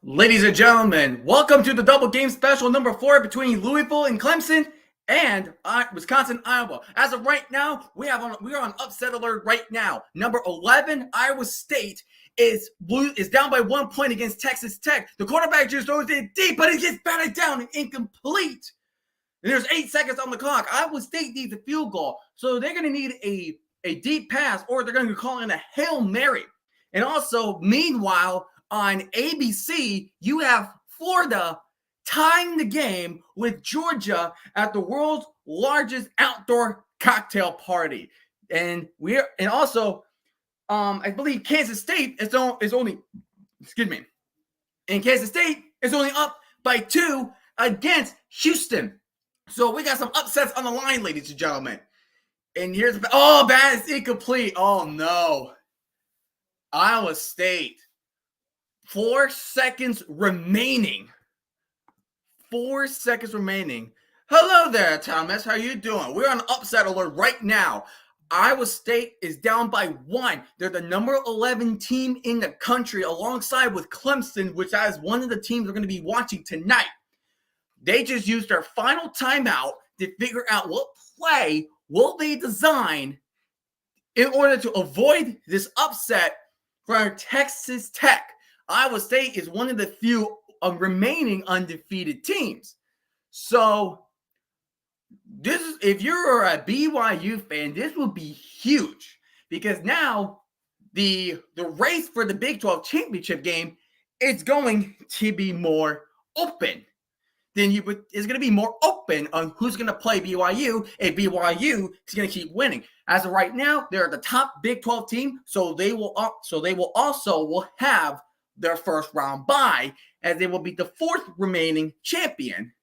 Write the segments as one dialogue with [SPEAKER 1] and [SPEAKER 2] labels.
[SPEAKER 1] Ladies and gentlemen, welcome to the double game special number 4 between Louisville and Clemson and Wisconsin, Iowa. As of right now, we are on upset alert right now. Number 11, Iowa State is down by 1 point against Texas Tech. The quarterback just throws it deep, but it gets batted down and incomplete. And there's 8 seconds on the clock. Iowa State needs a field goal, so they're going to need a deep pass, or they're going to call in a Hail Mary. And also, meanwhile, on ABC, you have Florida tying the game with Georgia at the world's largest outdoor cocktail party. And also, I believe Kansas State is only up by 2 against Houston. So we got some upsets on the line, ladies and gentlemen. And that is incomplete. Oh no. Iowa State. 4 seconds remaining. 4 seconds remaining. Hello there, Thomas. How you doing? We're on upset alert right now. Iowa State is down by 1. They're the number 11 team in the country, alongside with Clemson, which is one of the teams we're going to be watching tonight. They just used their final timeout to figure out what play will they design in order to avoid this upset from Texas Tech. Iowa State is one of the few remaining undefeated teams. So if you're a BYU fan, this will be huge, because now the race for the Big 12 championship game is going to be more open. It's going to be more open on who's going to play BYU, and BYU is going to keep winning. As of right now, they're the top Big 12 team, so they will have their first round bye, as they will be the 4th remaining champion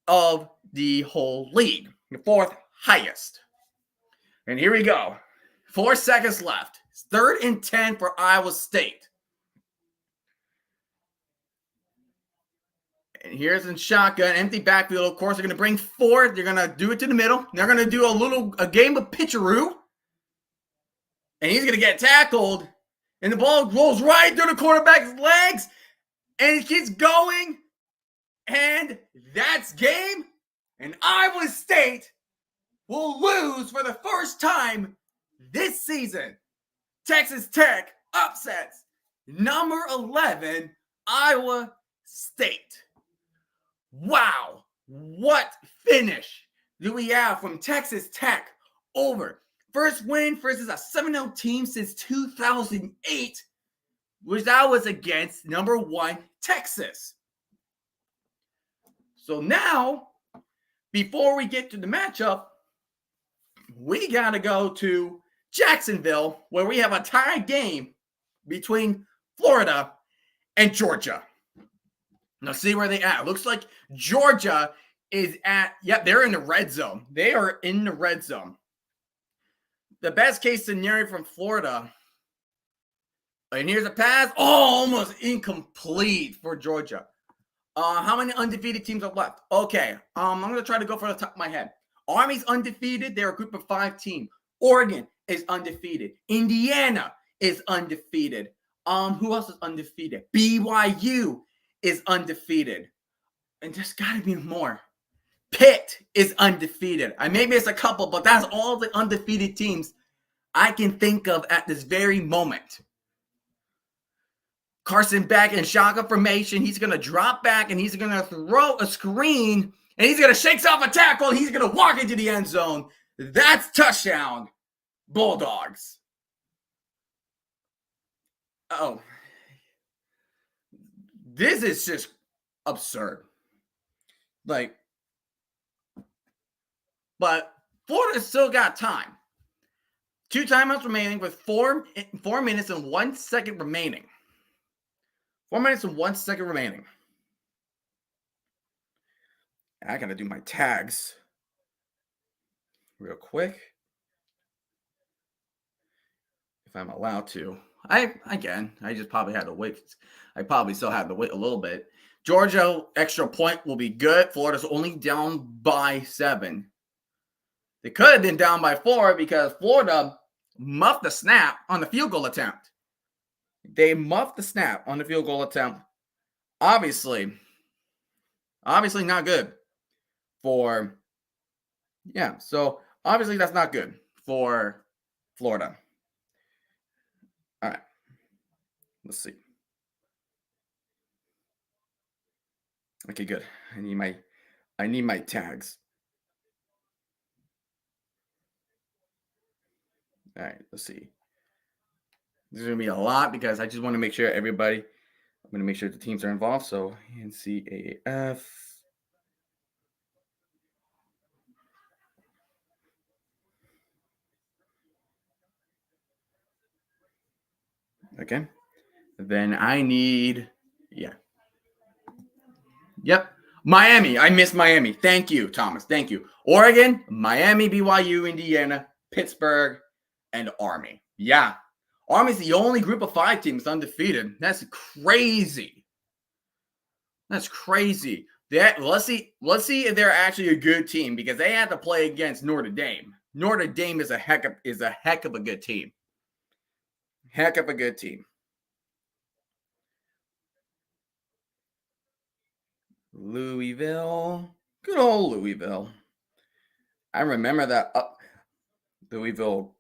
[SPEAKER 1] of the whole league, the 4th highest. And here we go. 4 seconds left. It's 3rd and 10 for Iowa State. And here's in shotgun, empty backfield. Of course, they're going to bring 4. They're going to do it to the middle. They're going to do a game of pitcheroo. And he's going to get tackled. And the ball rolls right through the quarterback's legs. And it keeps going. And that's game. And Iowa State will lose for the first time this season. Texas Tech upsets number 11, Iowa State. Wow. What finish do we have from Texas Tech over? First win versus a 7-0 team since 2008, which that was against number 1 Texas. So now, before we get to the matchup, we got to go to Jacksonville, where we have a tie game between Florida and Georgia. Now, see where they at. Looks like Georgia is they're in the red zone. They are in the red zone. The best case scenario from Florida. And here's a pass. Oh, almost incomplete for Georgia. How many undefeated teams are left? Okay, I'm going to try to go from the top of my head. Army's undefeated. They're a group of 5 team. Oregon is undefeated. Indiana is undefeated. Who else is undefeated? BYU is undefeated. And there's got to be more. Pitt is undefeated. Maybe it's a couple, but that's all the undefeated teams I can think of at this very moment. Carson back in shotgun formation. He's going to drop back, and he's going to throw a screen, and he's going to shake off a tackle, and he's going to walk into the end zone. That's touchdown, Bulldogs. Oh. This is just absurd. But Florida's still got time. 2 timeouts remaining with 4 minutes and 1 second remaining. 4 minutes and 1 second remaining. I got to do my tags real quick, if I'm allowed to. I just probably had to wait. I probably still had to wait a little bit. Georgia extra point will be good. Florida's only down by 7. They could have been down by 4 because Florida muffed the snap on the field goal attempt. They muffed the snap on the field goal attempt obviously not good for, yeah. So obviously that's not good for Florida. All right, let's see. Okay, good. I need my tags. All right, let's see. There's gonna be a lot because I just want to make sure everybody. I'm gonna make sure the teams are involved. So NCAF. Okay. Then I need, yeah. Yep. Miami. I missed Miami. Thank you, Thomas. Thank you. Oregon, Miami, BYU, Indiana, Pittsburgh, and Army. Yeah. Army's the only group of 5 teams undefeated. That's crazy. That's crazy. Let's see if they're actually a good team because they had to play against Notre Dame. Notre Dame is a heck of a good team. Heck of a good team. Louisville. Good old Louisville. I remember that Louisville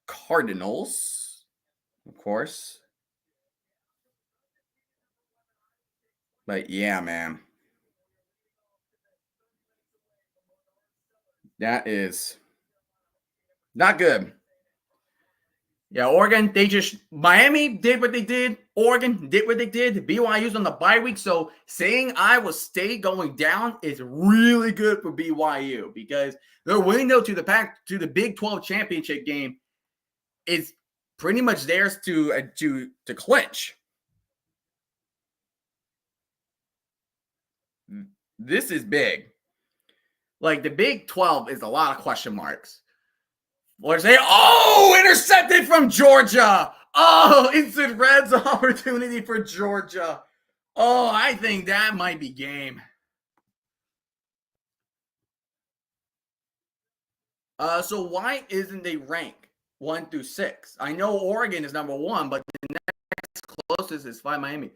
[SPEAKER 1] Cardinals, of course. But yeah, man. That is not good. Yeah, Oregon, Miami did what they did. Oregon did what they did. BYU's on the bye week. So saying Iowa State going down is really good for BYU because their window to the Big 12 championship game is pretty much theirs to clinch. This is big. Like the Big 12 is a lot of question marks. Or say, oh, intercepted from Georgia. Oh, instant Reds opportunity for Georgia. Oh, I think that might be game. So why isn't they rank 1 through 6? I know Oregon is number 1, but the next closest is 5 Miami.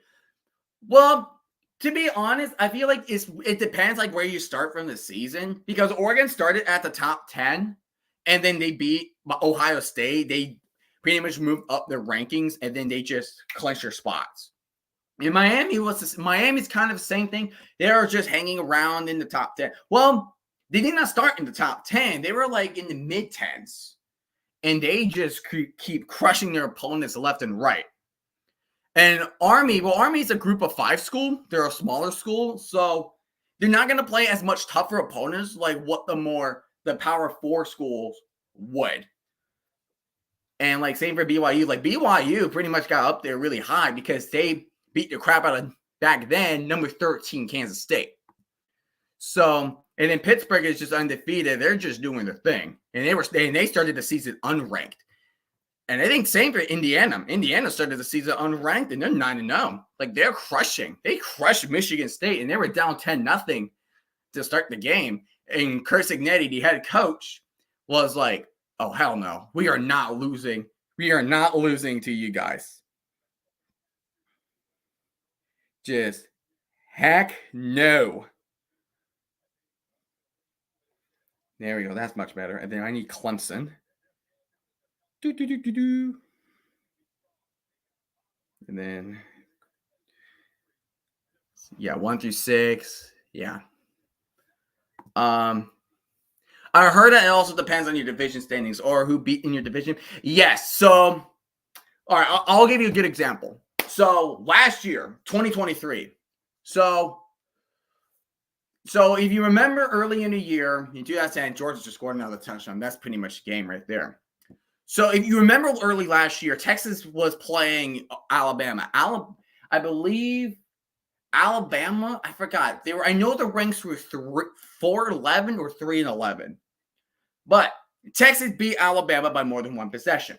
[SPEAKER 1] Well, to be honest, I feel like it depends like where you start from the season because Oregon started at the top 10 and then they beat Ohio State. They pretty much moved up their rankings and then they just clinched their spots. And Miami's kind of the same thing. They are just hanging around in the top 10. Well, they did not start in the top 10. They were like in the mid 10s. And they just keep crushing their opponents left and right. And Army's a group of 5 school. They're a smaller school. So they're not going to play as much tougher opponents like what the Power 4 schools would. And like same for BYU. Like BYU pretty much got up there really high because they beat the crap out of back then number 13 Kansas State. So and then Pittsburgh is just undefeated. They're just doing their thing. And they started the season unranked. And I think same for Indiana. Indiana started the season unranked and they're 9-0. Like they're crushing. They crushed Michigan State and they were down 10-0 to start the game. And Curt Cignetti, the head coach, was like, oh, hell no. We are not losing. We are not losing to you guys. Just heck no. There we go. That's much better. And then I need Clemson. And then, yeah, 1 through 6. Yeah. I heard that it also depends on your division standings or who beat in your division. Yes. So, all right, I'll give you a good example. So last year, 2023. So if you remember early in the year, in 2010, Georgia just scored another touchdown. That's pretty much the game right there. So if you remember early last year, Texas was playing Alabama. I believe Alabama, I forgot. I know the ranks were 4-11 or 3-11. But Texas beat Alabama by more than 1 possession.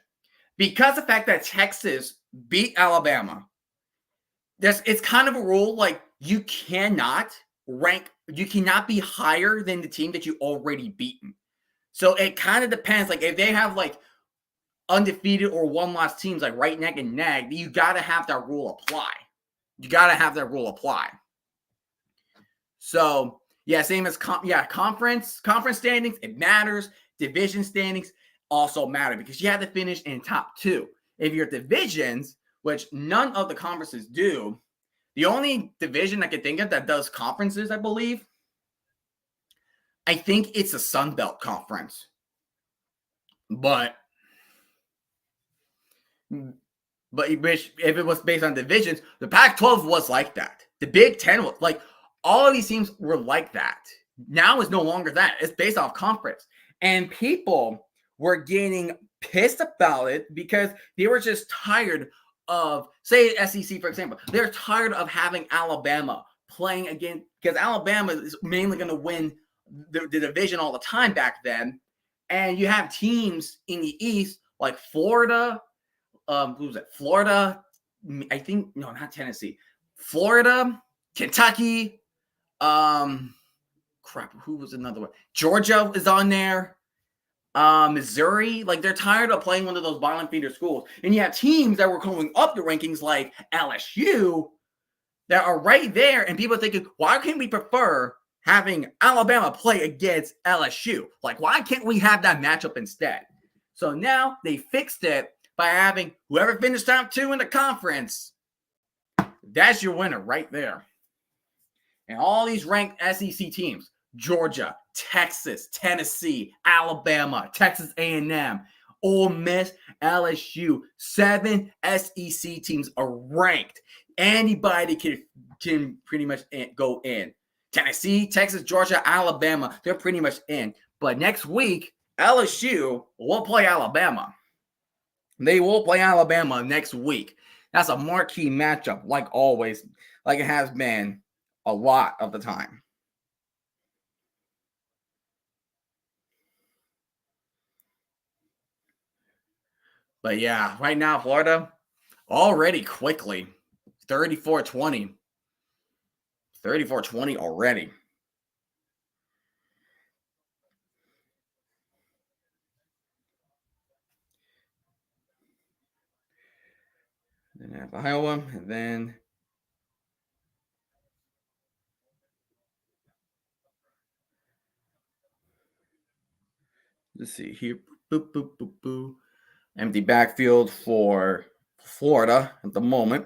[SPEAKER 1] Because of the fact that Texas beat Alabama, it's kind of a rule like you cannot be higher than the team that you already beaten. So it kind of depends. Like if they have like undefeated or 1-loss teams like right neck and neck, you got to have that rule apply. You got to have that rule apply. So, yeah, same as conference standings, it matters. Division standings also matter because you have to finish in top 2. If your divisions, which none of the conferences do, the only division I can think of that does conferences, I believe, I think it's a Sun Belt Conference. But if it was based on divisions, the Pac-12 was like that. The Big Ten was like, all of these teams were like that. Now it's no longer that. It's based off conference. And people were getting pissed about it because they were just tired of, say, SEC, for example. They're tired of having Alabama playing again because Alabama is mainly going to win the division all the time back then. And you have teams in the East like Florida, who was it? Florida, I think, no, not Tennessee. Florida, Kentucky, who was another one? Georgia is on there. Missouri, like they're tired of playing one of those bottom feeder schools. And you have teams that were going up the rankings like LSU that are right there, and people are thinking, why can't we prefer having Alabama play against LSU? Like, why can't we have that matchup instead? So now they fixed it by having whoever finished top 2 in the conference, that's your winner right there. And all these ranked SEC teams, Georgia, Texas, Tennessee, Alabama, Texas A&M, Ole Miss, LSU, 7 SEC teams are ranked. Anybody can pretty much go in. Tennessee, Texas, Georgia, Alabama, they're pretty much in. But next week, LSU will play Alabama. They will play Alabama next week. That's a marquee matchup, like always, like it has been a lot of the time. But yeah, right now, Florida, already quickly, 34-20. 34-20 already. Then have Iowa, and then let's see here. Boop, boop, boop, boop. Empty backfield for Florida at the moment.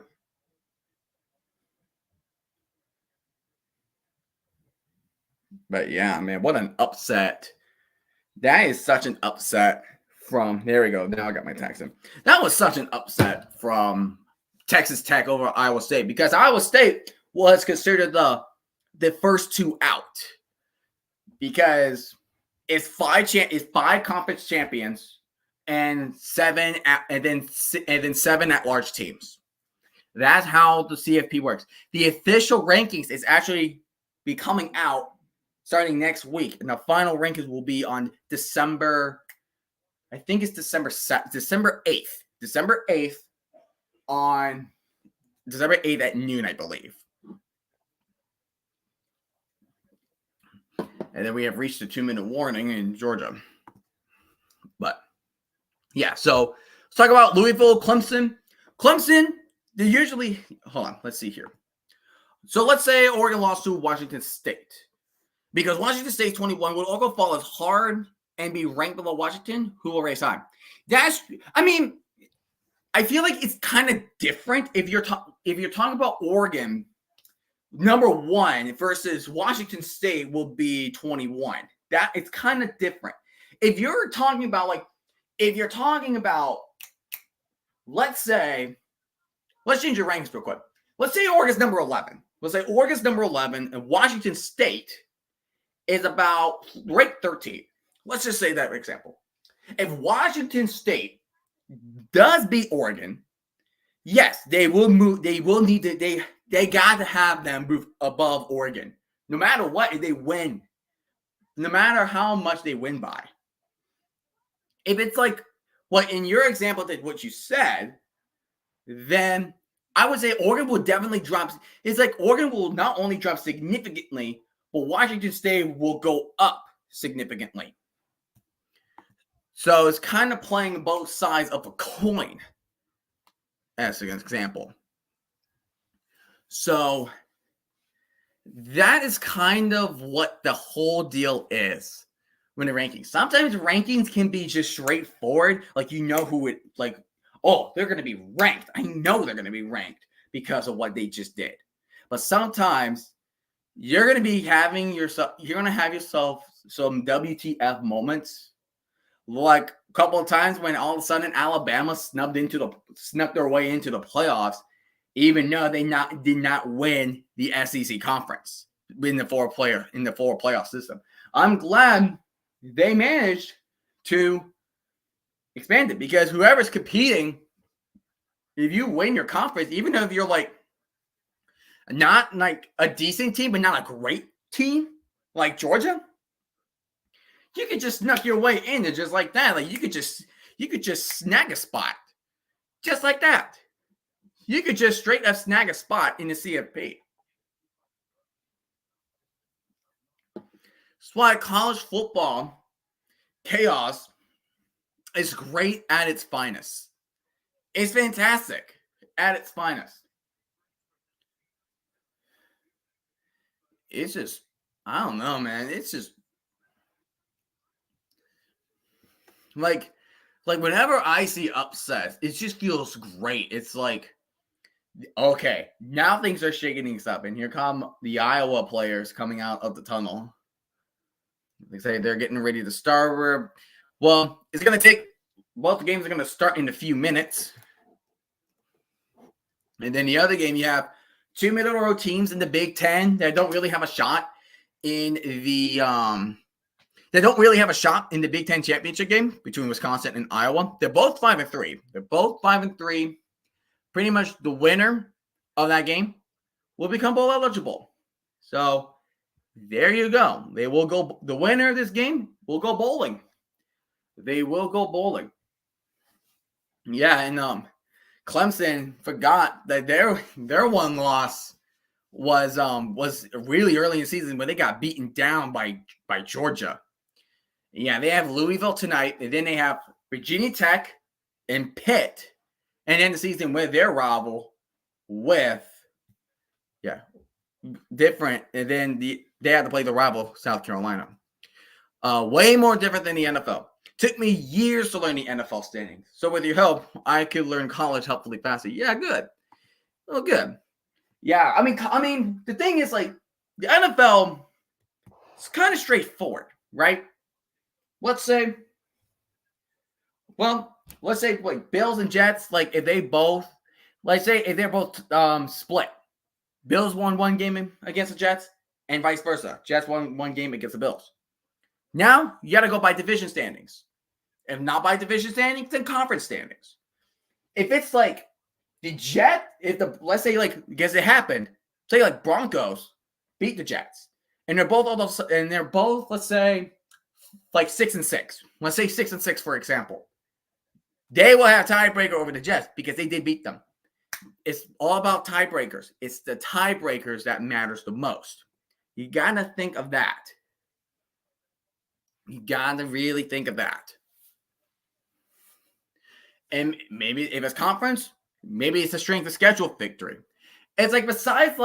[SPEAKER 1] But yeah, man, what an upset. That is such an upset from, there we go. Now I got my text in. That was such an upset from Texas Tech over Iowa State because Iowa State was considered the first 2 out because it's 5 conference champions and 7 and then 7 at-large teams. That's how the CFP works. The official rankings is actually be coming out starting next week, and the final rankings will be on December. I think it's December 8th. December 8th on December 8th at noon, I believe. And then we have reached the 2-minute warning in Georgia. But yeah, so let's talk about Louisville, Clemson. Clemson, they usually, hold on, let's see here. So let's say Oregon lost to Washington State. Because Washington State's 21 would all go fall as hard and be ranked below Washington, who will race on? I feel like it's kind of different if you're talking about Oregon, number 1 versus Washington State will be 21. That it's kind of different. If you're talking about let's change your rankings real quick. Let's say Oregon's number 11. Let's say Oregon's number 11 and Washington State is about ranked 13. Let's just say that, for example. If Washington State does beat Oregon, yes, they will move. They will need to. They got to have them move above Oregon, no matter what. If they win, no matter how much they win by. If it's like what in your example that what you said, then I would say Oregon will definitely drop. It's like Oregon will not only drop significantly, but Washington State will go up significantly. So it's kind of playing both sides of a coin, as an example. So that is kind of what the whole deal is when the rankings. Sometimes rankings can be just straightforward, like you know who it like. Oh, they're going to be ranked. I know they're going to be ranked because of what they just did. But sometimes you're going to be having yourself. You're going to have yourself some WTF moments, like a couple of times when all of a sudden Alabama snuck their way into the playoffs, even though they did not win the SEC conference in the four playoff system. I'm glad they managed to expand it because whoever's competing, if you win your conference, even if you're like not like a decent team, but not a great team like Georgia, you could just snuck your way in and just like that. Like you could just snag a spot just like that. You could just straight up snag a spot in the CFP. That's why college football chaos is great at its finest. It's fantastic at its finest. It's just, I don't know, man. It's just like whenever I see upsets, it just feels great. It's like, okay, now things are shaking things up, and here come the Iowa players coming out of the tunnel. They say they're getting ready to start. Well, it's going to take, both the games are going to start in a few minutes. And then the other game, you have two middle row teams in the Big Ten that don't really have a shot in the Big Ten championship game between Wisconsin and Iowa. They're both 5-3. They're both 5-3. Pretty much the winner of that game will become bowl eligible. So there you go. They will go. The winner of this game will go bowling. They will go bowling. Yeah, and Clemson forgot that their one loss was really early in the season when they got beaten down by Georgia. Yeah, they have Louisville tonight, and then they have Virginia Tech and Pitt, and then the season with their rival with different, and then they have to play the rival South Carolina. Way more different than the NFL. Took me years to learn the NFL standings. So with your help, I could learn college hopefully faster. Yeah, good. Oh, good. Yeah, I mean, the thing is, like, the NFL is kind of straightforward, right? Let's say like Bills and Jets, like if they're both split. Bills won one game against the Jets, and vice versa. Jets won one game against the Bills. Now you got to go by division standings. If not by division standings, then conference standings. If it's like the let's say like because it happened, say like Broncos beat the Jets, and they're both let's say like 6-6. Let's say 6-6 for example. They will have tiebreaker over the Jets because they did beat them. It's all about tiebreakers. It's the tiebreakers that matters the most. You gotta think of that. You gotta really think of that. And maybe if it's conference, maybe it's a strength of schedule victory. It's like besides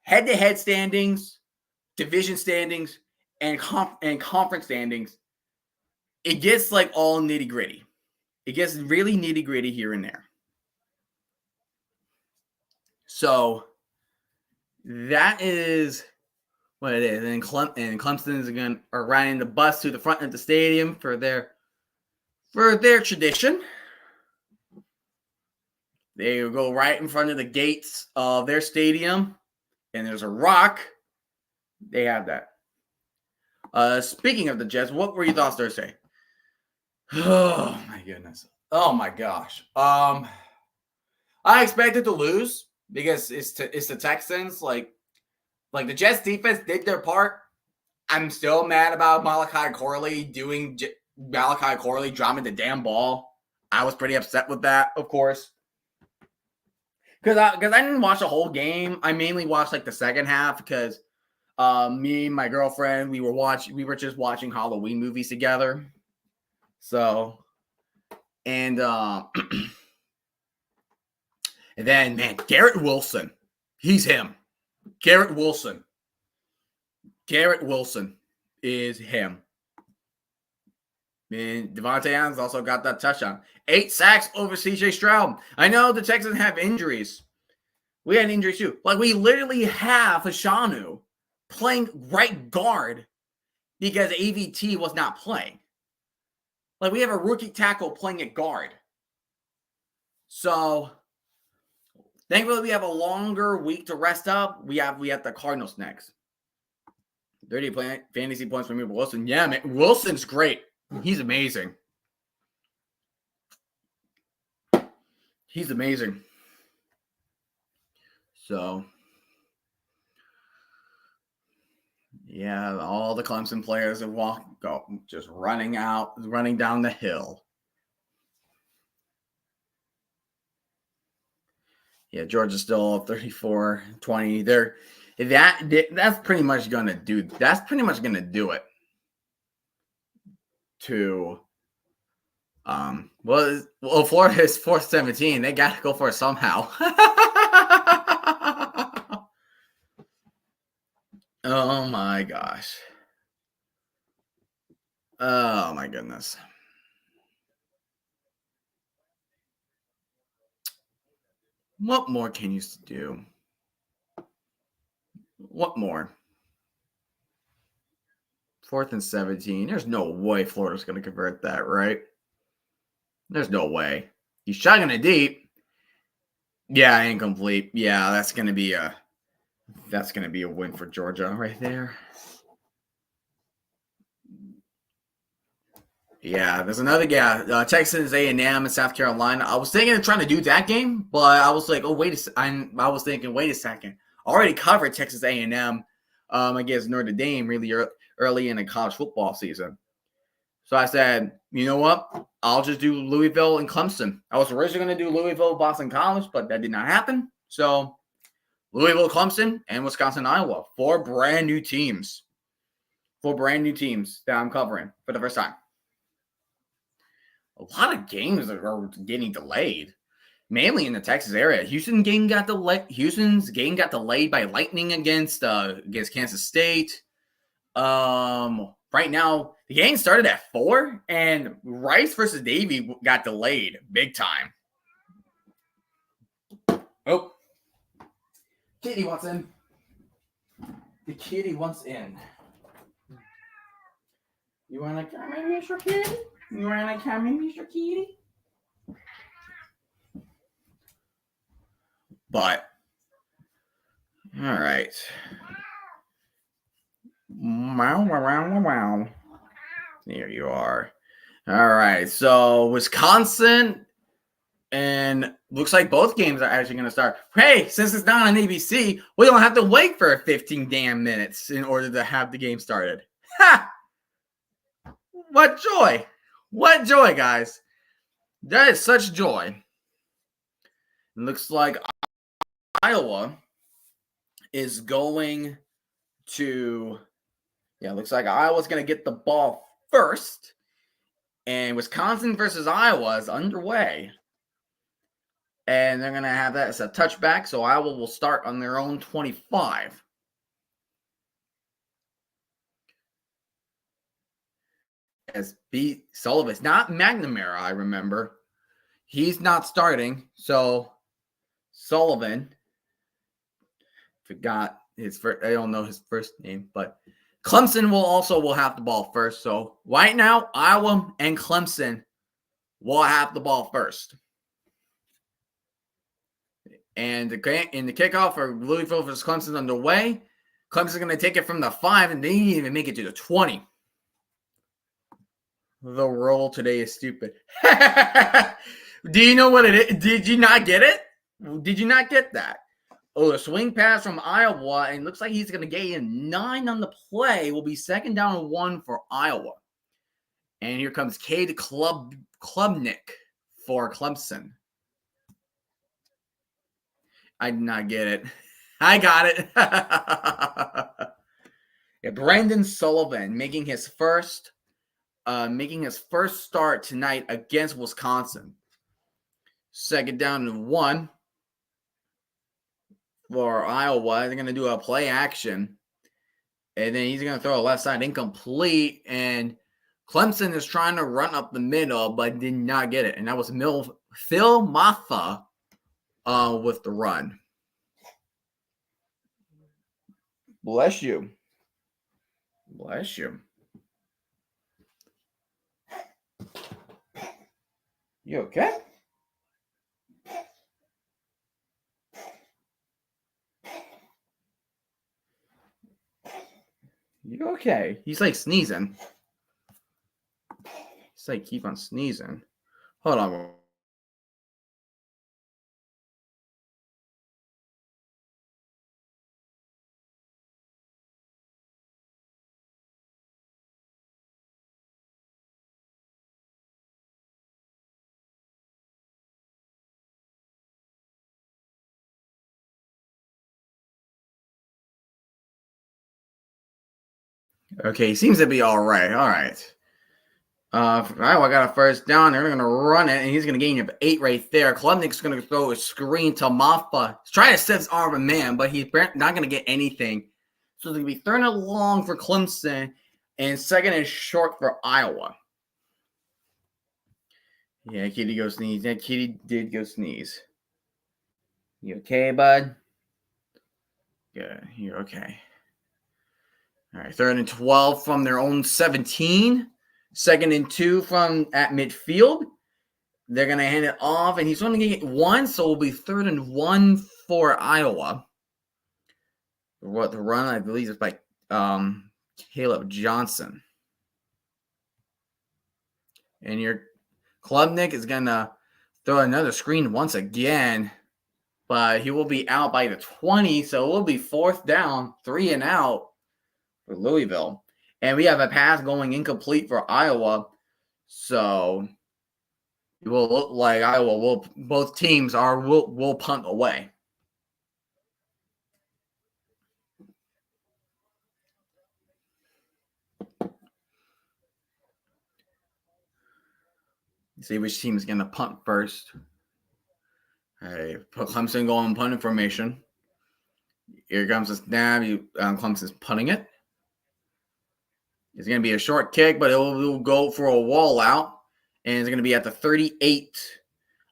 [SPEAKER 1] head-to-head standings, division standings, and conference standings, it gets like all nitty-gritty. It gets really nitty-gritty here and there. So that is what it is. And Clemson is are riding the bus to the front of the stadium for their tradition. They go right in front of the gates of their stadium, and there's a rock. They have that. Speaking of the Jets, what were your thoughts Thursday? Oh my goodness. Oh my gosh. I expected to lose because it's the Texans. Like the Jets defense did their part. I'm still mad about Malachi Corley dropping the damn ball. I was pretty upset with that, of course. Because I didn't watch the whole game. I mainly watched like the second half because me and my girlfriend, we were just watching Halloween movies together. So, and And then, man, Garrett Wilson. He's him. Garrett Wilson. Garrett Wilson is him. And Devontae Adams also got that touchdown. 8 sacks over CJ Stroud. I know the Texans have injuries. We had injuries too. Like, we literally have Hashanu playing right guard because AVT was not playing. Like, we have a rookie tackle playing at guard. So, thankfully, we have a longer week to rest up. We have the Cardinals next. 30 fantasy points for me, Wilson. Yeah, man, Wilson's great. He's amazing. He's amazing. So, yeah, all the Clemson players have just running down the hill. Yeah, Georgia's still 34-20. That's pretty much gonna do it. To Florida is 4-17. They got to go for it somehow. Oh my gosh. Oh my goodness. What more can you do? What more? 4th and 17. There's no way Florida's going to convert that, right? There's no way. He's chugging it deep. Yeah, incomplete. Yeah, that's going to be a win for Georgia right there. Yeah, there's another guy, Texas A&M and South Carolina. I was thinking of trying to do that game, but I was like, wait a second. I already covered Texas A&M against Notre Dame really early in the college football season. So I said, you know what? I'll just do Louisville and Clemson. I was originally going to do Louisville, Boston College, but that did not happen. So Louisville, Clemson, and Wisconsin, Iowa. 4 brand new teams. 4 brand new teams that I'm covering for the first time. A lot of games are getting delayed, mainly in the Texas area. Houston's game got delayed by lightning against Kansas State. Right now, the game started at 4, and Rice versus Davie got delayed big time. Oh, kitty wants in. The kitty wants in. You want to come in, Mr. Kitty? You want to come in, Mr. Kitty? But, all right. Wow. Here you are. All right. So, Wisconsin, and looks like both games are actually going to start. Hey, since it's not on ABC, we don't have to wait for 15 damn minutes in order to have the game started. Ha! What joy. What joy, guys. That is such joy. It looks like Iowa is going to, looks like Iowa's going to get the ball first. And Wisconsin versus Iowa is underway. And they're going to have that as a touchback. So Iowa will start on their own 25. As B. Sullivan. It's not McNamara, I remember. He's not starting. So Sullivan. Forgot his first. I don't know his first name. But Clemson will have the ball first. So right now, Iowa and Clemson will have the ball first. And the kickoff for Louisville versus Clemson underway. Clemson's going to take it from the 5, and they didn't even make it to the 20. The roll today is stupid. Do you know what it is? Did you not get it? Did you not get that? Oh, a swing pass from Iowa, and looks like he's going to gain 9 on the play. Will be 2nd down and 1 for Iowa. And here comes Cade Klubnik for Clemson. I did not get it. I got it. Brandon Sullivan making his first start tonight against Wisconsin. 2nd down and 1. for Iowa. They're going to do a play action. And then he's going to throw a left side incomplete. And Clemson is trying to run up the middle, but did not get it. And that was Phil Maffa with the run. Bless you. Bless you. You okay? You okay? He's like sneezing. He's like keep on sneezing. Hold on. Okay, he seems to be all right. All right. Iowa got a first down. They're going to run it, and he's going to gain 8 right there. Klubnik's going to throw a screen to Maffa. He's trying to set his arm a man, but he's not going to get anything. So it's going to be 3rd and long for Clemson, and 2nd and short for Iowa. Yeah, Kitty go sneeze. Yeah, Kitty did go sneeze. You okay, bud? Yeah, you're okay. All right, 3rd and 12 from their own 17. 2nd and 2 from at midfield. They're going to hand it off, and he's only going to get 1, so it will be 3rd and 1 for Iowa. What the run, I believe, is by Caleb Johnson. And your Klubnik is going to throw another screen once again, but he will be out by the 20, so it will be 4th down, 3 and out for Louisville. And we have a pass going incomplete for Iowa, so it will look like Iowa will. Both teams will punt away. See which team is going to punt first. All right, Clemson going punt information. Here comes the snap. Clemson's punting it. It's going to be a short kick, but it will go for a wall out. And it's going to be at the 38.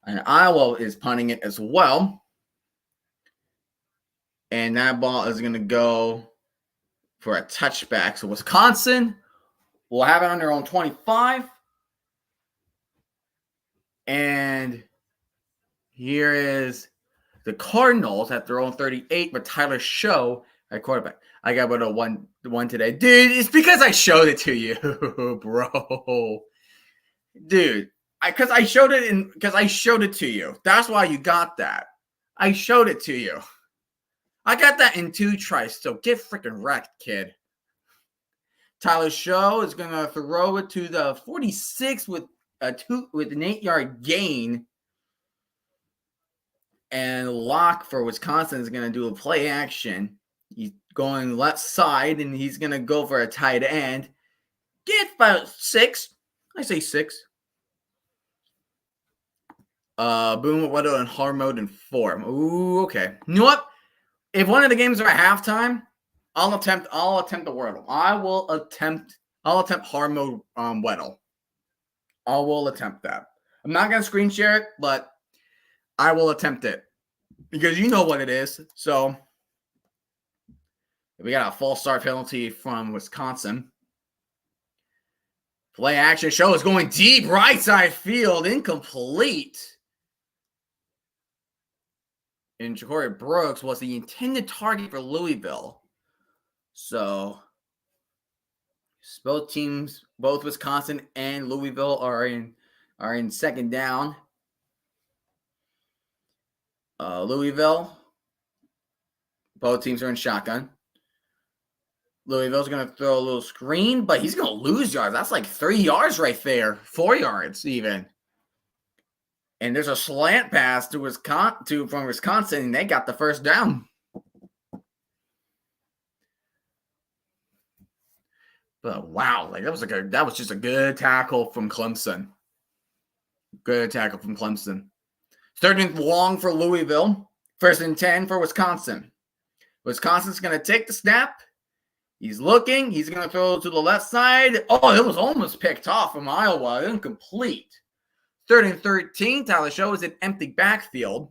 [SPEAKER 1] And Iowa is punting it as well. And that ball is going to go for a touchback. So Wisconsin will have it on their own 25. And here is the Cardinals at their own 38 with Tyler Show at quarterback. I got about a one today. Dude, it's because I showed it to you, bro. Dude, because I showed it to you. That's why you got that. I showed it to you. I got that in 2 tries, so get freaking wrecked, kid. Tyler Show is going to throw it to the 46 with an 8-yard gain. And Locke for Wisconsin is going to do a play action. He's going left side, and he's going to go for a tight end. Get about 6. I say 6. Boom, Weddle, and hard mode and 4. Ooh, okay. You know what? If one of the games are at halftime, I'll attempt the Wordle. I'll attempt hard mode Weddle. I will attempt that. I'm not going to screen share it, but I will attempt it because you know what it is. So we got a false start penalty from Wisconsin. Play action show is going deep right side field, incomplete. And Ja'Cory Brooks was the intended target for Louisville. So both teams, both Wisconsin and Louisville, are in 2nd down. Louisville, both teams are in shotgun. Louisville's going to throw a little screen, but he's going to lose yards. That's like 3 yards right there, 4 yards even. And there's a slant pass from Wisconsin, and they got the first down. But wow, like that was just a good tackle from Clemson. Good tackle from Clemson. 3rd and long for Louisville. First and 10 for Wisconsin. Wisconsin's going to take the snap. He's looking. He's going to throw to the left side. Oh, it was almost picked off from Iowa. Incomplete. 3rd and 13. Tyler Show is an empty backfield.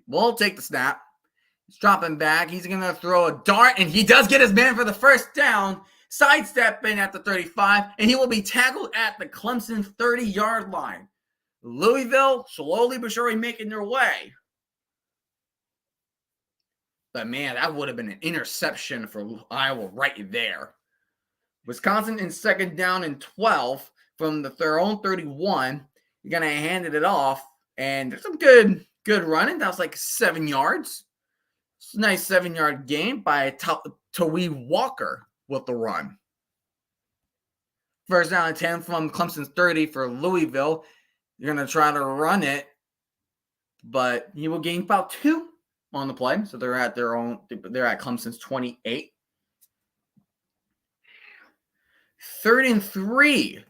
[SPEAKER 1] We'll take the snap. He's dropping back. He's going to throw a dart, and he does get his man for the first down. Sidestepping at the 35, and he will be tackled at the Clemson 30-yard line. Louisville slowly but surely making their way. But man, that would have been an interception for Iowa right there. Wisconsin in 2nd down and 12 from their own 31. You're going to hand it off, and there's some good running. That was like 7 yards. It's a nice 7-yard gain by Tawee Walker with the run. First down and 10 from Clemson's 30 for Louisville. You're going to try to run it, but he will gain about 2 on the play. So they're at Clemson's 28. 3rd and 3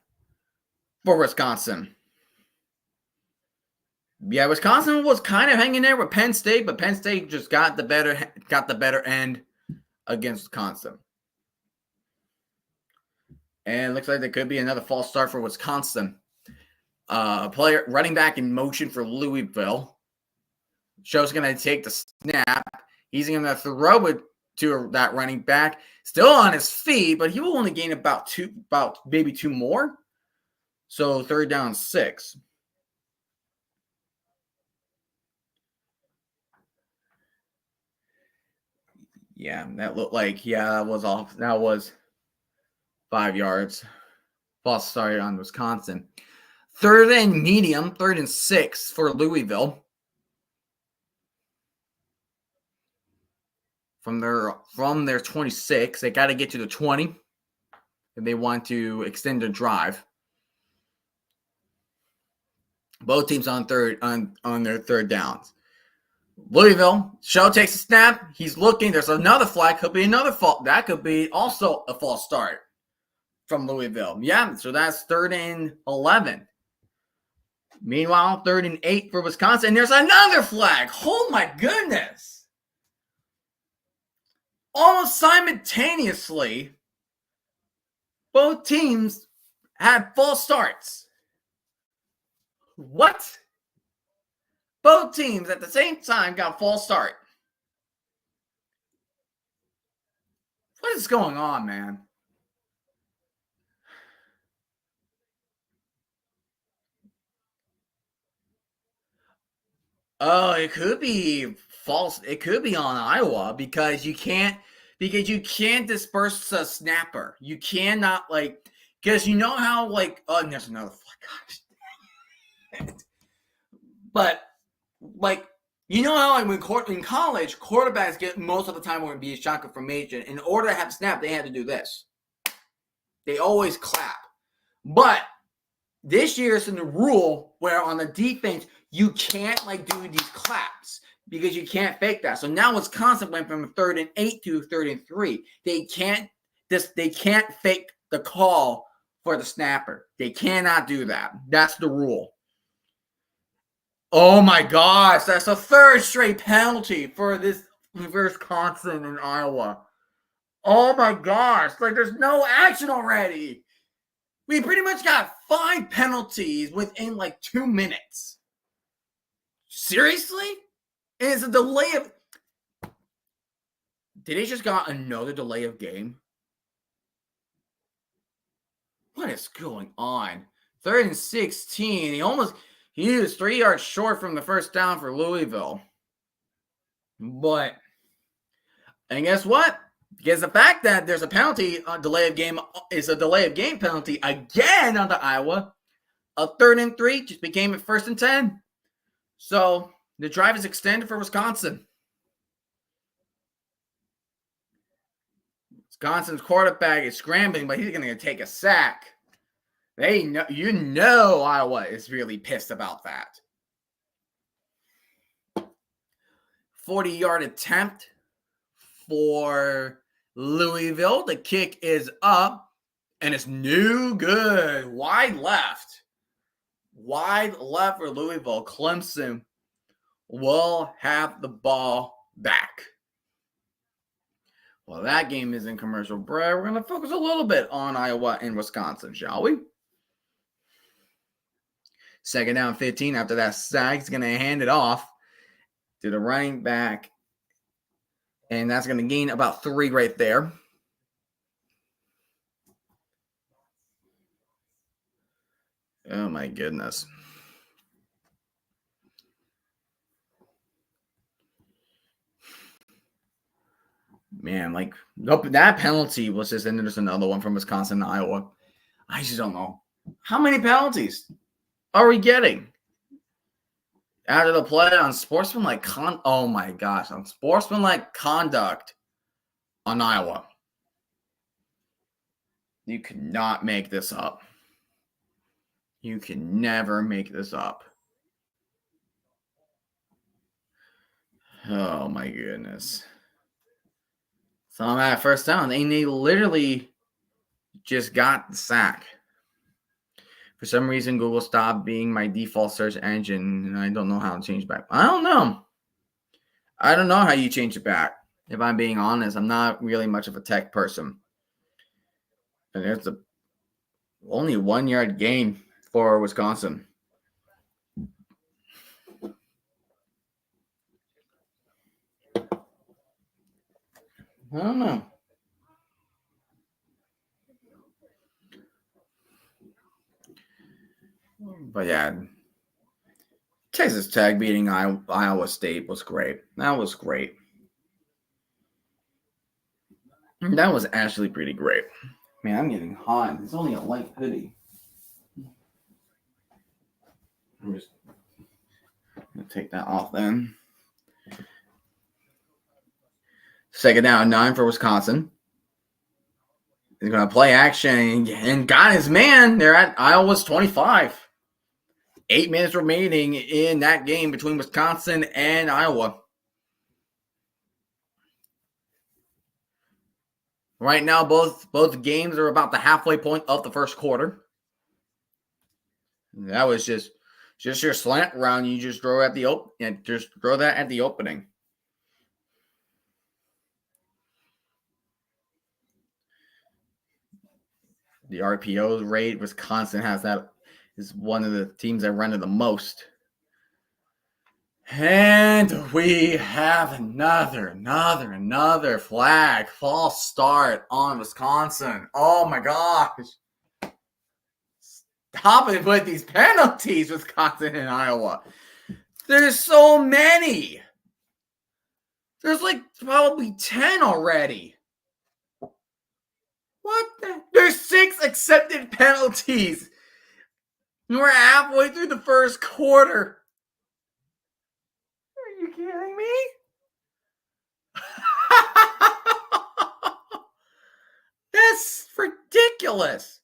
[SPEAKER 1] for Wisconsin. Yeah, Wisconsin was kind of hanging there with Penn State, but Penn State just got the better end against Wisconsin. And it looks like there could be another false start for Wisconsin. Player running back in motion for Louisville. Show's going to take the snap. He's going to throw it to that running back. Still on his feet, but he will only gain about maybe 2 more. So 3rd down 6. Yeah, that looked like, that was off. That was 5 yards. False start on Wisconsin. 3rd and medium, 3rd and 6 for Louisville. From their 26, they got to get to the 20 if they want to extend their drive. Both teams on their 3rd downs. Louisville, Show takes a snap. He's looking. There's another flag. Could be another fault. That could be also a false start from Louisville. Yeah, so that's 3rd and 11. Meanwhile, 3rd and 8 for Wisconsin. And there's another flag. Oh, my goodness. Almost simultaneously, both teams had false starts. What? Both teams at the same time got a false start. What is going on, man? Oh, it could be false. It could be on Iowa because you can't disperse a snapper. You cannot because you know how and there's another flag. But you know how in college quarterbacks get most of the time when it be a shotgun formation. In order to have a snap, they had to do this. They always clap. But this year it's in the rule where on the defense you can't do these claps because you can't fake that. So now Wisconsin went from 3rd and 8 to 3rd and 3. They can't fake the call for the snapper. They cannot do that. That's the rule. Oh my gosh, that's a 3rd straight penalty for Wisconsin and Iowa. Oh my gosh, there's no action already. We pretty much got 5 penalties within 2 minutes. Seriously? And it's a delay of... Did they just got another delay of game? What is going on? 3rd and 16. He was 3 yards short from the first down for Louisville. And guess what? Because the fact that there's a penalty, delay of game penalty again under Iowa, a 3rd and 3 just became a 1st and 10. So the drive is extended for Wisconsin. Wisconsin's quarterback is scrambling, but he's going to take a sack. Iowa is really pissed about that. 40-yard attempt for Louisville. The kick is up, and it's no good. Wide left for Louisville. Clemson will have the ball back. Well, that game is in commercial break. We're going to focus a little bit on Iowa and Wisconsin, shall we? Second down 15. After that sack, he's going to hand it off to the running back. And that's going to gain about 3 right there. Oh, my goodness. Man, like, that penalty was just, and there's another one from Wisconsin and Iowa. I just don't know. How many penalties are we getting out of the play on sportsmanlike oh my gosh, on sportsmanlike conduct on Iowa? You cannot make this up. You can never make this up. Oh my goodness. So I'm at first down, and they literally just got the sack. For some reason, Google stopped being my default search engine, and I don't know how to change back. I don't know. I don't know how you change it back. If I'm being honest, I'm not really much of a tech person. And there's only 1 yard gain for Wisconsin. I don't know. But yeah, Texas Tech beating Iowa State was great. That was great. That was actually pretty great. Man, I'm getting hot. It's only a light hoodie. I'm just going to take that off then. Second down, 9 for Wisconsin. He's going to play action and got his man. They're at Iowa's 25. 8 minutes remaining in that game between Wisconsin and Iowa. Right now, both games are about the halfway point of the first quarter. That was just your slant round. You just throw at the just throw that at the opening. The RPO rate, Wisconsin has that, is one of the teams that run it the most. And we have another flag, false start on Wisconsin. Oh my gosh. Stop it with these penalties, Wisconsin and Iowa. There's so many. There's like probably 10 already. What the? There's 6 accepted penalties. We're halfway through the first quarter. Are you kidding me? That's ridiculous.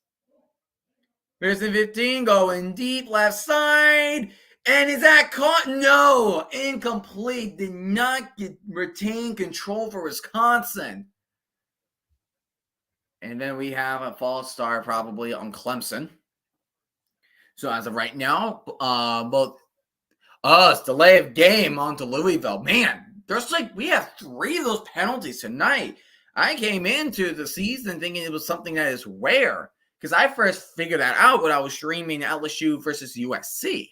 [SPEAKER 1] There's the 15 going deep left side. And is that caught? No. Incomplete. Did not retain control for Wisconsin. And then we have a false start probably on Clemson. So as of right now, it's delay of game on to Louisville. Man, we have 3 of those penalties tonight. I came into the season thinking it was something that is rare because I first figured that out when I was streaming LSU versus USC.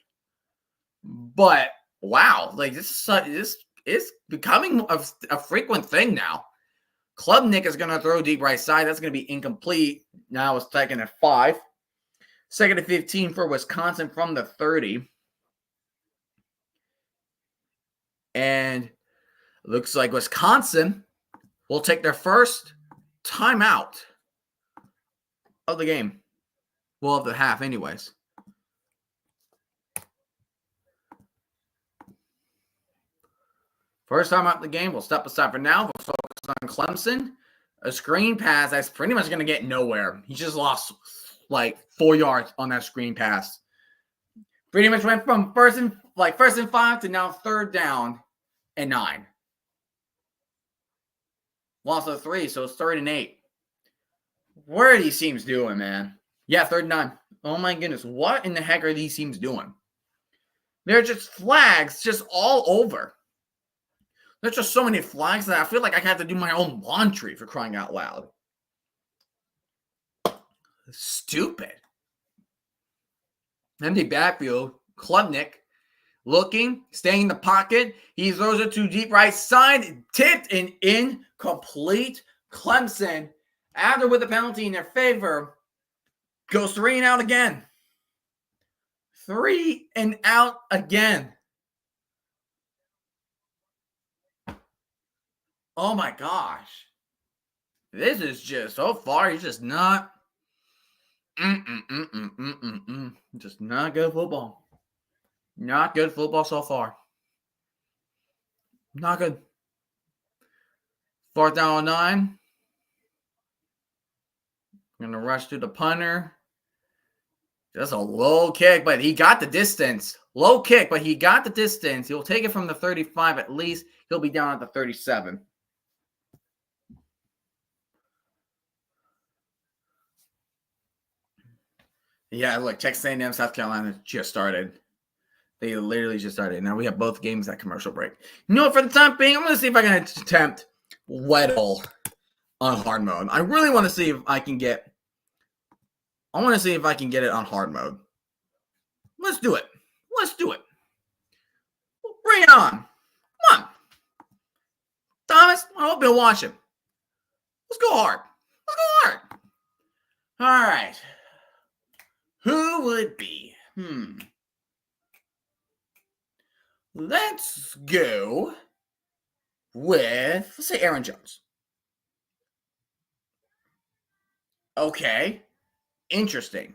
[SPEAKER 1] But wow, like this is becoming a frequent thing now. Klubnik is going to throw deep right side. That's going to be incomplete. Now it's second at 5. Second and 15 for Wisconsin from the 30. And looks like Wisconsin will take their first timeout of the game. Well, of the half anyways. First time out the game. We'll step aside for now. We'll focus on Clemson. A screen pass that's pretty much going to get nowhere. He just lost like 4 yards on that screen pass. Pretty much went from first and 5 to now 3rd down and 9. Lost of 3, so it's 3rd and 8. What are these teams doing, man? Yeah, 3rd and 9. Oh my goodness. What in the heck are these teams doing? They're just flags just all over. There's just so many flags that I feel like I have to do my own laundry, for crying out loud. Stupid. Empty backfield. Klubnik looking, staying in the pocket. He throws it to deep right side. Tipped and incomplete. Clemson, after with the penalty in their favor, goes 3 and out again. 3 and out again. Oh my gosh. This is just, so far, he's just not. Just not good football. Not good football so far. Not good. 4th down 9. Going to rush to the punter. That's a low kick, but he got the distance. Low kick, but he got the distance. He'll take it from the 35 at least. He'll be down at the 37. Yeah, look, Texas A&M, South Carolina just started. They literally just started. Now we have both games at commercial break. You know what? For the time being, I'm going to see if I can attempt Weddle on hard mode. I really want to see if I can get. I want to see if I can get it on hard mode. Let's do it. Let's do it. Bring it on. Come on. Thomas, I hope you'll watch him. Let's go hard. Let's go hard. All right. Who would it be? Let's go with, let's say Aaron Jones. Okay. Interesting.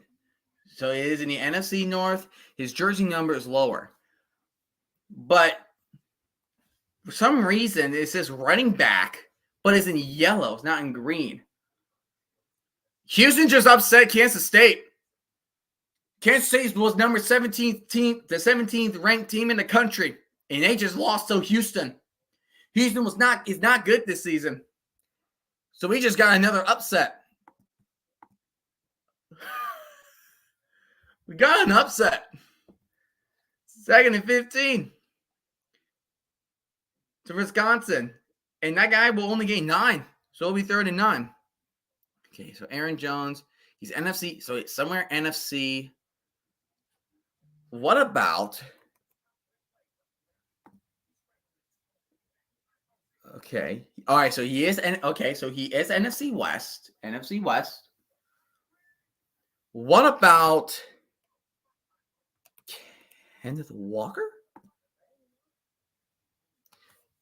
[SPEAKER 1] So he is in the NFC North. His jersey number is lower. But for some reason, it says running back, but it's in yellow. It's not in green. Houston just upset Kansas State. Kansas State was number 17th team, the 17th ranked team in the country, and they just lost to Houston. Houston is not good this season. So we just got another upset. We got an upset. 2nd and 15 to Wisconsin. And that guy will only gain 9. So it'll be 3rd and 9. Okay, so Aaron Jones. He's NFC. So it's somewhere NFC. What about? Okay. All right, so he is NFC West. NFC West. What about Kenneth Walker?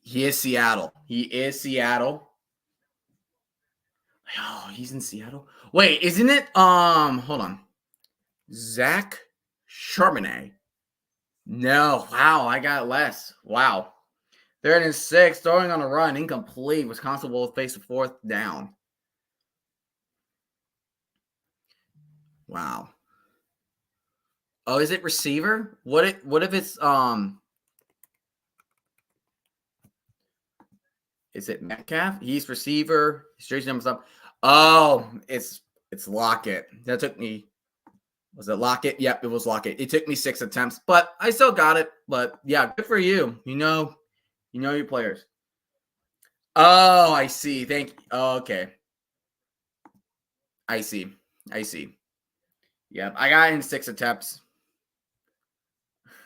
[SPEAKER 1] He is Seattle. Oh, he's in Seattle. Wait, isn't it? Hold on. Zach Charbonnet. No. Wow, I got less. Wow. 3rd and 6, throwing on a run, incomplete. Wisconsin will face a 4th down. Wow. Oh, is it receiver? What if it's is it Metcalf? He's receiver. His jersey number's up. Oh, it's Lockett. That took me. Was it Lockett? Yep, it was Lockett. It took me 6 attempts, but I still got it. But yeah, good for you. You know your players. Oh, I see. Thank you. Oh, okay. I see. Yep, I got it in 6 attempts.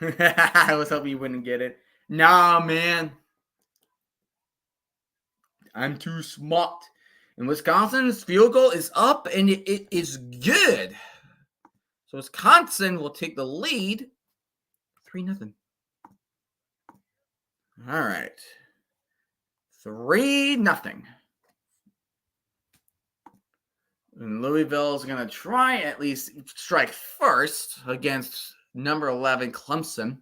[SPEAKER 1] I was hoping you wouldn't get it. Nah, man. I'm too smart. And Wisconsin's field goal is up, and it is good. So Wisconsin will take the lead. 3-0. All right. 3-0. And Louisville is going to try at least strike first against number 11 Clemson.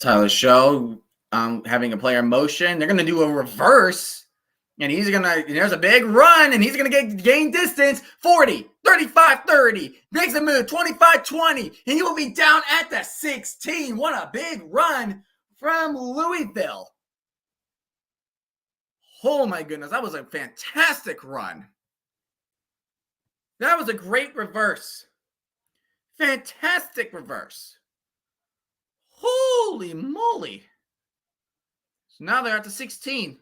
[SPEAKER 1] Tyler Show having a player in motion. They're going to do a reverse. And there's a big run, and he's going to gain distance. 40, 35, 30. Makes a move, 25, 20. And he will be down at the 16. What a big run from Louisville. Oh my goodness, that was a fantastic run. That was a great reverse. Fantastic reverse. Holy moly. So now they're at the 16.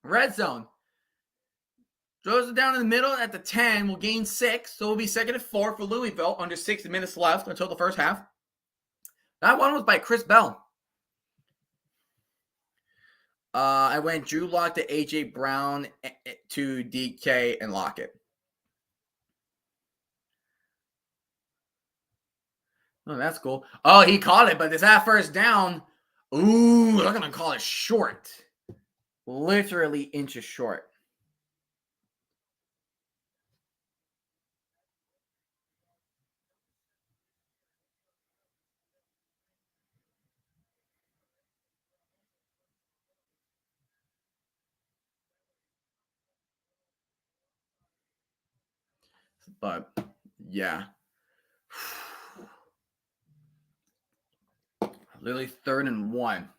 [SPEAKER 1] Red zone. Throws it down in the middle at the 10. We'll gain 6. So we'll be 2nd and 4 for Louisville. Under 6 minutes left until the first half. That one was by Chris Bell. I went Drew Lock to A.J. Brown to DK and Lockett. Oh, that's cool. Oh, he caught it, but it's that first down. Ooh, they're going to call it short. Literally inches short. But, yeah. Literally 3rd and 1.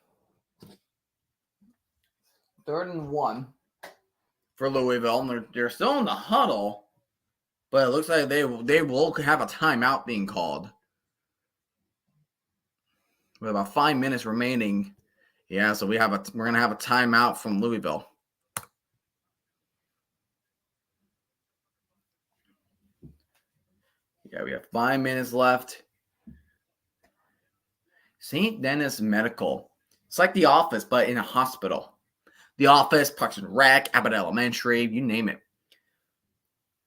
[SPEAKER 1] 3rd and 1 for Louisville. And they're still in the huddle, but it looks like they will have a timeout being called. With about 5 minutes remaining. Yeah, so we're gonna have a timeout from Louisville. Yeah, we have 5 minutes left. St. Denis Medical. It's like The Office, but in a hospital. The Office, Parks and Rec, Abbott Elementary, you name it.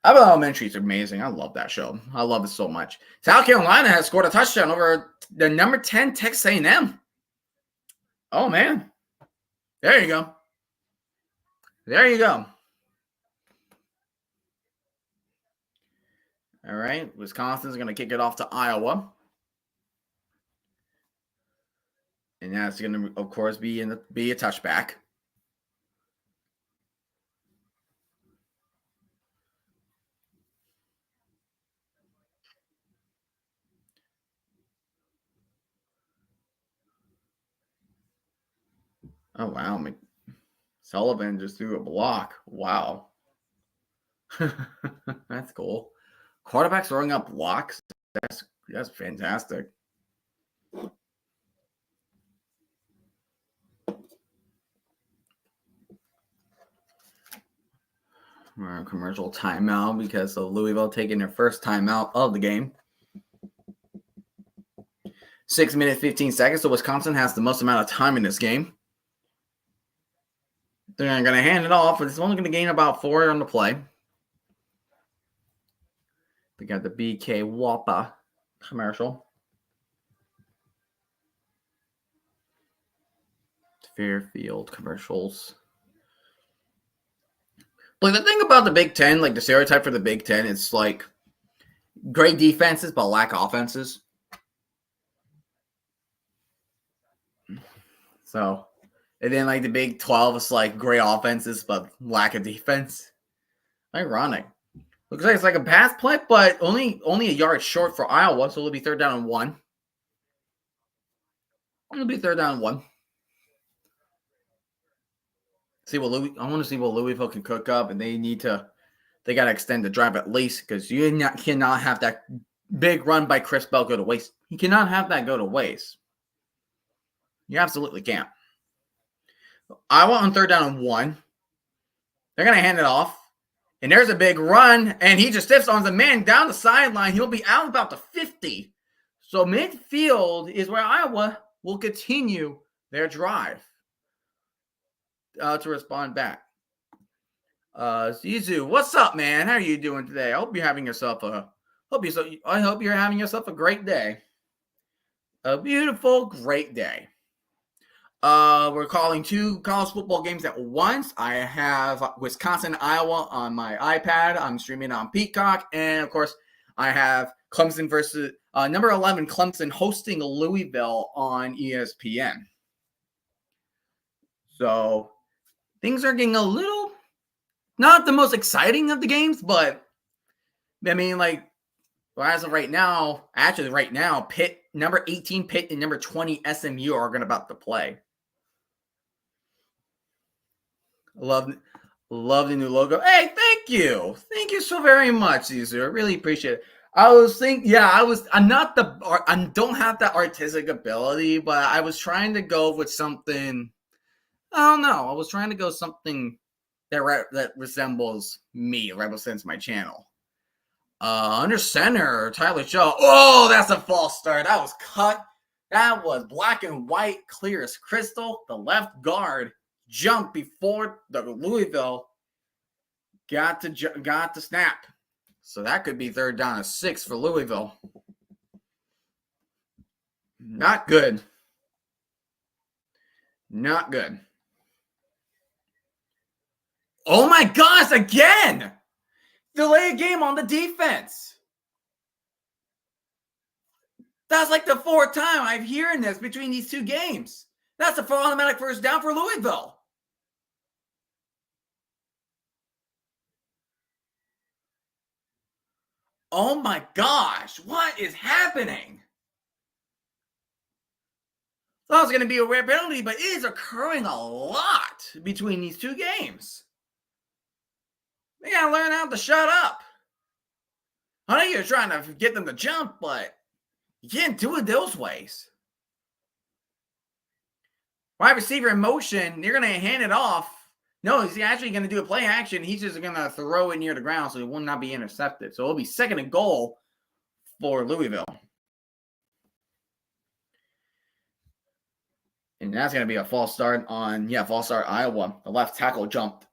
[SPEAKER 1] Abbott Elementary is amazing. I love that show. I love it so much. South Carolina has scored a touchdown over the number 10 Texas A&M. Oh, man. There you go. There you go. All right. Wisconsin's going to kick it off to Iowa. And that's going to, of course, be a touchback. Oh, wow. Sullivan just threw a block. Wow. That's cool. Quarterbacks throwing up blocks. That's fantastic. We're on commercial timeout because of Louisville taking their first timeout of the game. 6 minutes, 15 seconds. So Wisconsin has the most amount of time in this game. They're going to hand it off, but it's only going to gain about 4 on the play. We got the BK Whopper commercial. Fairfield commercials. Like the thing about the Big Ten, like the stereotype for the Big Ten, it's like great defenses but lack offenses. So, and then like the Big 12 is like great offenses but lack of defense. Ironic. Looks like it's like a pass play, but only a yard short for Iowa, so it'll be 3rd down and 1. It'll be 3rd down and 1. I want to see what Louisville can cook up, and they got to extend the drive at least because you cannot have that big run by Chris Bell go to waste. You cannot have that go to waste. You absolutely can't. Iowa on 3rd down and 1. They're going to hand it off. And there's a big run, and he just stiffs on the man down the sideline. He'll be out about the 50. So midfield is where Iowa will continue their drive to respond back. Zizu, what's up, man? How are you doing today? I hope you're having yourself a great day. A beautiful, great day. We're calling 2 college football games at once. I have Wisconsin, Iowa on my iPad. I'm streaming on Peacock. And, of course, I have Clemson versus number 11, Clemson hosting Louisville on ESPN. So, things are getting a little, not the most exciting of the games, but, I mean, like, well, as of right now, Pitt, number 18 Pitt and number 20 SMU are going to about to play. Love the new logo. Hey, thank you. Thank you so very much, Caesar. I really appreciate it. I was thinking, yeah, I'm not I don't have the artistic ability, but I was trying to go with something. I don't know. I was trying to go something that resembles me, represents my channel. Under center, Tyler Shaw. Oh, that's a false start. That was cut. That was black and white, clear as crystal. The left guard jumped before the Louisville got to snap. So that could be 3rd down and 6 for Louisville. Not good. Not good. Oh my gosh, again! Delay a game on the defense. That's like the 4th time I'm hearing this between these 2 games. That's a full automatic 1st down for Louisville. Oh my gosh, what is happening? Thought it was going to be a rare penalty, but it is occurring a lot between these 2 games. They got to learn how to shut up. I know you're trying to get them to jump, but you can't do it those ways. Wide receiver in motion, you're going to hand it off. No, he's actually going to do a play action. He's just going to throw it near the ground so it will not be intercepted. So it'll be 2nd and goal for Louisville. And that's going to be a false start on, false start Iowa. The left tackle jumped.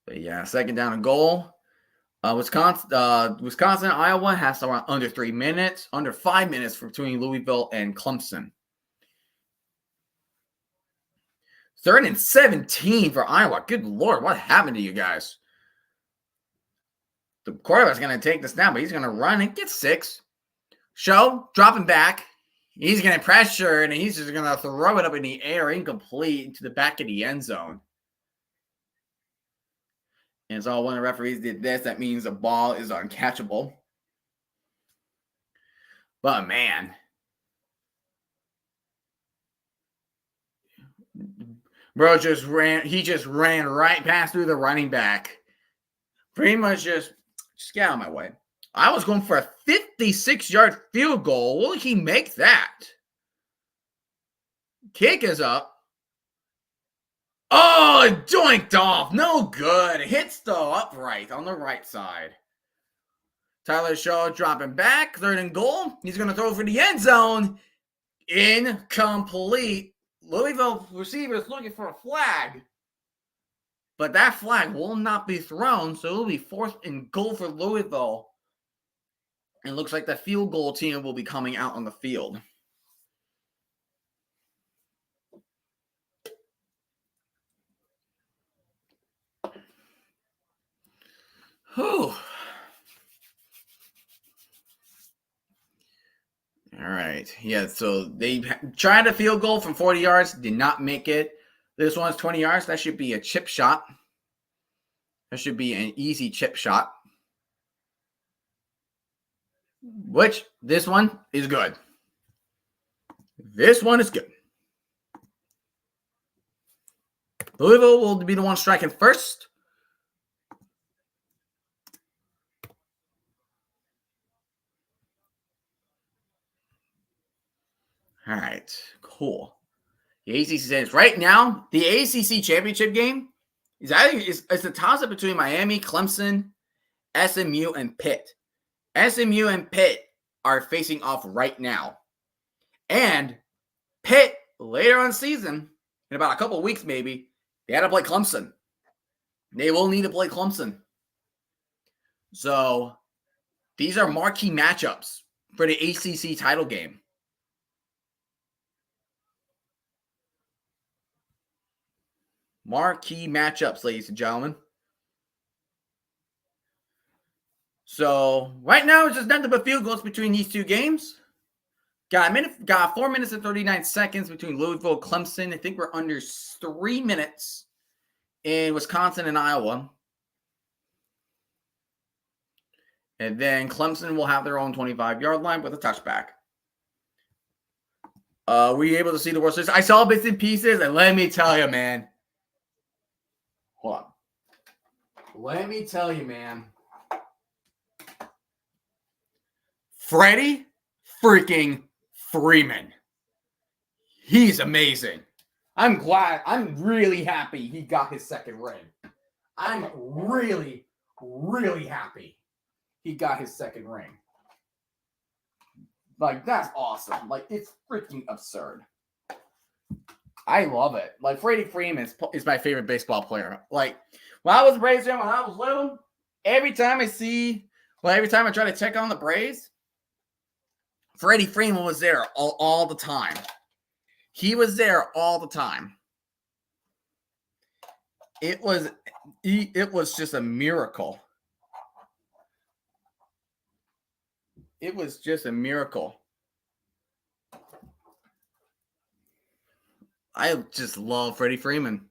[SPEAKER 1] But yeah, 2nd down and goal. Wisconsin, Iowa has around under 3 minutes, under 5 minutes between Louisville and Clemson. 3rd and 17 for Iowa. Good Lord, what happened to you guys? The quarterback's going to take the snap, but he's going to run and get 6. Show, dropping back. He's going to pressure, and he's just going to throw it up in the air, incomplete, into the back of the end zone. And so when the referees did this, that means the ball is uncatchable. But man, bro just ran. He just ran right past through the running back. Pretty much just get out of my way. I was going for a 56-yard field goal. Will he make that? Kick is up. Oh, it doinked off. No good. Hits the upright on the right side. Tyler Shaw dropping back. 3rd and goal. He's going to throw for the end zone. Incomplete. Louisville receivers looking for a flag. But that flag will not be thrown, so it will be 4th and goal for Louisville. And looks like the field goal team will be coming out on the field. Whew. All right. Yeah, so they tried a field goal from 40 yards, did not make it. This one's 20 yards. That should be a chip shot. That should be an easy chip shot. Which, this one is good. This one is good. Louisville will be the one striking first. All right, cool. The ACC says right now, the ACC championship game is a toss-up between Miami, Clemson, SMU, and Pitt. SMU and Pitt are facing off right now. And Pitt, later on season, in about a couple of weeks maybe, they had to play Clemson. They will need to play Clemson. So these are marquee matchups for the ACC title game. Marquee matchups, ladies and gentlemen. So right now, it's just nothing but field goals between these 2 games. Got 4 minutes and 39 seconds between Louisville and Clemson. I think we're under 3 minutes in Wisconsin and Iowa. And then Clemson will have their own 25-yard line with a touchback. Were you able to see the World Series? I saw bits and pieces, and let me tell you, man. Hold on. Let me tell you, man. Freddie freaking Freeman. He's amazing. I'm really happy he got his second ring. I'm really, really happy he got his second ring. Like, that's awesome. Like, it's freaking absurd. I love it. Like, Freddie Freeman is my favorite baseball player. Like, when I was a Braves fan, when I was little, every time I try to check on the Braves, Freddie Freeman was there all the time. He was there all the time. It was just a miracle. It was just a miracle. I just love Freddie Freeman.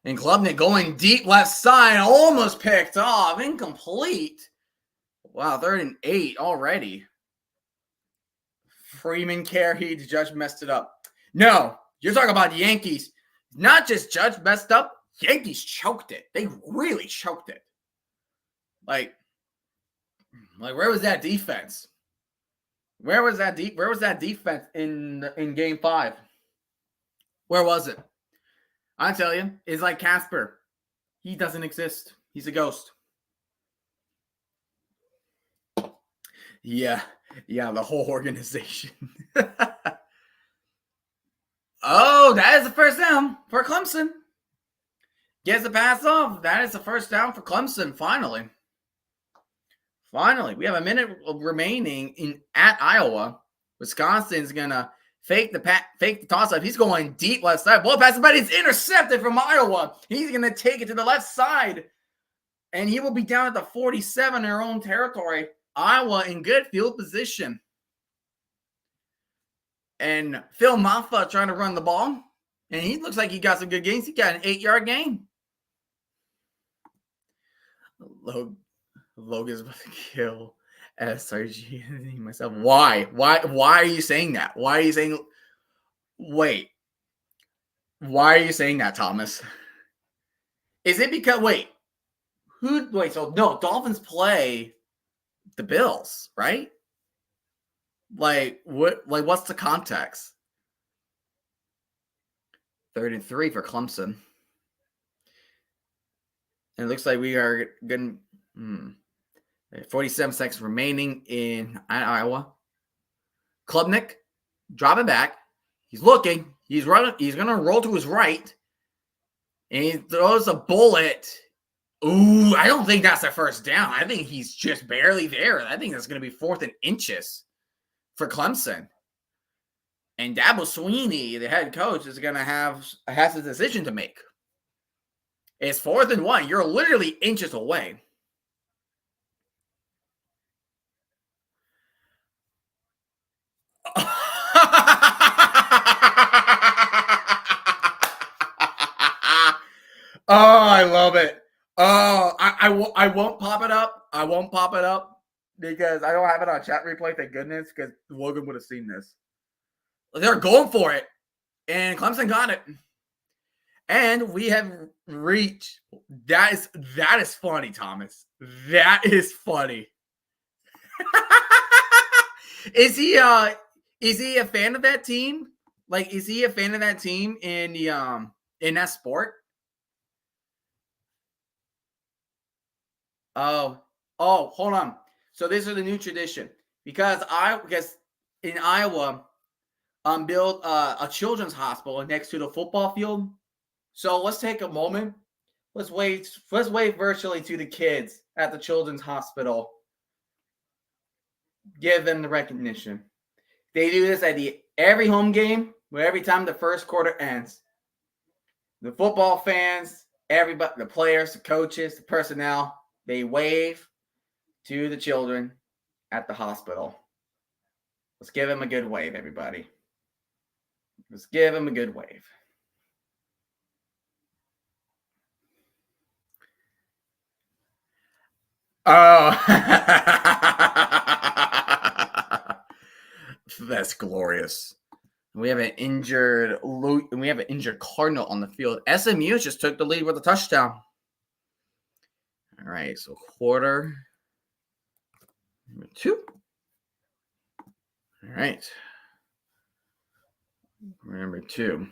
[SPEAKER 1] And Klubnik going deep left side, almost picked off, incomplete. Wow, 3rd and 8 already. Freeman carried, Judge messed it up. No, you're talking about the Yankees. Not just Judge messed up, Yankees choked it. They really choked it. Like where was that defense? Where was that defense in game 5? Where was it? I tell you, it's like Casper. He doesn't exist. He's a ghost. Yeah, the whole organization. Oh, that is the first down for Clemson. Gets the pass off. That is the first down for Clemson, finally. Finally, we have a minute remaining at Iowa. Wisconsin's going to fake the toss-up. He's going deep left side. Ball pass, but it's intercepted from Iowa. He's going to take it to the left side, and he will be down at the 47 in their own territory. Iowa in good field position. And Phil Maffa trying to run the ball, and he looks like he got some good gains. He got an 8-yard gain. Logan's about to kill SRG and myself. Why? Why are you saying that? Why are you saying? Wait. Why are you saying that, Thomas? Is it because so no, Dolphins play the Bills, right? What's the context? 3rd and 3 for Clemson. And it looks like we are going 47 seconds remaining in Iowa. Klubnik, dropping back. He's looking. He's running. He's going to roll to his right. And he throws a bullet. Ooh, I don't think that's a first down. I think he's just barely there. I think that's going to be 4th and inches for Clemson. And Dabo Swinney, the head coach, has a decision to make. It's 4th and 1. You're literally inches away. Oh, I love it. Oh, I won't pop it up. I won't pop it up because I don't have it on chat replay, thank goodness, because Logan would have seen this. They're going for it, and Clemson got it. And we have reached. That is funny, Thomas. That is funny. Is he a fan of that team? Like, is he a fan of that team in that sport? Oh, hold on. So this is the new tradition because in Iowa, built a children's hospital next to the football field. So let's take a moment. Let's wave virtually to the kids at the children's hospital. Give them the recognition. They do this at every home game, where every time the first quarter ends. The football fans, everybody, the players, the coaches, the personnel, they wave to the children at the hospital. Let's give them a good wave, everybody. Let's give them a good wave. Oh. That's glorious. We have an injured Cardinal on the field. SMU just took the lead with a touchdown. All right, so quarter number 2. All right. Number 2.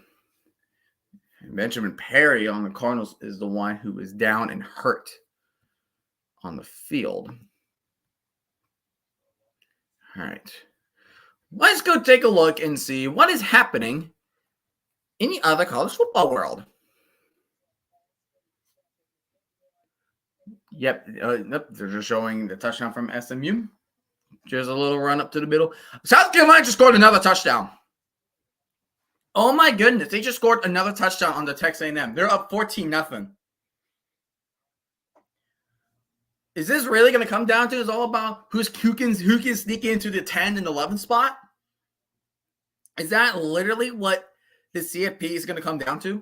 [SPEAKER 1] Benjamin Perry on the Cardinals is the one who is down and hurt on the field. All right. Let's go take a look and see what is happening in the other college football world. Yep, they're just showing the touchdown from SMU. Just a little run up to the middle. South Carolina just scored another touchdown. Oh my goodness, they just scored another touchdown on the Texas A&M. They're up 14-0. Is this really going to come down to? It's all about who can sneak into the 10 and 11 spot? Is that literally what the CFP is going to come down to?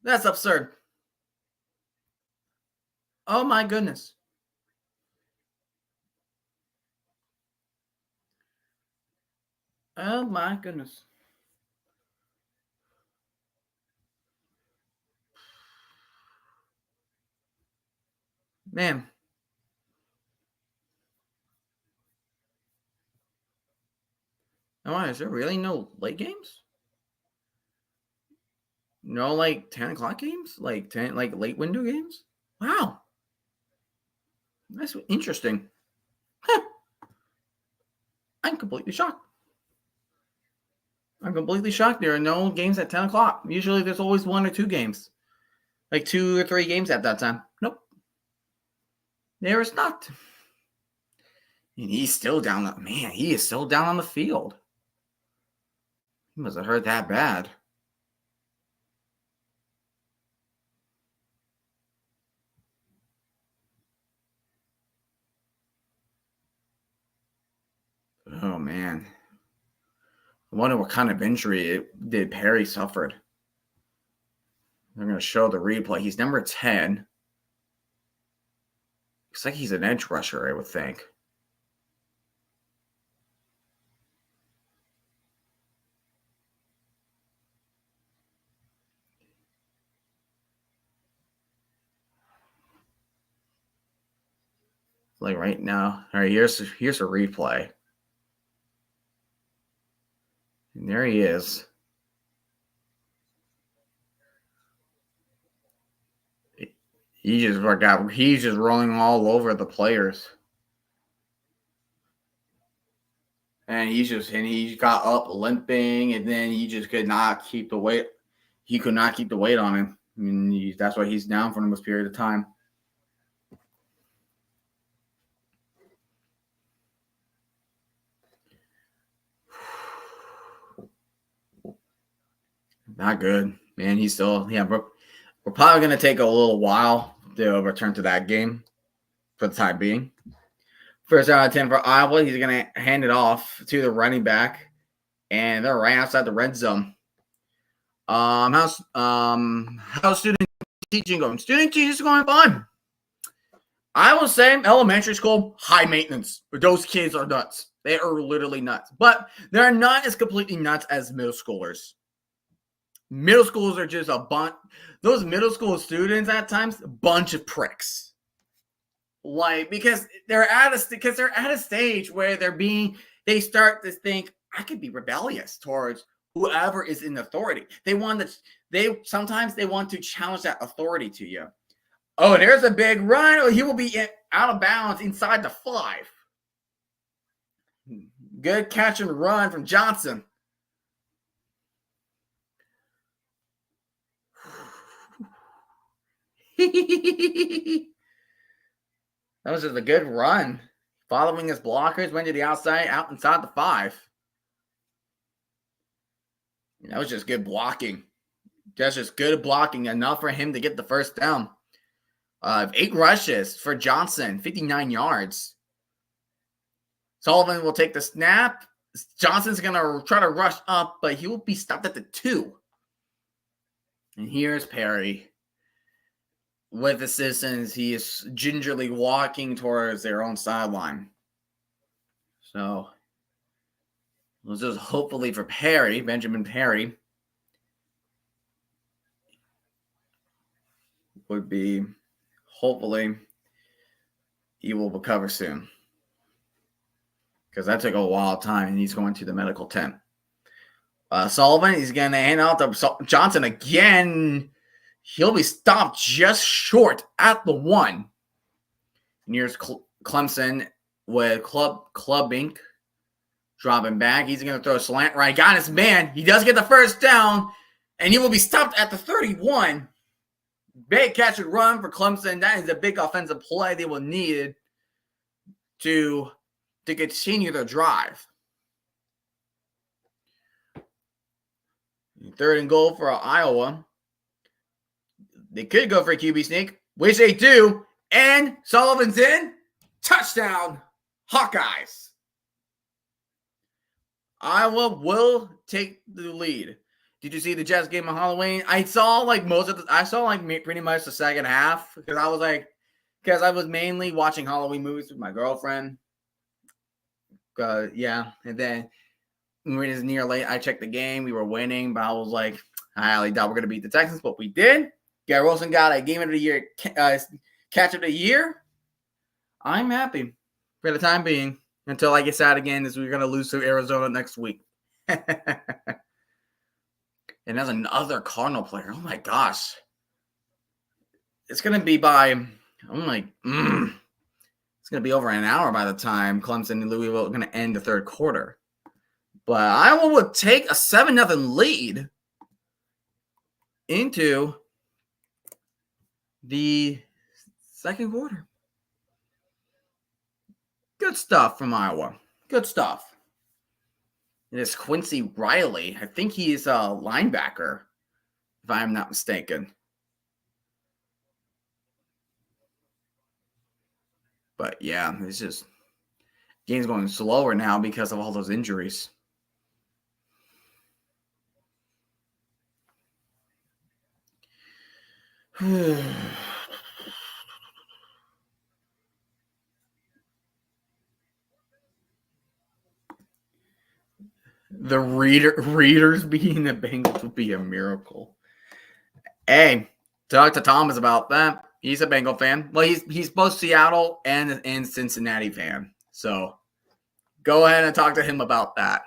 [SPEAKER 1] That's absurd. Oh my goodness. Oh my goodness. Man. Oh, is there really no late games? No, like 10 o'clock games? Like late window games? Wow. That's interesting. Huh. I'm completely shocked. There are no games at 10 o'clock. Usually there's always 1 or 2 games. Like 2 or 3 games at that time. Nope. There is not. And he's still down. Man, he is still down on the field. He must have hurt that bad. Oh, man. I wonder what kind of injury did Perry suffered. They're going to show the replay. He's number 10. Looks like he's an edge rusher, I would think. Like right now. All right, here's a replay. And there he is. He's just rolling all over the players. And he got up limping, and then he just could not keep the weight. He could not keep the weight on him. I mean, that's why he's down for the most period of time. Not good, man. He's still, we're probably going to take a little while to return to that game for the time being. First out of 10 for Iowa. He's going to hand it off to the running back, and they're right outside the red zone. How's student teaching going? Student teaching is going fine. I will say elementary school, high maintenance. Those kids are nuts. They are literally nuts. But they're not as completely nuts as middle schoolers. Middle schools are just a bunch. Those middle school students at times, a bunch of pricks. Like, because they're at a stage where they start to think, I could be rebellious towards whoever is in authority. Sometimes they want to challenge that authority to you. Oh, there's a big run. Oh, he will be out of bounds inside the 5. Good catch and run from Johnson. That was just a good run. Following his blockers, went to the outside, out inside the 5. That was just good blocking. That's just good blocking, enough for him to get the first down. 8 rushes for Johnson, 59 yards. Sullivan will take the snap. Johnson's going to try to rush up, but he will be stopped at the 2. And here's Perry. With assistance, he is gingerly walking towards their own sideline. So this is hopefully for Perry, Benjamin Perry, would be hopefully he will recover soon. Because that took a wild time and he's going to the medical tent. Sullivan, he's going to hand out to Johnson again. He'll be stopped just short at the 1. And here's Clemson with clubbing, dropping back. He's going to throw a slant right. Got his man. He does get the first down, and he will be stopped at the 31. Big catch and run for Clemson. That is a big offensive play they will need to continue their drive. 3rd and goal for Iowa. They could go for a QB sneak, which they do, and Sullivan's in. Touchdown, Hawkeyes. Iowa will take the lead. Did you see the Jets game on Halloween? I saw pretty much the second half because I was mainly watching Halloween movies with my girlfriend. And then when it was near late, I checked the game. We were winning, but I was like, I highly doubt we're going to beat the Texans, but we did. Garrett Wilson got a Game of the Year, Catch of the Year. I'm happy for the time being until I get sad again as we're going to lose to Arizona next week. And there's another Cardinal player. Oh, my gosh. It's going to be it's going to be over an hour by the time Clemson and Louisville are going to end the 3rd quarter. But Iowa would take a 7-0 lead into the 2nd quarter. Good stuff from Iowa. Good stuff. It is Quincy Riley. I think he's a linebacker, if I'm not mistaken. But yeah, it's just game's going slower now because of all those injuries. The readers beating the Bengals would be a miracle. Hey, talk to Thomas about that. He's a Bengal fan. Well, he's both Seattle and Cincinnati fan. So go ahead and talk to him about that.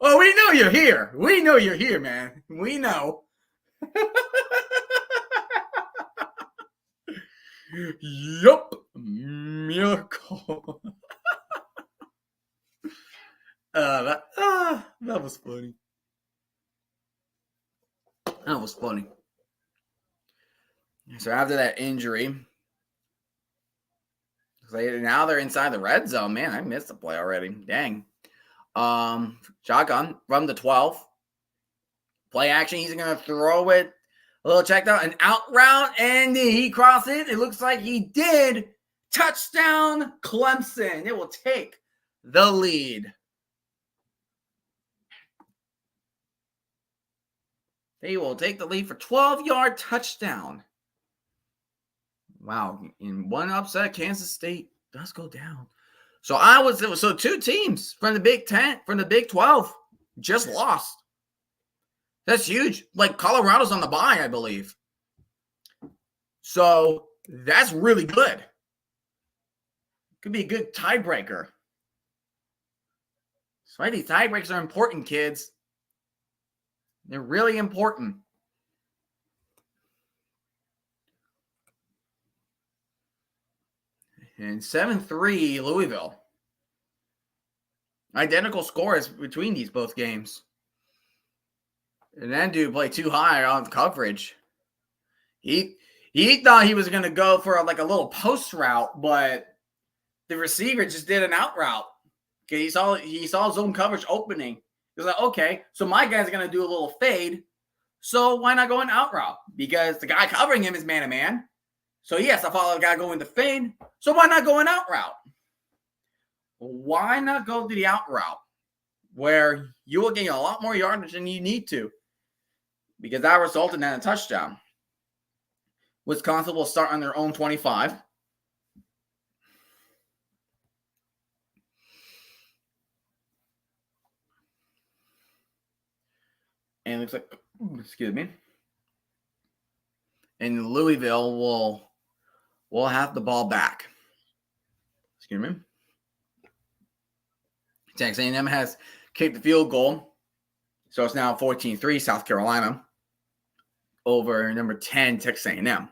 [SPEAKER 1] Oh, we know you're here. We know you're here, man. We know. Yup. Miracle. That was funny. That was funny. So after that injury, now they're inside the red zone. Man, I missed the play already. Dang. Shotgun from the 12. Play action. He's going to throw it. A little check down, an out route, and he crossed it. It looks like he did. Touchdown, Clemson. It will take the lead. They will take the lead for 12-yard touchdown. Wow. In one upset, Kansas State does go down. So 2 teams from the Big 10, from the Big 12, just lost. That's huge. Like Colorado's on the bye, I believe. So that's really good. Could be a good tiebreaker. That's why these tiebreakers are important, kids. They're really important. And 7-3 Louisville. Identical scores between these both games. And that dude played too high on coverage. He thought he was going to go for a little post route, but the receiver just did an out route. Okay, he saw zone coverage opening. He was like, okay, so my guy's going to do a little fade. So why not go an out route? Because the guy covering him is man-to-man. So he has to follow the guy going to fade. So why not go an out route? Why not go to the out route where you will gain a lot more yardage than you need to? because that resulted in a touchdown. Wisconsin will start on their own 25. And it looks like, excuse me. And Louisville will have the ball back. Excuse me. Texas A&M has kicked the field goal. So it's now 14-3 South Carolina over number 10 Texas A&M.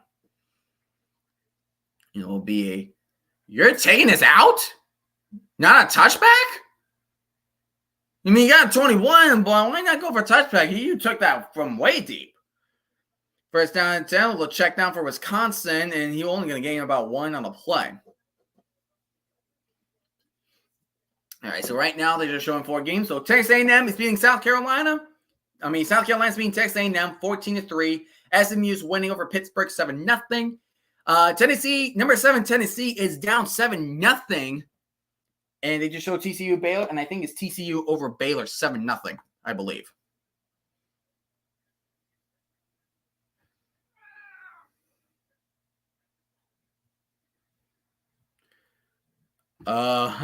[SPEAKER 1] It will be you're taking this out? Not a touchback? I mean, you got 21, but why not go for a touchback? You took that from way deep. First down and 10, we'll check down for Wisconsin, and he's only going to gain about 1 on the play. All right, so right now they're just showing 4 games. So Texas A&M is beating South Carolina. South Carolina's beating Texas A&M 14-3. SMU is winning over Pittsburgh 7-0. Tennessee, number 7 Tennessee is down 7-0. And they just showed TCU Baylor, and I think it's TCU over Baylor 7-0, I believe. Oh,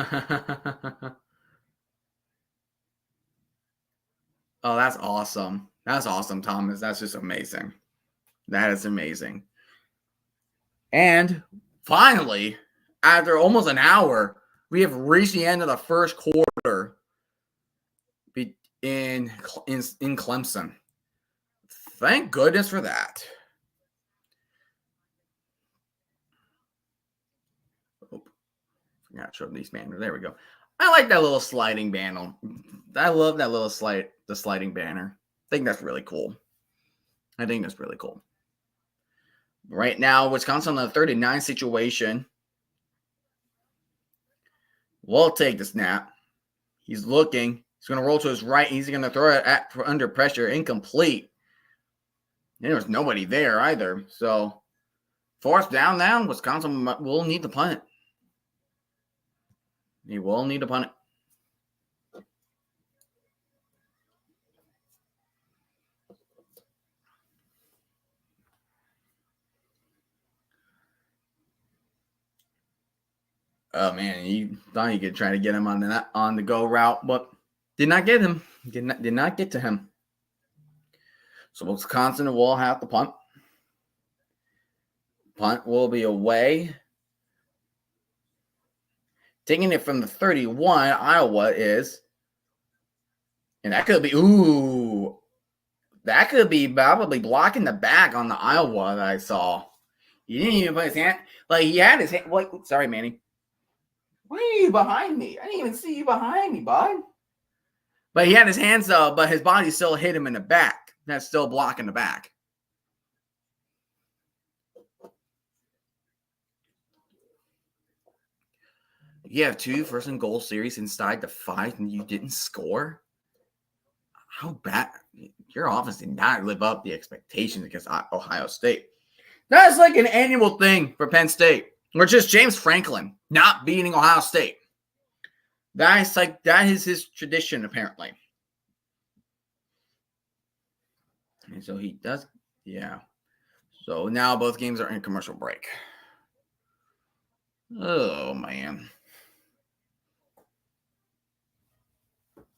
[SPEAKER 1] that's awesome. That's awesome, Thomas. That's just amazing. That is amazing. And finally, after almost an hour, we have reached the end of the first quarter in Clemson. Thank goodness for that. Oh, forgot to show these banners. There we go. I like that little sliding banner. I love that little the sliding banner. I think that's really cool. Right now, Wisconsin on the 39 situation. Will take the snap. He's looking. He's going to roll to his right. He's going to throw it under pressure. Incomplete. There was nobody there either. So, fourth down now. Wisconsin will need to punt it. He will need to punt it. Oh man, you thought you could try to get him on the go route, but did not get him. Did not get to him. So Wisconsin will have to punt. Punt will be away. Taking it from the 31, Iowa is, and that could be that could be probably blocking the back on the Iowa that I saw. He didn't even put his hand, like he had his hand. What? Sorry, Manny. What are you behind me? I didn't even see you behind me, bud. But he had his hands up, but his body still hit him in the back. That's still blocking the back. You have 2 first and goal series inside the 5 and you didn't score? How bad? Your offense did not live up the expectations against Ohio State. That's like an annual thing for Penn State. Or just James Franklin not beating Ohio State. That is his tradition, apparently. And so he does, yeah. So now both games are in commercial break. Oh, man. Let's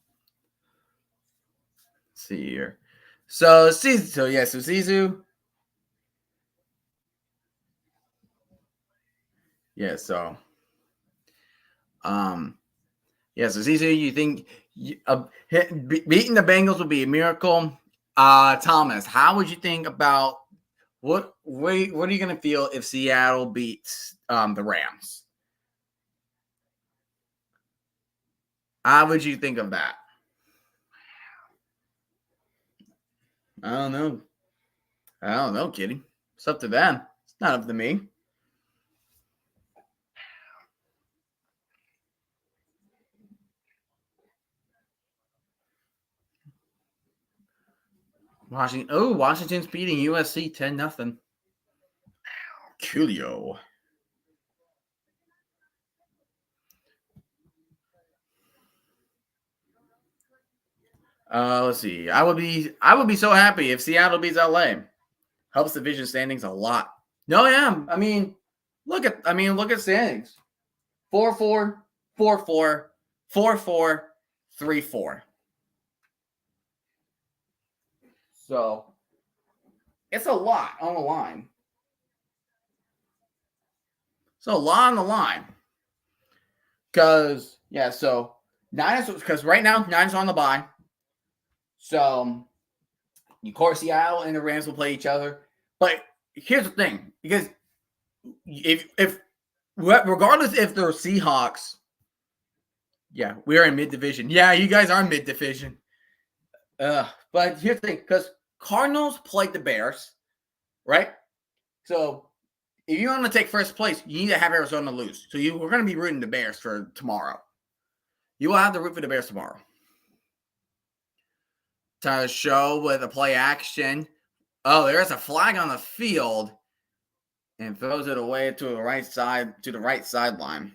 [SPEAKER 1] see here. So Zissou. Yeah, so Zissou, you think beating the Bengals would be a miracle? Thomas, how would you think about what are you going to feel if Seattle beats the Rams? How would you think of that? I don't know, kidding. It's up to them. It's not up to me. Washington's beating USC 10-0. Coolio. Let's see. I would be so happy if Seattle beats LA. Helps division standings a lot. No, yeah. I mean, look at standings. 4-4, 4-4, 4-4, 3-4. So it's a lot on the line. So a lot on the line. Because right now Niners on the bye. So of course Seattle and the Rams will play each other. But here's the thing, because if regardless if they're Seahawks, yeah, we're in mid division. Yeah, you guys are mid division. But here's the thing, because Cardinals played the Bears, right? So if you want to take first place, you need to have Arizona lose. So we're going to be rooting the Bears for tomorrow. You will have to root for the Bears tomorrow. To show with a play action. Oh, there's a flag on the field, and throws it away to the right sideline.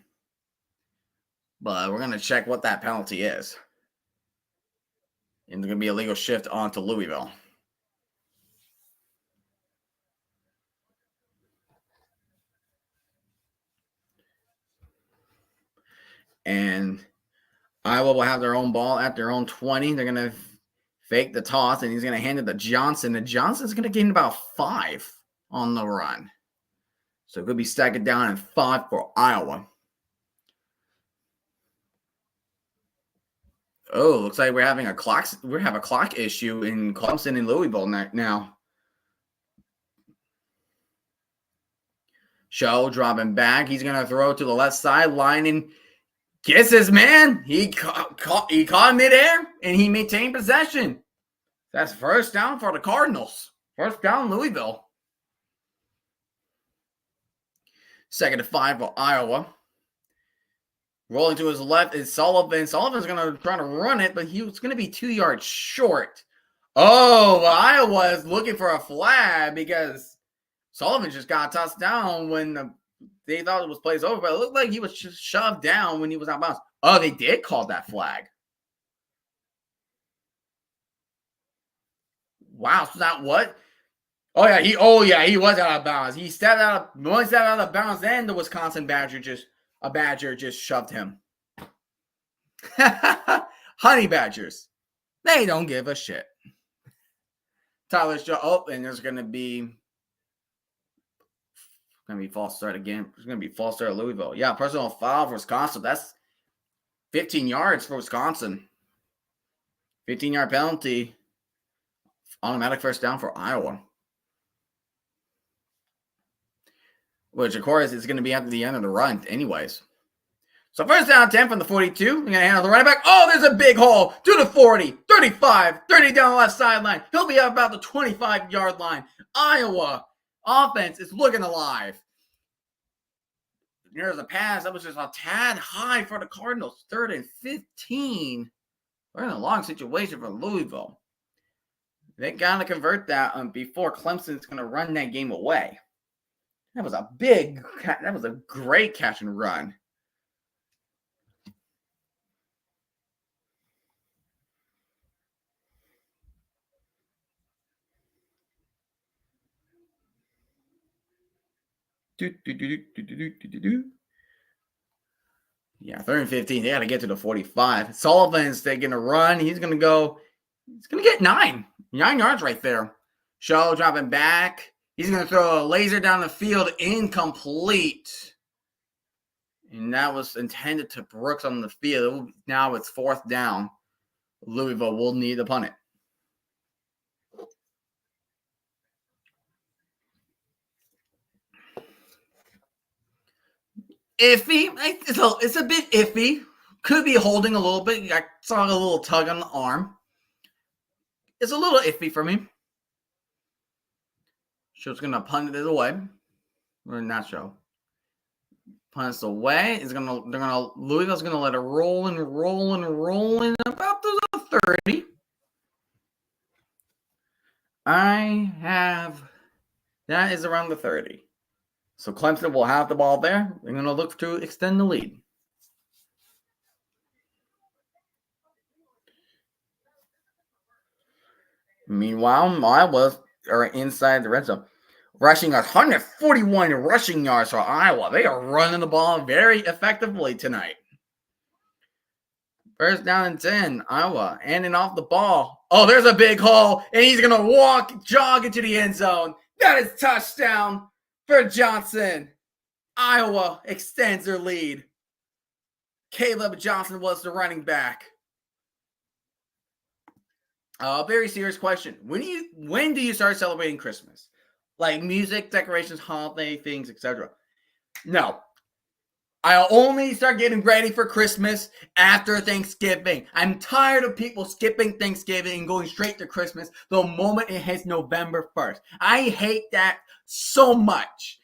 [SPEAKER 1] But we're going to check what that penalty is. And there's going to be a legal shift on to Louisville. And Iowa will have their own ball at their own 20. They're going to fake the toss, and he's going to hand it to Johnson. And Johnson's going to gain about 5 on the run. So it could be second down and 5 for Iowa. Oh, looks like we have a clock issue in Clemson and Louisville now. Show dropping back. He's going to throw to the left sideline and gets his man. He caught midair and he maintained possession. That's first down for the Cardinals. First down, Louisville. Second and 5 for Iowa. Rolling to his left is Sullivan. Sullivan's going to try to run it, but he was going to be 2 yards short. Oh, Iowa is looking for a flag because Sullivan just got tossed down when they thought it was plays over, but it looked like he was just shoved down when he was out of bounds. Oh, they did call that flag. Wow, so that what? He was out of bounds. He stepped out of bounds, then the Wisconsin Badger just shoved him. Honey Badgers. They don't give a shit. Tyler Shaw. Oh, and there's going to be false start again. There's going to be false start at Louisville. Yeah, personal foul for Wisconsin. That's 15 yards for Wisconsin. 15-yard penalty. Automatic first down for Iowa. Which, of course, is going to be after the end of the run anyways. So first down 10 from the 42. We're going to handle the running back. Oh, there's a big hole to the 40, 35, 30 down the left sideline. He'll be up about the 25-yard line. Iowa offense is looking alive. There's a pass that was just a tad high for the Cardinals. 3rd and 15. We're in a long situation for Louisville. They got to convert that before Clemson's going to run that game away. That was a great catch and run. Yeah, 3rd and 15. They got to get to the 45. Sullivan's taking a run. He's going to get 9 yards right there. Shaw dropping back. He's going to throw a laser down the field, incomplete. And that was intended to Brooks on the field. Now it's 4th down. Louisville will need to punt it. Iffy. It's a bit iffy. Could be holding a little bit. I saw a little tug on the arm. It's a little iffy for me. Show's going to punt it away. Or not show. Punts away. Louisville's going to let it roll and about to the 30. That is around the 30. So Clemson will have the ball there. They're going to look to extend the lead. Meanwhile, Iowa are inside the red zone, rushing 141 rushing yards for Iowa. They are running the ball very effectively tonight. First down and 10, Iowa, handing off the ball. Oh, there's a big hole, and he's going to jog into the end zone. That is touchdown for Johnson. Iowa extends their lead. Caleb Johnson was the running back. A very serious question. When do you start celebrating Christmas? Like music, decorations, holiday things, etc. No. I'll only start getting ready for Christmas after Thanksgiving. I'm tired of people skipping Thanksgiving and going straight to Christmas the moment it hits November 1st. I hate that so much.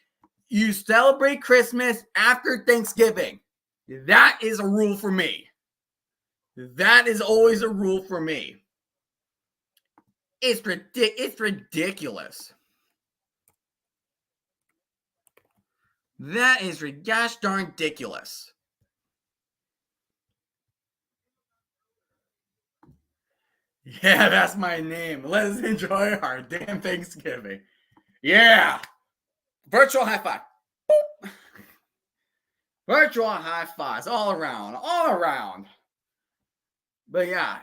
[SPEAKER 1] You celebrate Christmas after Thanksgiving. That is a rule for me. That is always a rule for me. It's ridiculous. That is gosh darn ridiculous. Yeah, that's my name. Let's enjoy our damn Thanksgiving. Yeah. Virtual high five. Boop. Virtual high fives all around. All around. But yeah,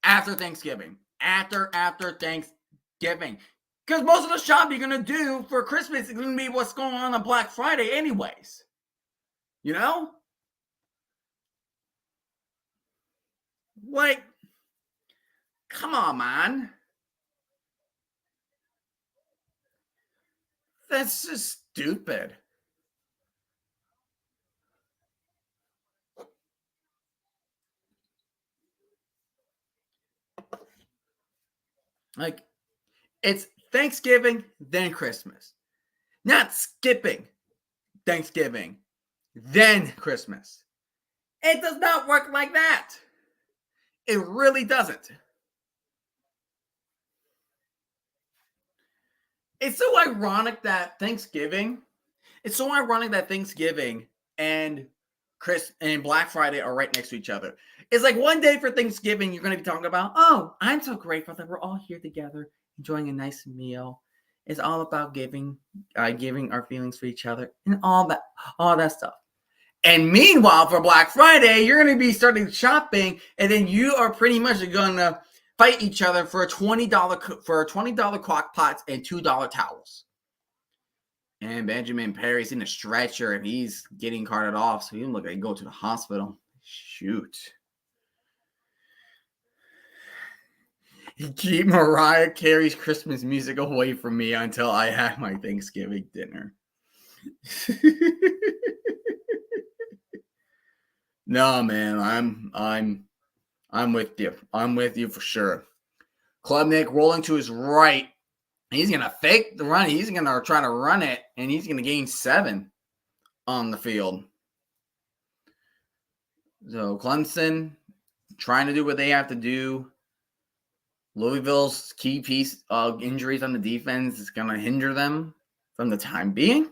[SPEAKER 1] after Thanksgiving. After Thanksgiving. Because most of the shopping you're going to do for Christmas is going to be what's going on Black Friday anyways. You know? Like, come on, man. That's just stupid. Like, it's Thanksgiving, then Christmas. Not skipping Thanksgiving, then Christmas. It does not work like that. It really doesn't. It's so ironic that Thanksgiving and Black Friday are right next to each other. It's like one day for Thanksgiving, you're going to be talking about, oh, I'm so grateful that we're all here together, enjoying a nice meal. It's all about giving our feelings for each other and all that stuff. And meanwhile, for Black Friday, you're going to be starting shopping, and then you are pretty much going to fight each other for $20 crock pots and $2 towels. And Benjamin Perry's in a stretcher, and he's getting carted off, so he doesn't look like he go to the hospital. Shoot. Keep Mariah Carey's Christmas music away from me until I have my Thanksgiving dinner. No, man, I'm with you. I'm with you for sure. Klubnik rolling to his right. He's going to fake the run. He's going to try to run it, and he's going to gain 7 on the field. So Clemson trying to do what they have to do. Louisville's key piece of injuries on the defense is going to hinder them from the time being.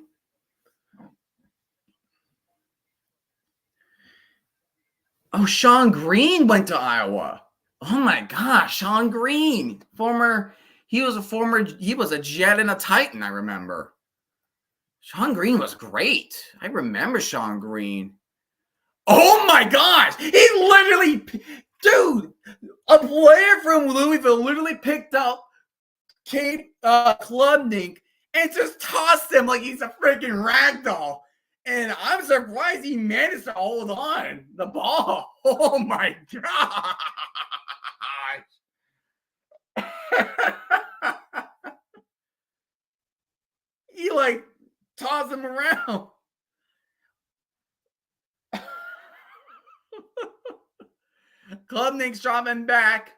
[SPEAKER 1] Oh, Sean Green went to Iowa. Oh my gosh, Sean Green. He was a Jet and a Titan, I remember. Sean Green was great. I remember Sean Green. Oh my gosh. A player from Louisville literally picked up Klubnik and just tossed him like he's a freaking ragdoll. And I'm surprised he managed to hold on the ball. Oh my gosh. He tossed him around. Klubnik's dropping back.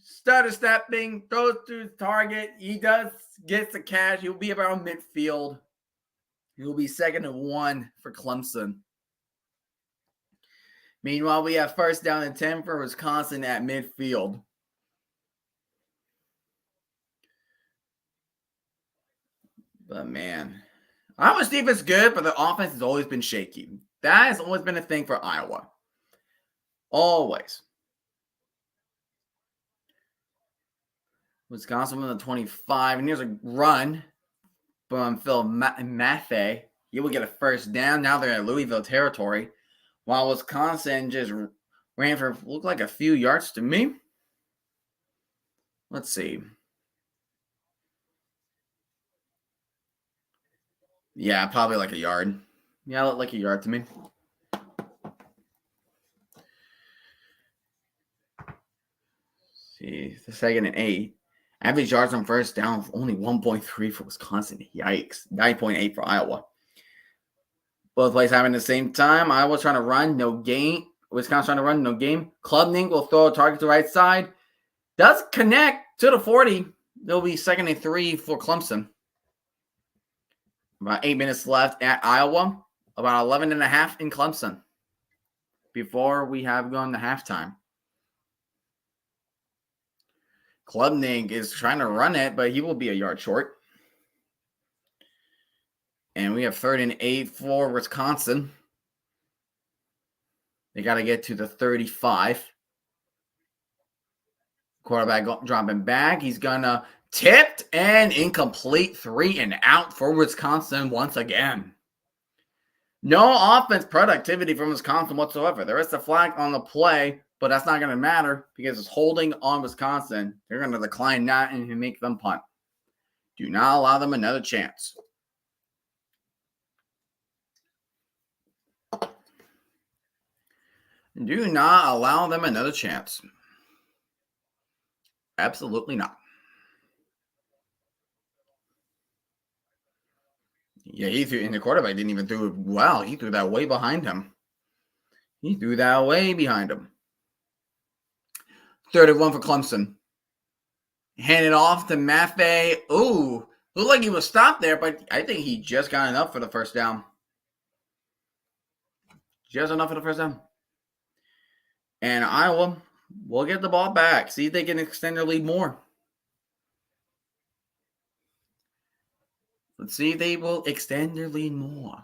[SPEAKER 1] Stutter stepping, throws to his target. He gets the catch. He'll be around midfield. He'll be 2nd and 1 for Clemson. Meanwhile, we have first down and 10 for Wisconsin at midfield. But man, Iowa's defense is good, but the offense has always been shaky. That has always been a thing for Iowa. Always. Wisconsin won the 25. And here's a run from Phil Maffei. He will get a first down. Now they're at Louisville territory. While Wisconsin just ran for, looked like a few yards to me. Let's see. Yeah, probably like a yard. Yeah, like a yard to me. See, the second and 8. Average yards on first down of only 1.3 for Wisconsin. Yikes. 9.8 for Iowa. Both plays happening at the same time. Iowa's trying to run, no gain. Wisconsin trying to run, no game. Klubnik will throw a target to the right side. Does connect to the 40. It'll be second and 3 for Clemson. About 8 minutes left at Iowa. About 11 and a half in Clemson. Before we have gone to halftime. Klubnik is trying to run it, but he will be a yard short. And we have 3rd and 8 for Wisconsin. They got to get to the 35. Quarterback dropping back. He's going to tipped and incomplete. 3 and out for Wisconsin once again. No offense productivity from Wisconsin whatsoever. There is a flag on the play, but that's not going to matter because it's holding on Wisconsin. They're going to decline that and make them punt. Do not allow them another chance. Do not allow them another chance. Absolutely not. Yeah, he threw, and the quarterback didn't even throw it well. He threw that way behind him. 3rd and 1 for Clemson. Handed off to Maffei. Ooh, looked like he was stopped there, but I think he just got enough for the first down. Just enough for the first down. And Iowa will get the ball back. See if they can extend their lead more. Let's see if they will extend their lead more.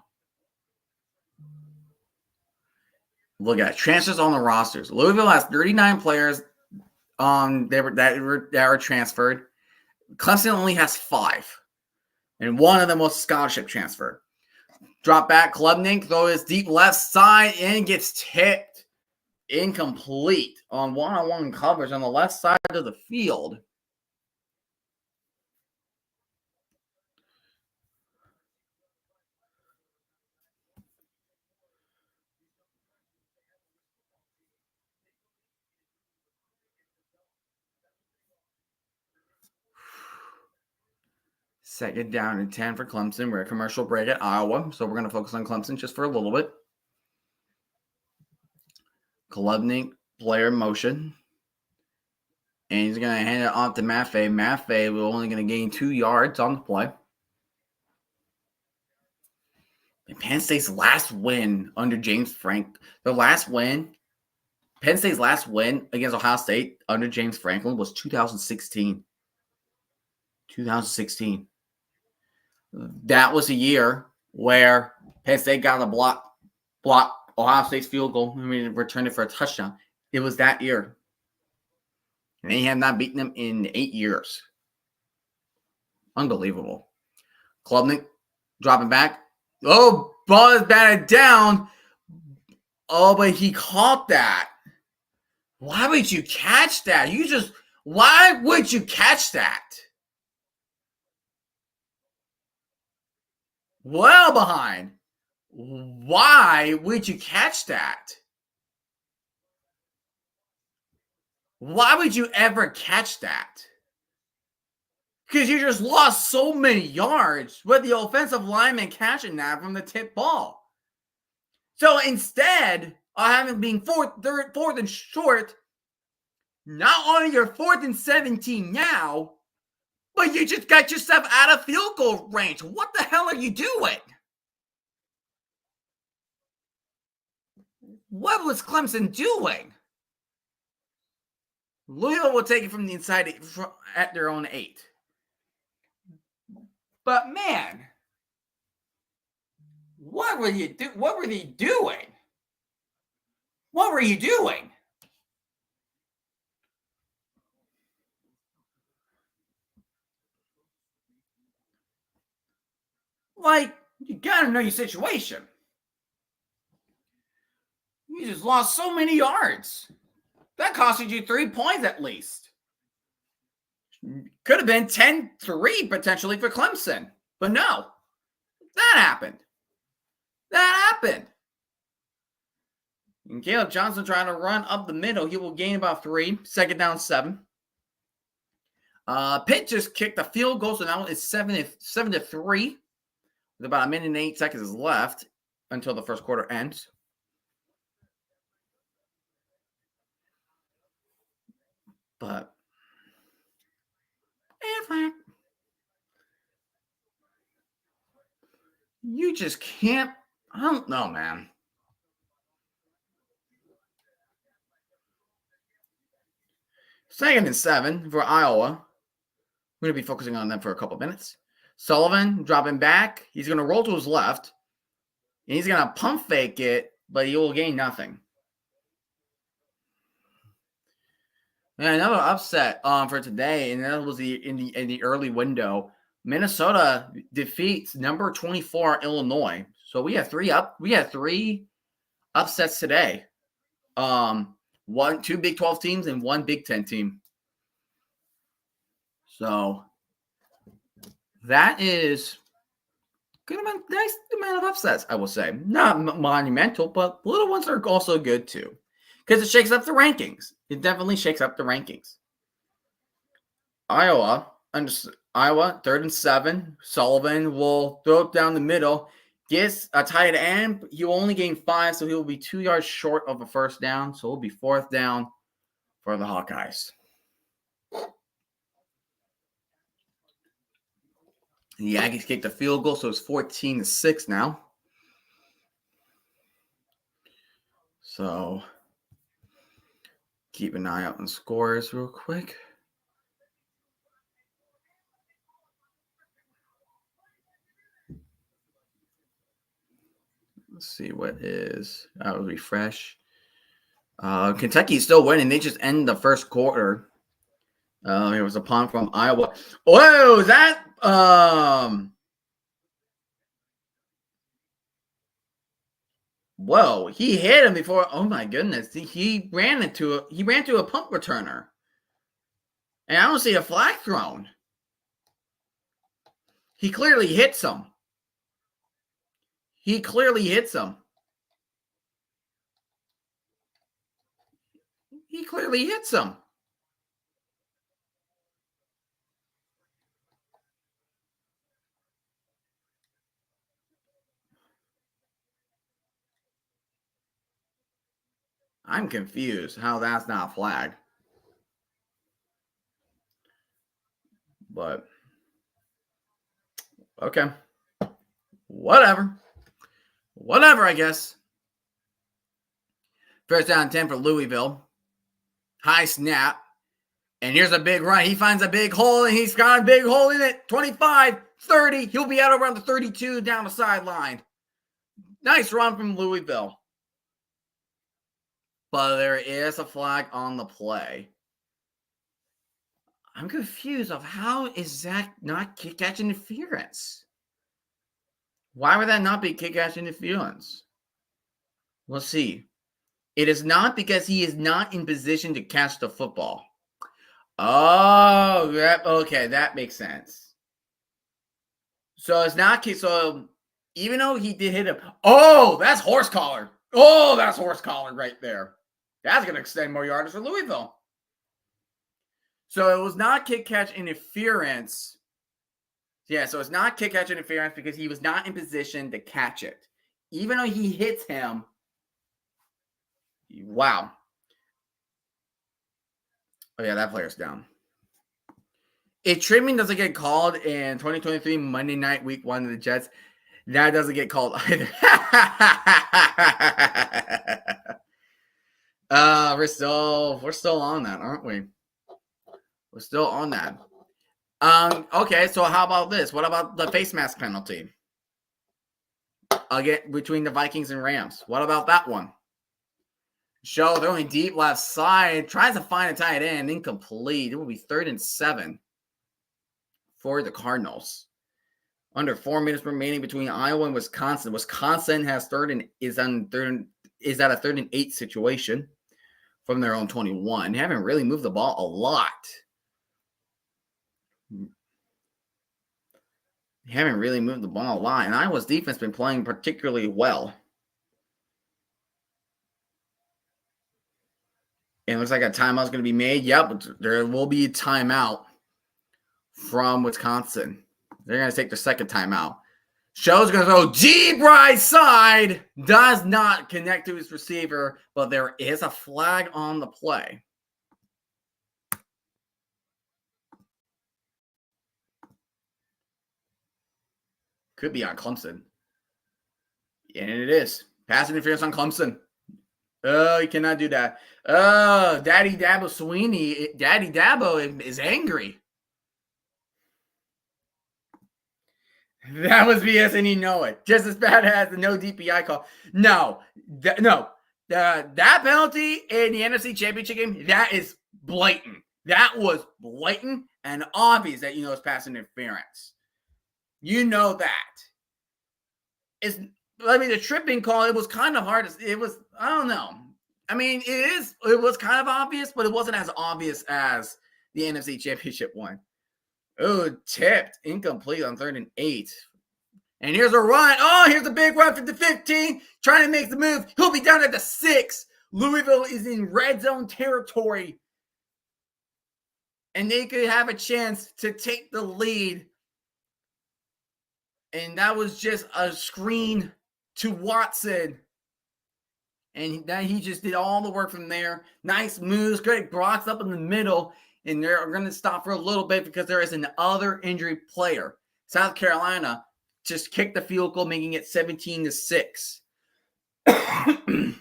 [SPEAKER 1] Look at it. Transfers on the rosters. Louisville has 39 players that were transferred. Clemson only has 5. And one of them was scholarship transfer. Drop back, Klubnik, throw his deep left side and gets tipped. Incomplete on one-on-one coverage on the left side of the field. Second down and 10 for Clemson. We're a commercial break at Iowa, so we're going to focus on Clemson just for a little bit. Klubnik, player motion. And he's going to hand it off to Maffei. Maffei will only going to gain 2 yards on the play. And Penn State's last win under James Frank. Penn State's last win against Ohio State under James Franklin was 2016. 2016. That was a year where Penn State got a block Ohio State's field goal and returned it for a touchdown. It was that year. And they have not beaten them in 8 years. Unbelievable. Klubnik dropping back. Oh, ball is batted down. Oh, but he caught that. Why would you catch that? Why would you catch that? Well behind. Why would you catch that? Why would you ever catch that? Because you just lost so many yards with the offensive lineman catching that from the tip ball. So instead of having being fourth and short, not only you're 4th and 17 now, but you just got yourself out of field goal range. What the hell are you doing? What was Clemson doing? Louisville will take it from the inside at their own 8. But man, what were they doing? What were you doing? Like, you gotta know your situation. You just lost so many yards. That costed you 3 points at least. Could have been 10-3 potentially for Clemson. But no, that happened. That happened. And Caleb Johnson trying to run up the middle. He will gain about 3. Second down, 7. Pitt just kicked a field goal, so now it's 7-3. With about 1 minute and 8 seconds left until the first quarter ends. But you just can't. I don't know, man. Second and 7 for Iowa. We're going to be focusing on them for a couple minutes. Sullivan dropping back. He's going to roll to his left. And he's going to pump fake it, but he will gain nothing. And another upset for today, and that was in the early window. Minnesota defeats number 24 Illinois. So we have 3 upsets today. 2 Big 12 teams and 1 Big 10 team. So that is good amount, nice amount of upsets, I will say. Not monumental, but little ones are also good too. Because it shakes up the rankings. It definitely shakes up the rankings. Iowa, 3rd and 7. Sullivan will throw it down the middle. Gets a tight end. He will only gain 5, so he will be 2 yards short of a first down. So it will be 4th down for the Hawkeyes. The Aggies kicked a field goal, so it's 14-6 now. So keep an eye out on scores real quick. Let's see what is. I'll refresh. Kentucky is still winning. They just end the first quarter. It was a punt from Iowa. Whoa, that whoa, he hit him before. Oh my goodness. He ran into a punt returner. And I don't see a flag thrown. He clearly hits him. He clearly hits him. He clearly hits him. I'm confused how that's not a flag. But, okay. Whatever, I guess. First down 10 for Louisville. High snap. And here's a big run. He finds a big hole, and he's got a big hole in it. 25, 30. He'll be out around the 32 down the sideline. Nice run from Louisville. But there is a flag on the play. I'm confused of how is that not kick-catch interference? Why would that not be kick-catch interference? Let's see. It is not because he is not in position to catch the football. Oh, okay, that makes sense. So it's not. So even though he did hit him, that's horse collar. Oh, that's horse collar right there. That's going to extend more yardage for Louisville. So it was not kick-catch interference. Yeah, so it's not kick-catch interference because he was not in position to catch it. Even though he hits him. Wow. Oh, yeah, that player's down. If trimming doesn't get called in 2023 Monday night, week 1 of the Jets, that doesn't get called either. We're still on that, aren't we? We're still on that. Okay, so how about this? What about the face mask penalty? Again, between the Vikings and Rams. What about that one? Show throwing deep left side. Tries to find a tight end. Incomplete. It will be 3rd and 7 for the Cardinals. Under 4 minutes remaining between Iowa and Wisconsin. Wisconsin has is at a 3rd and 8 situation from their own 21. They haven't really moved the ball a lot. They haven't really moved the ball a lot. And Iowa's defense has been playing particularly well. And it looks like a timeout's going to be made. Yep, there will be a timeout from Wisconsin. They're going to take their second timeout. Show's going to go deep right side. Does not connect to his receiver, but there is a flag on the play. Could be on Clemson. And it is. Pass interference on Clemson. Oh, you cannot do that. Oh, Daddy Dabo Sweeney. Daddy Dabo is angry. That was BS and you know it. Just as bad as the no DPI call. No. That penalty in the NFC Championship game, that is blatant. That was blatant and obvious that it's pass interference. You know that. The tripping call, it was kind of hard. I don't know. I mean, it was kind of obvious, but it wasn't as obvious as the NFC Championship one. Oh, tipped. Incomplete on 3rd and 8. And here's a run. Oh, here's a big run for the 15. Trying to make the move. He'll be down at the 6. Louisville is in red zone territory. And they could have a chance to take the lead. And that was just a screen to Watson. And then he just did all the work from there. Nice moves. Great blocks up in the middle. And they're going to stop for a little bit because there is another injury player. South Carolina just kicked the field goal, making it 17-6. And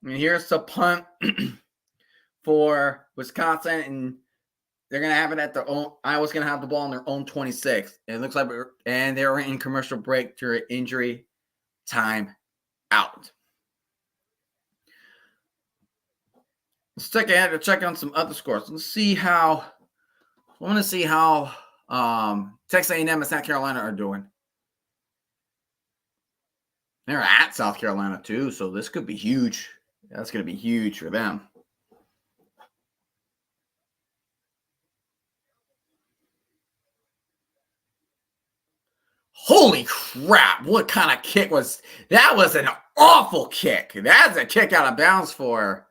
[SPEAKER 1] here's the punt for Wisconsin. And they're going to have it at their own. Iowa's going to have the ball on their own 26. And it looks like they were in commercial break during injury time out. Let's check ahead to check on some other scores. I want to see how Texas A&M and South Carolina are doing. They're at South Carolina too, so this could be huge. That's going to be huge for them. Holy crap, what kind of kick was that? Was an awful kick. That's a kick out of bounds for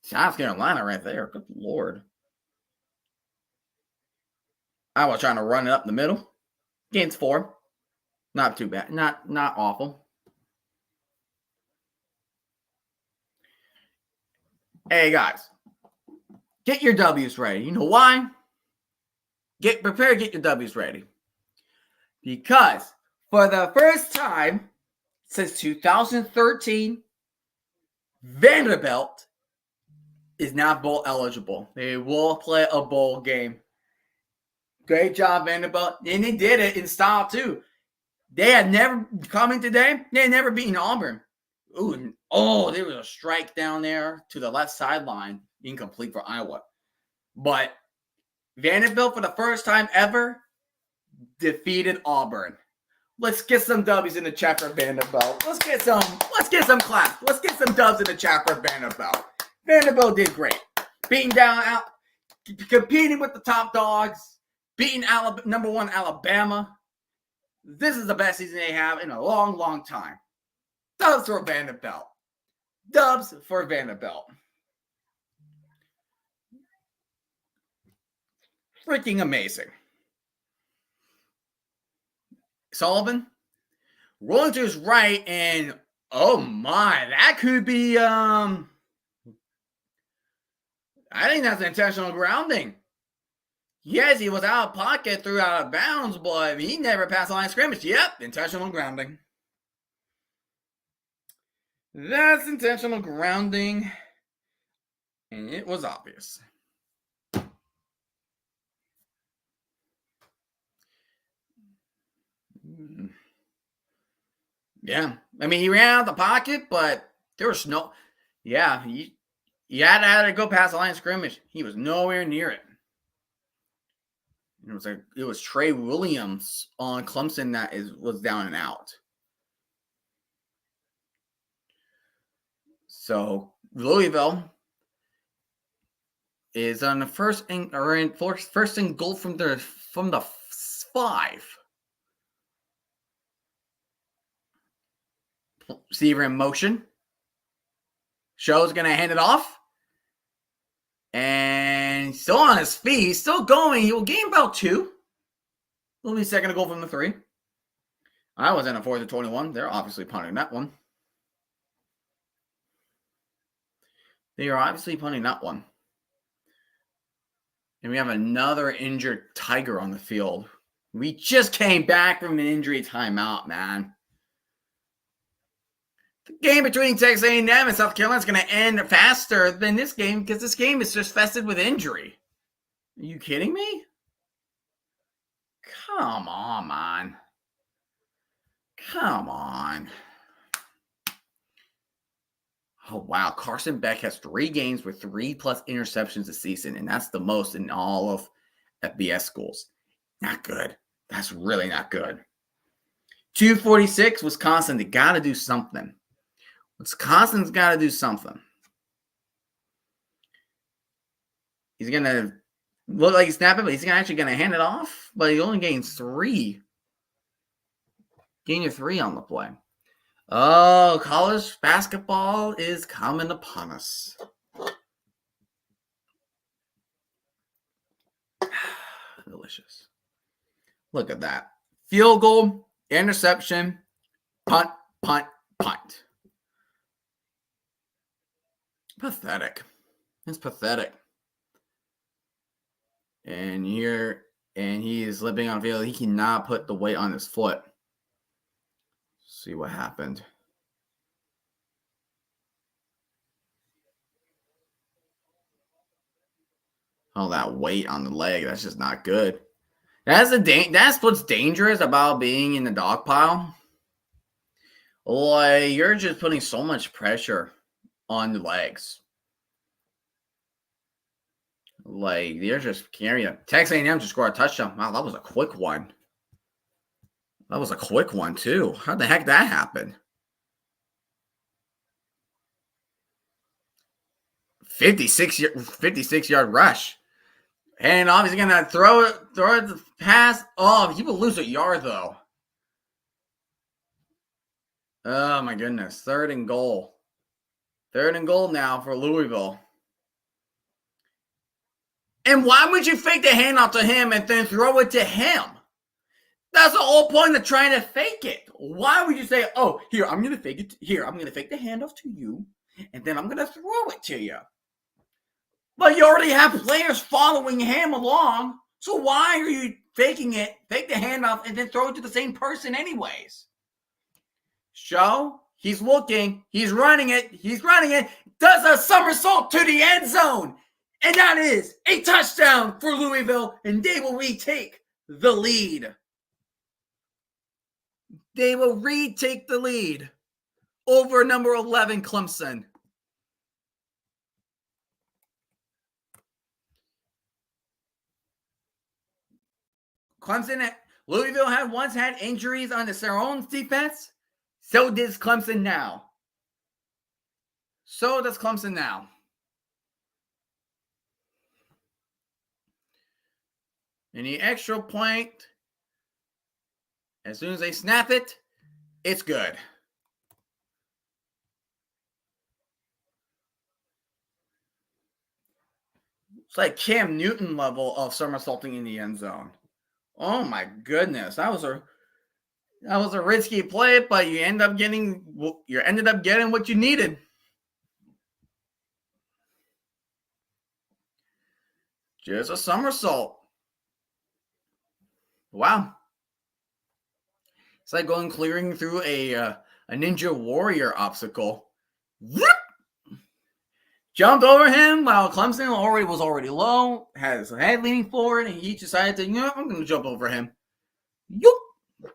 [SPEAKER 1] South Carolina right there. Good Lord. I was trying to run it up the middle. Gains 4. Not too bad. Not awful. Hey, guys. Get your W's ready. You know why? Prepare to get your W's ready. Because for the first time since 2013, Vanderbilt is now bowl eligible. They will play a bowl game. Great job, Vanderbilt. And they did it in style, too. They had never, coming today, they had never beaten Auburn. There was a strike down there to the left sideline. Incomplete for Iowa. But Vanderbilt, for the first time ever, defeated Auburn. Let's get some W's in the chat for Vanderbilt. Let's get some claps. Let's get some dubs in the chat for Vanderbilt. Vanderbilt did great. Competing with the top dogs, beating number 1 Alabama. This is the best season they have in a long, long time. Dubs for Vanderbilt. Dubs for Vanderbilt. Freaking amazing. Sullivan rolling to his right, and oh my, that could be I think that's intentional grounding. Yes, he was out of pocket, threw out of bounds, but he never passed the line of scrimmage. Yep, intentional grounding. That's intentional grounding, and it was obvious. Yeah, I mean, he ran out of the pocket, but there was no. Yeah, he had to go past the line of scrimmage. He was nowhere near it. It was Trey Williams on Clemson that was down and out. So Louisville is on the first and goal from the 5. Receiver in motion. Show's gonna hand it off. And still on his feet, still going. He will gain about 2. Will be second to goal from the 3. I was in a 4th and 21. They're obviously punting that one. They are obviously punting that one. And we have another injured Tiger on the field. We just came back from an injury timeout, man. The game between Texas A&M and South Carolina is going to end faster than this game because this game is just fested with injury. Are you kidding me? Come on, man. Come on. Oh, wow. Carson Beck has 3 games with 3+ interceptions this season, and that's the most in all of FBS schools. Not good. That's really not good. 246, Wisconsin. They got to do something. Wisconsin's got to do something. He's going to look like he's snapping, but he's actually going to hand it off. But he only gains 3. Gain your 3 on the play. Oh, college basketball is coming upon us. Delicious. Look at that. Field goal, interception, punt, punt, punt. Pathetic. It's pathetic. And he is limping on the field. He cannot put the weight on his foot. See what happened. Oh, that weight on the leg. That's just not good. That's what's dangerous about being in the dog pile. Like, you're just putting so much pressure on the legs. Like, they're just carrying it. Texas A&M just scored a touchdown. Wow, that was a quick one. That was a quick one, too. How the heck that happened? 56-yard rush. And obviously going to throw it the pass. Oh, he will lose a yard, though. Oh, my goodness. 3rd and goal. 3rd and goal now for Louisville. And why would you fake the handoff to him and then throw it to him? That's the whole point of trying to fake it. Why would you say, oh, here, I'm going to fake it. Here, I'm going to fake the handoff to you, and then I'm going to throw it to you. But you already have players following him along, so why are you faking it, fake the handoff, and then throw it to the same person anyways? Show, he's looking, he's running it, does a somersault to the end zone. And that is a touchdown for Louisville, and they will retake the lead. They will retake the lead over number 11, Clemson. Louisville had once had injuries on their own defense. So does Clemson now. Any extra point, as soon as they snap it, it's good. It's like Cam Newton level of somersaulting in the end zone. Oh my goodness, that was a risky play, but you ended up getting what you needed. Just a somersault. Wow. It's like clearing through a Ninja Warrior obstacle. Whoop! Jumped over him while Clemson was already low, had his head leaning forward, and he decided to, I'm going to jump over him. Yoop!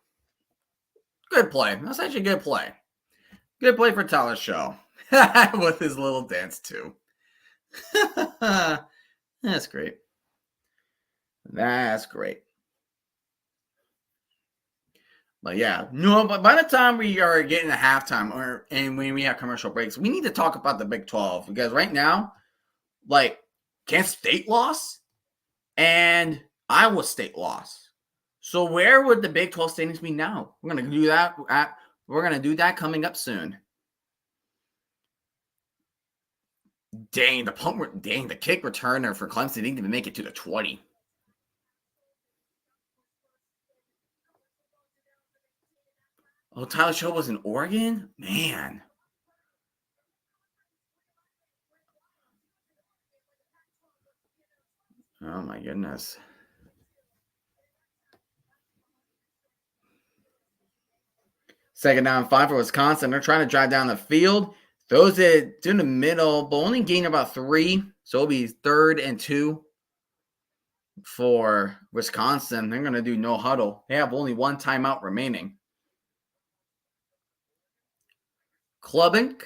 [SPEAKER 1] Good play. That's actually a good play. Good play for Tyler Shaw. With his little dance, too. That's great. That's great. But yeah, no. But by the time we are getting to halftime, and when we have commercial breaks, we need to talk about the Big 12 because right now, like Kansas State lost and Iowa State lost. So where would the Big 12 standings be now? We're gonna do that. We're gonna do that coming up soon. Dang, the kick returner for Clemson didn't even make it to the 20. Oh, Tyler Show was in Oregon? Man. Oh my goodness. Second down 5 for Wisconsin. They're trying to drive down the field. Throws it to the middle, but only gain about 3. So it'll be 3rd and 2 for Wisconsin. They're going to do no huddle. They have only 1 timeout remaining. Klubnik.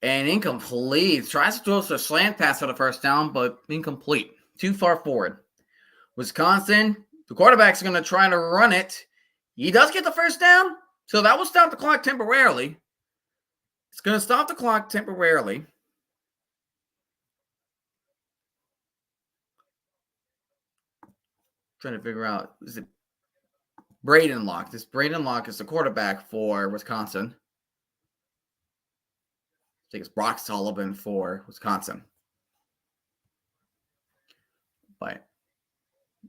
[SPEAKER 1] And incomplete. Tries to throw a slant pass for the first down, but incomplete. Too far forward. Wisconsin, the quarterback's going to try to run it. He does get the first down, so that will stop the clock temporarily. It's going to stop the clock temporarily. Trying to figure out, is it Braden Locke? This Braden Locke is the quarterback for Wisconsin. I think it's Brock Sullivan for Wisconsin. But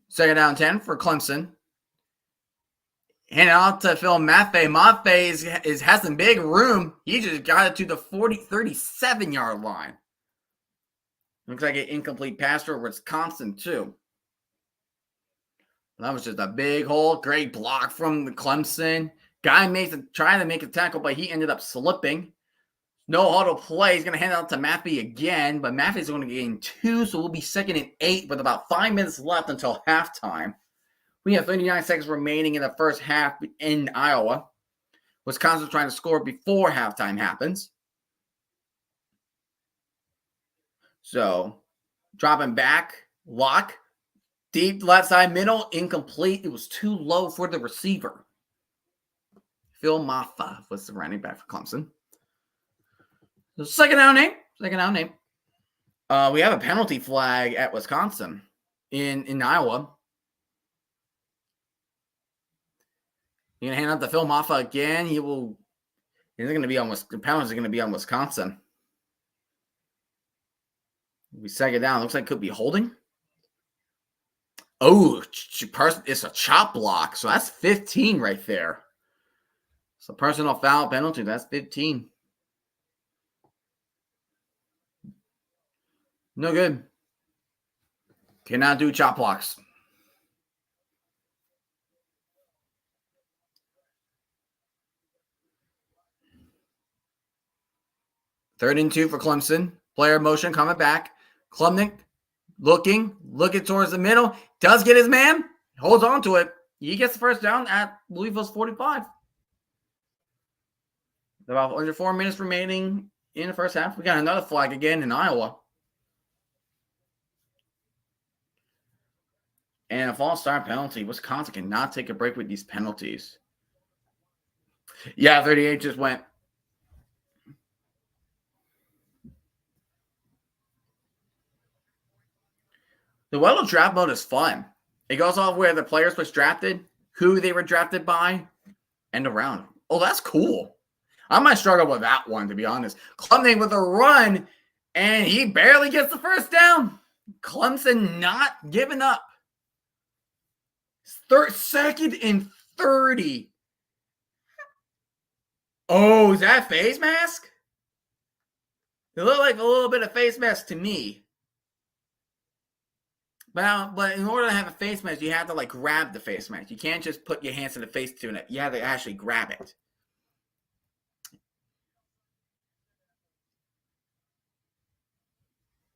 [SPEAKER 1] second down 10 for Clemson. Hand it out to Phil Maffei. Maffei has some big room. He just got it to the 37-yard line. Looks like an incomplete pass for Wisconsin, too. That was just a big hole. Great block from the Clemson. Guy trying to make a tackle, but he ended up slipping. No huddle play. He's going to hand it out to Maffei again, but Maffei's going to gain 2, so we'll be 2nd and 8 with about 5 minutes left until halftime. We have 39 seconds remaining in the first half in Iowa. Wisconsin's trying to score before halftime happens. So, dropping back, Locke, deep left side middle, incomplete. It was too low for the receiver. Phil Maffei was the running back for Clemson. So, second down name. We have a penalty flag at Wisconsin in Iowa. You're gonna hand out to Phil Maffei again. He's going to be on. The penalty is going to be on Wisconsin. We second down. Looks like it could be holding. Oh, it's a chop block. So that's 15 right there. So personal foul penalty. That's 15. No good. Cannot do chop blocks. Third and 2 for Clemson. Player motion coming back. Klubnik looking towards the middle. Does get his man. Holds on to it. He gets the first down at Louisville's 45. About under 4 minutes remaining in the first half. We got another flag again in Iowa. And a false start penalty. Wisconsin cannot take a break with these penalties. Yeah, 38 just went. The Weddle draft mode is fun. It goes off where the players was drafted, who they were drafted by, and around. Oh, that's cool. I might struggle with that one, to be honest. Clemson with a run, and he barely gets the first down. Clemson not giving up. 2nd and 30. Oh, is that face mask? It looked like a little bit of face mask to me. But in order to have a face mask, you have to grab the face mask. You can't just put your hands in the face to it. You have to actually grab it.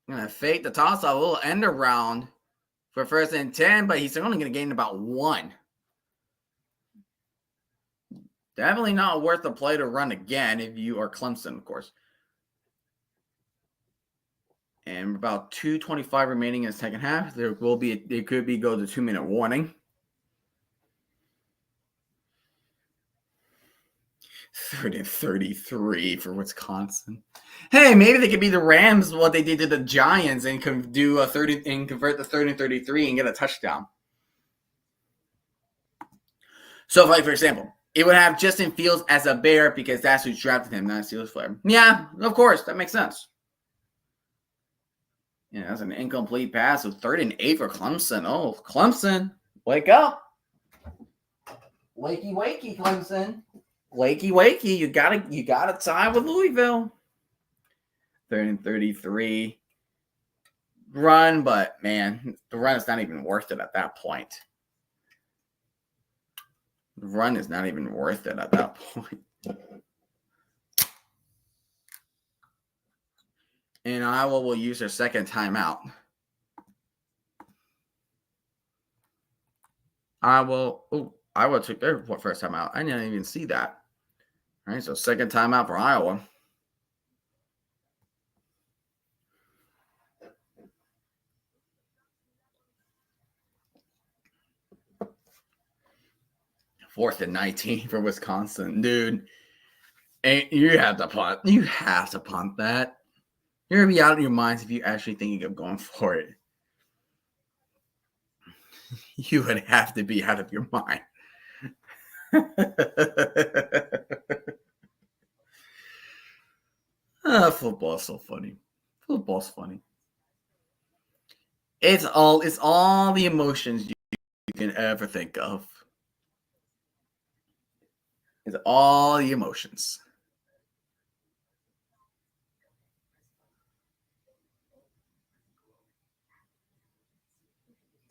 [SPEAKER 1] I'm going to fake the toss a little end around for 1st and 10, but he's only going to gain about 1. Definitely not worth the play to run again if you are Clemson, of course. And about 2:25 remaining in the second half. There could be go to 2-minute warning. 3rd and 33 for Wisconsin. Hey, maybe they could be the Rams, what they did to the Giants, and convert the 3rd and 33 and get a touchdown. So, like for example, it would have Justin Fields as a Bear because that's who drafted him, not Steelers player. Yeah, of course, that makes sense. Yeah, that's an incomplete pass. So 3rd and 8 for Clemson. Oh, Clemson, wake up! Wakey, Clemson. Wakey, you gotta tie with Louisville. 3rd and 33. Run, but man, the run is not even worth it at that point. The run is not even worth it at that point. And Iowa will use their second timeout. Iowa took their first timeout. I didn't even see that. All right, so second timeout for Iowa. Fourth and 19 for Wisconsin. Dude, you have to punt. You have to punt that. You're going to be out of your minds if you actually thinking of going for it. You would have to be out of your mind. Football's so funny. Football's funny. It's all the emotions you can ever think of. It's all the emotions.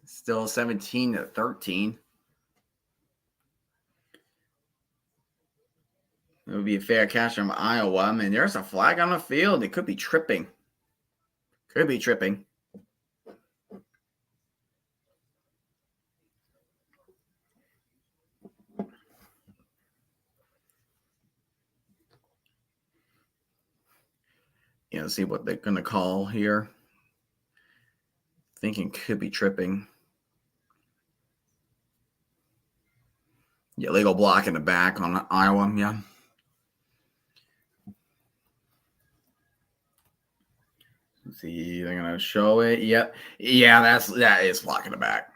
[SPEAKER 1] Still 17-13. It would be a fair catch from Iowa. I mean, there's a flag on the field. It could be tripping. Could be tripping. You know, see what they're going to call here. Thinking could be tripping. Yeah, legal block in the back on Iowa. Yeah. Let's see, they're going to show it. Yep. Yeah, that is block in the back.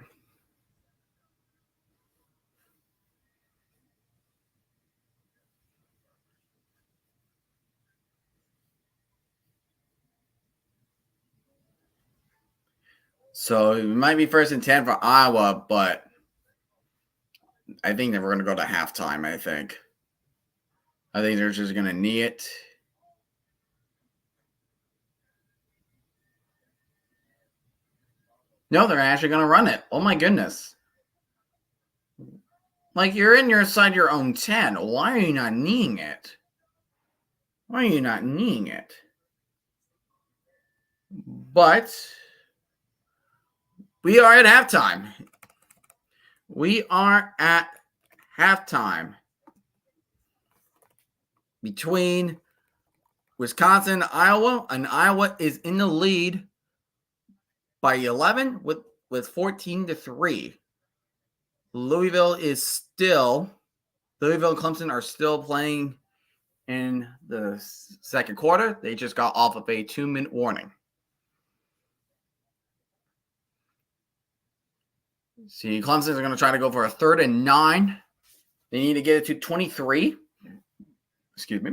[SPEAKER 1] So it might be 1st and 10 for Iowa, but I think that we're going to go to halftime, I think they're just going to knee it. No, they're actually going to run it. Oh, my goodness. Like, you're inside your own 10. Why are you not kneeing it? Why are you not kneeing it? But we are at halftime. We are at halftime between Wisconsin and Iowa, and Iowa is in the lead by 11 with 14-3. Louisville and Clemson are still playing in the second quarter. They just got off of a 2-minute warning. See, Clemson is going to try to go for a 3rd and 9. They need to get it to 23. Excuse me.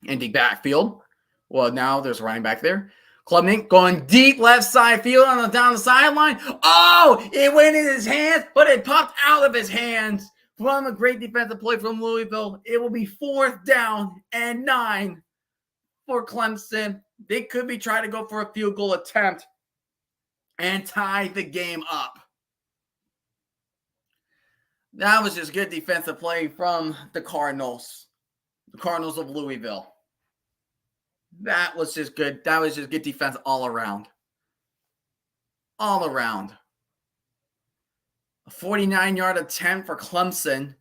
[SPEAKER 1] Empty backfield. Well, now there's a running back there. Klubnik going deep left side field down the sideline. Oh, it went in his hands, but it popped out of his hands from a great defensive play from Louisville. It will be 4th down and 9 for Clemson. They could be trying to go for a field goal attempt and tie the game up. That was just good defensive play from the Cardinals of Louisville. That was just good. That was just good defense all around. All around. A 49-yard attempt for Clemson.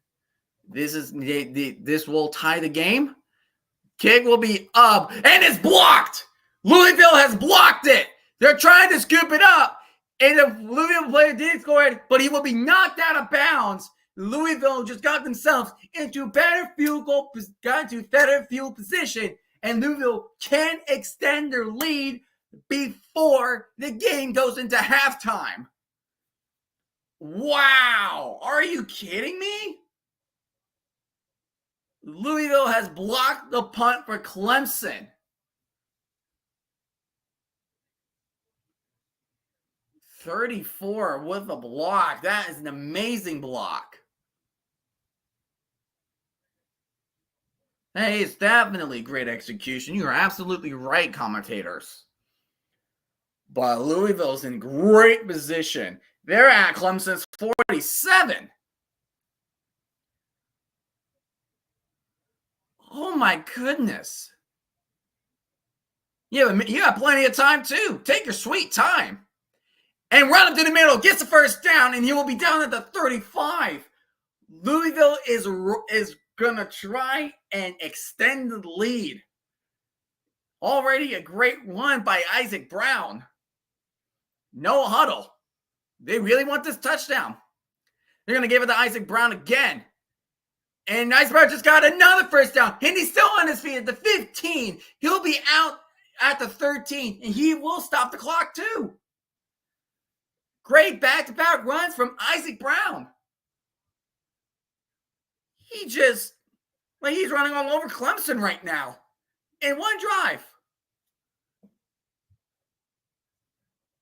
[SPEAKER 1] This will tie the game. Kick will be up, and it's blocked Louisville has blocked it. They're trying to scoop it up. And the Louisville player did score it, but he will be knocked out of bounds. Louisville just got themselves into better field position, and Louisville can extend their lead before the game goes into halftime. Wow, are you kidding me? Louisville has blocked the punt for Clemson. 34 with a block. That is an amazing block. Hey, it's definitely great execution. You're absolutely right, commentators. But Louisville's in great position. They're at Clemson's 47. Oh my goodness. You have plenty of time too. Take your sweet time. And run up to the middle, gets the first down, and he will be down at the 35. Louisville is going to try and extend the lead. Already a great run by Isaac Brown. No huddle. They really want this touchdown. They're going to give it to Isaac Brown again. And Isaac Brown just got another first down. And he's still on his feet at the 15. He'll be out at the 13. And he will stop the clock too. Great back-to-back runs from Isaac Brown. He's running all over Clemson right now in one drive.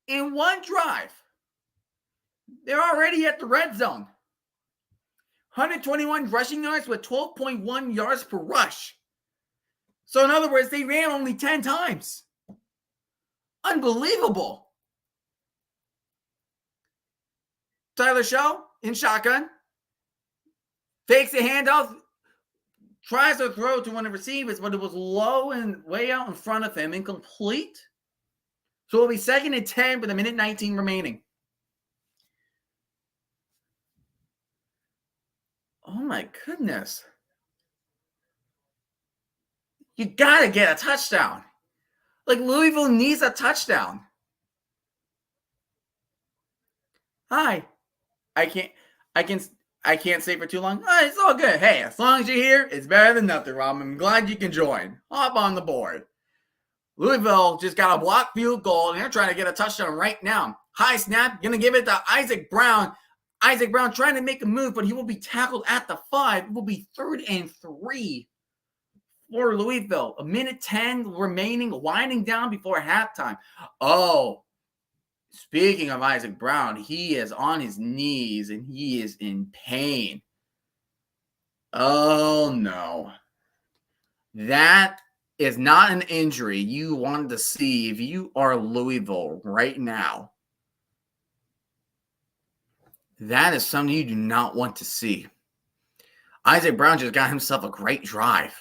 [SPEAKER 1] In one drive. They're already at the red zone. 121 rushing yards with 12.1 yards per rush. So in other words, they ran only 10 times. Unbelievable. Tyler Shaw in shotgun. Fakes the handoff. Tries to throw to one of the receivers, but it was low and way out in front of him. Incomplete. So it'll be 2nd and 10 with a minute 19 remaining. Oh my goodness. You got to get a touchdown. Like Louisville needs a touchdown. Hi. I can't stay for too long. It's all good. Hey, as long as you're here, it's better than nothing, Rob. I'm glad you can join. Hop on the board. Louisville just got a blocked field goal, and they're trying to get a touchdown right now. High snap, going to give it to Isaac Brown. Isaac Brown trying to make a move, but he will be tackled at the 5. It will be 3rd and 3 for Louisville. A minute 10 remaining, winding down before halftime. Oh, speaking of Isaac Brown, he is on his knees, and he is in pain. Oh, no. That is not an injury you wanted to see if you are Louisville right now. That is something you do not want to see. Isaac Brown just got himself a great drive.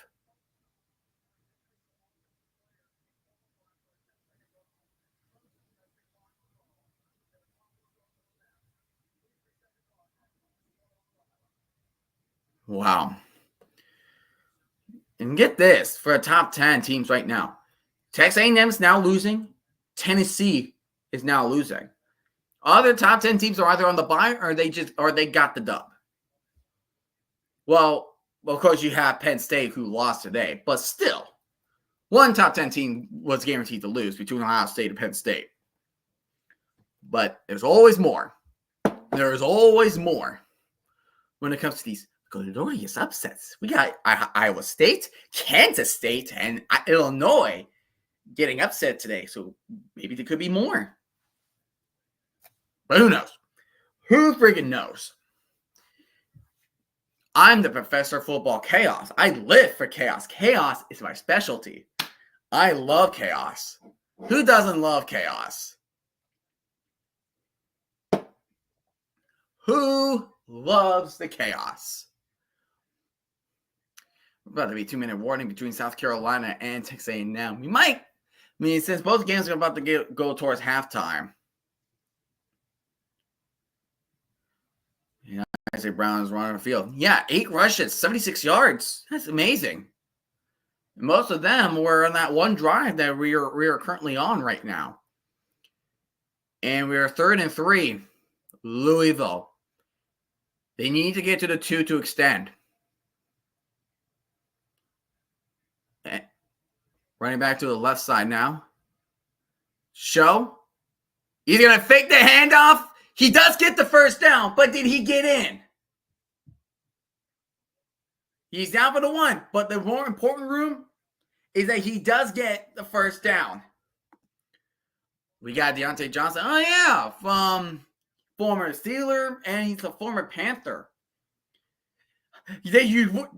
[SPEAKER 1] Wow. And get this, for the top 10 teams right now. Texas A&M is now losing. Tennessee is now losing. Other top 10 teams are either on the bye or they got the dub. Well, of course, you have Penn State who lost today, but still, one top 10 team was guaranteed to lose between Ohio State and Penn State. But there's always more. There's always more when it comes to these glorious upsets. We got Iowa State, Kansas State, and Illinois getting upset today. So maybe there could be more. But who knows? Who freaking knows? I'm the professor of football chaos. I live for chaos. Chaos is my specialty. I love chaos. Who doesn't love chaos? Who loves the chaos? About to be a 2-minute warning between South Carolina and Texas A&M. We might, since both games are about to go towards halftime. Yeah, Isaac Brown is running the field. Yeah, 8 rushes, 76 yards. That's amazing. Most of them were on that one drive that we are currently on right now. And we are 3rd and 3. Louisville. They need to get to the 2 to extend. Running back to the left side now. Show. He's going to fake the handoff. He does get the first down, but did he get in? He's down for the 1, but the more important room is that he does get the first down. We got Deontay Johnson. Oh, yeah, from former Steeler, and he's a former Panther. Did you?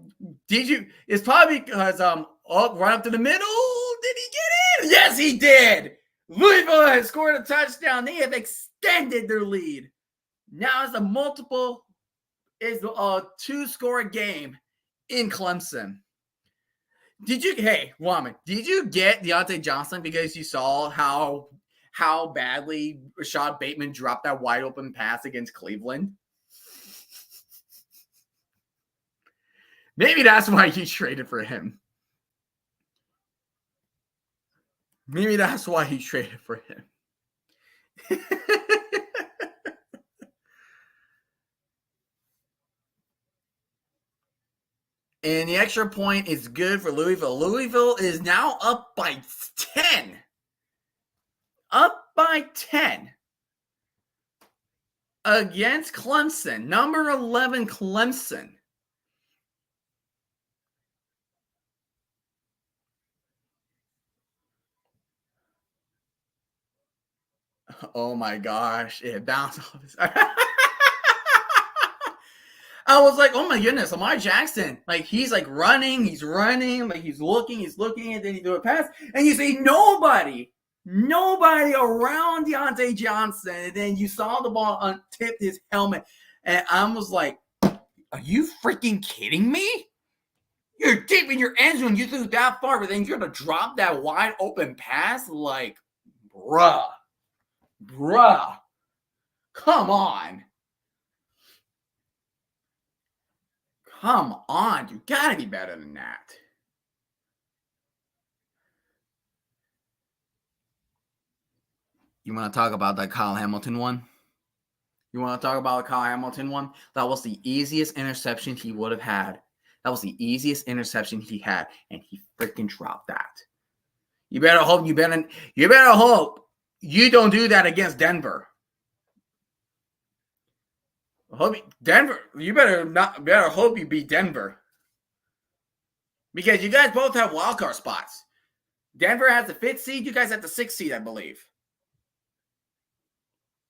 [SPEAKER 1] It's probably because right up to the middle. Did he get in? Yes, he did. Louisville has scored a touchdown. They have extended their lead. Now it's a 2-score game in Clemson. Hey, Woman, did you get Deontay Johnson because you saw how badly Rashad Bateman dropped that wide open pass against Cleveland? Maybe that's why you traded for him. Maybe that's why he traded for him. And the extra point is good for Louisville. Louisville is now up by 10. Up by 10. Against Clemson. Number 11, Clemson. Oh my gosh. It bounced off his... I was like, oh my goodness, Lamar Jackson. Like, he's like running, like he's looking, and then he do a pass. And you see nobody around Deontay Johnson. And then you saw the ball untip his helmet. And I was like, are you freaking kidding me? You're deep in your end zone. You threw that far, but then you're going to drop that wide open pass? Like, bruh. Come on. Come on. You got to be better than that. You want to talk about that Kyle Hamilton one? That was the easiest interception he would have had. That was the easiest interception he had, and he freaking dropped that. You better hope you don't do that against Denver. You better hope you beat Denver. Because you guys both have wildcard spots. Denver has the 5th seed, you guys have the 6th seed, I believe.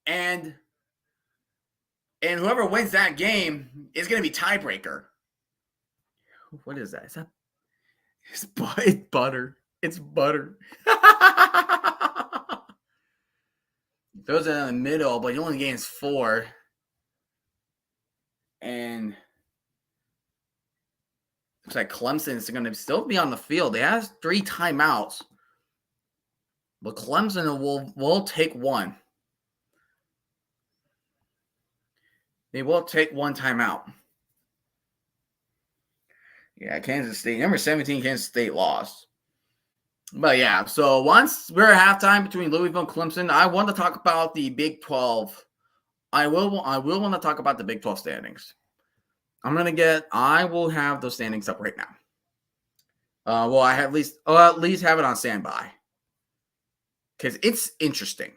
[SPEAKER 1] And whoever wins that game is going to be tiebreaker. What is that? It's butter. It's butter. Those are in the middle, but he only gains 4. And looks like Clemson is going to still be on the field. They have 3 timeouts. But Clemson will take 1. They will take 1 timeout. Yeah, Kansas State. Number 17, Kansas State lost. But yeah, so once we're at halftime between Louisville and Clemson, I want to talk about the Big 12. I will want to talk about the Big 12 standings. I will have those standings up right now. I at least have it on standby. Because it's interesting.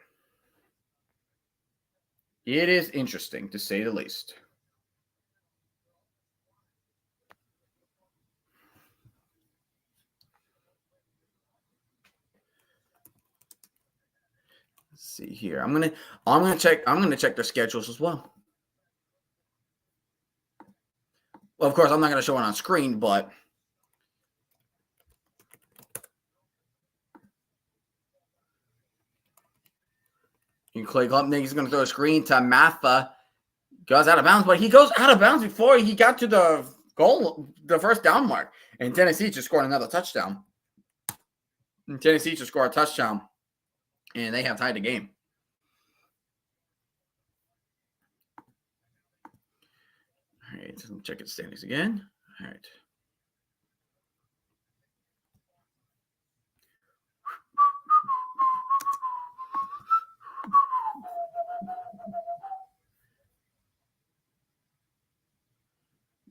[SPEAKER 1] It is interesting, to say the least. Let's see here. I'm gonna check their schedules as well. Well, of course, I'm not gonna show it on screen, but you click up, and he's gonna throw a screen to Matha. Goes out of bounds, but he goes out of bounds before he got to the goal, the first down mark. And Tennessee just scored another touchdown. And Tennessee just scored a touchdown. And they have tied the game. All right, so let me check its standings again. All right.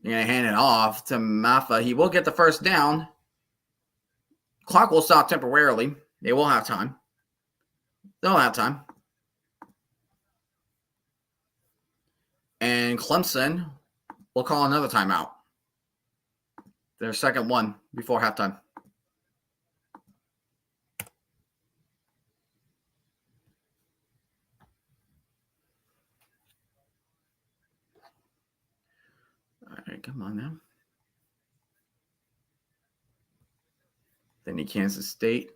[SPEAKER 1] You're going to hand it off to Maffa. He will get the first down. Clock will stop temporarily. They will have time. They'll have time. And Clemson will call another timeout. Their second one before halftime. All right, come on now. Then the Kansas State.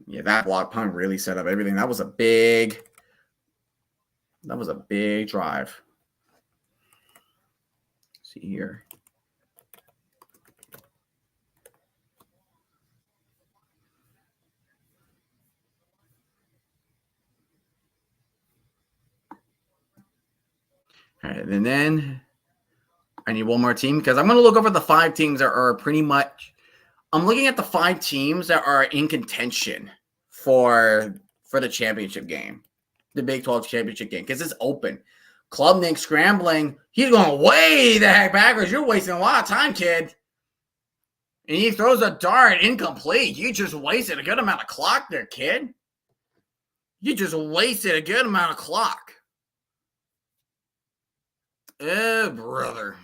[SPEAKER 1] Yeah, that block punt really set up everything. That was a big drive. Let's see here. All right, and then I need one more team because I'm going to look over the 5 teams that are pretty much. I'm looking at the 5 teams that are in contention for the championship game, the Big 12 championship game, because it's open. Klubnik scrambling. He's going way the heck backwards. You're wasting a lot of time, kid. And he throws a dart incomplete. You just wasted a good amount of clock there, kid. You just wasted a good amount of clock. Eh, brother.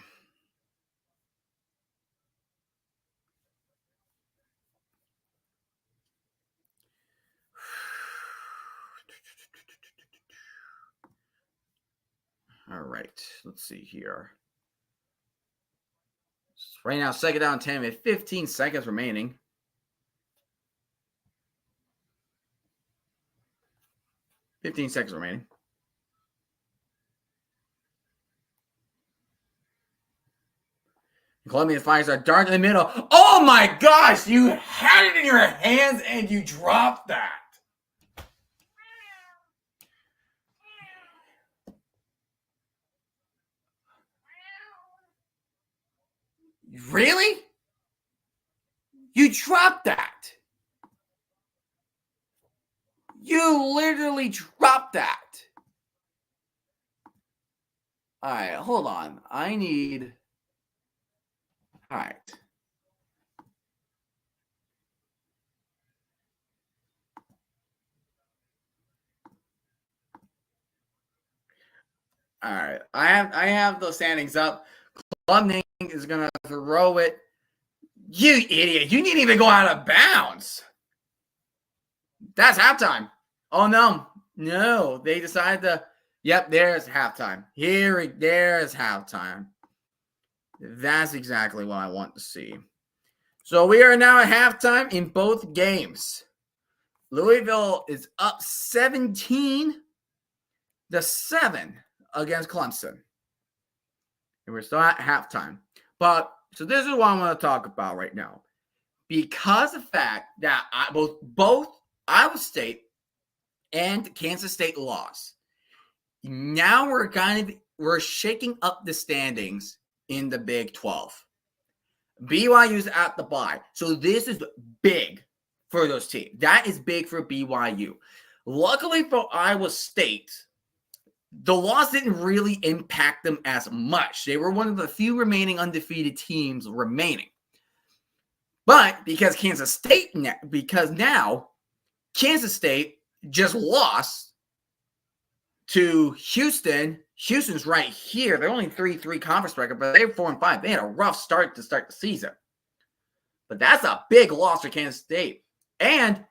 [SPEAKER 1] All right, let's see here. Right now, second down, 10 with 15 seconds remaining. Columbia fires a dart in the middle. Oh my gosh, you had it in your hands and you dropped that. Really? You dropped that. You literally dropped that. All right, hold on. I need. All right. All right. I have those standings up. Klubnik is gonna throw it. You idiot. You didn't even go out of bounds. That's halftime. Oh no. No. They decided to. Yep, there's halftime. There's halftime. That's exactly what I want to see. So we are now at halftime in both games. Louisville is up 17-7 against Clemson. And we're still at halftime. But, so this is what I want to talk about right now. Because of the fact that both Iowa State and Kansas State lost, now we're shaking up the standings in the Big 12. BYU's at the bye. So this is big for those teams. That is big for BYU. Luckily for Iowa State, the loss didn't really impact them as much. They were one of the few remaining undefeated teams remaining. But because now Kansas State just lost to Houston. Houston's right here. They're only 3-3 conference record, but they're 4-5. They had a rough start to start the season. But that's a big loss for Kansas State. And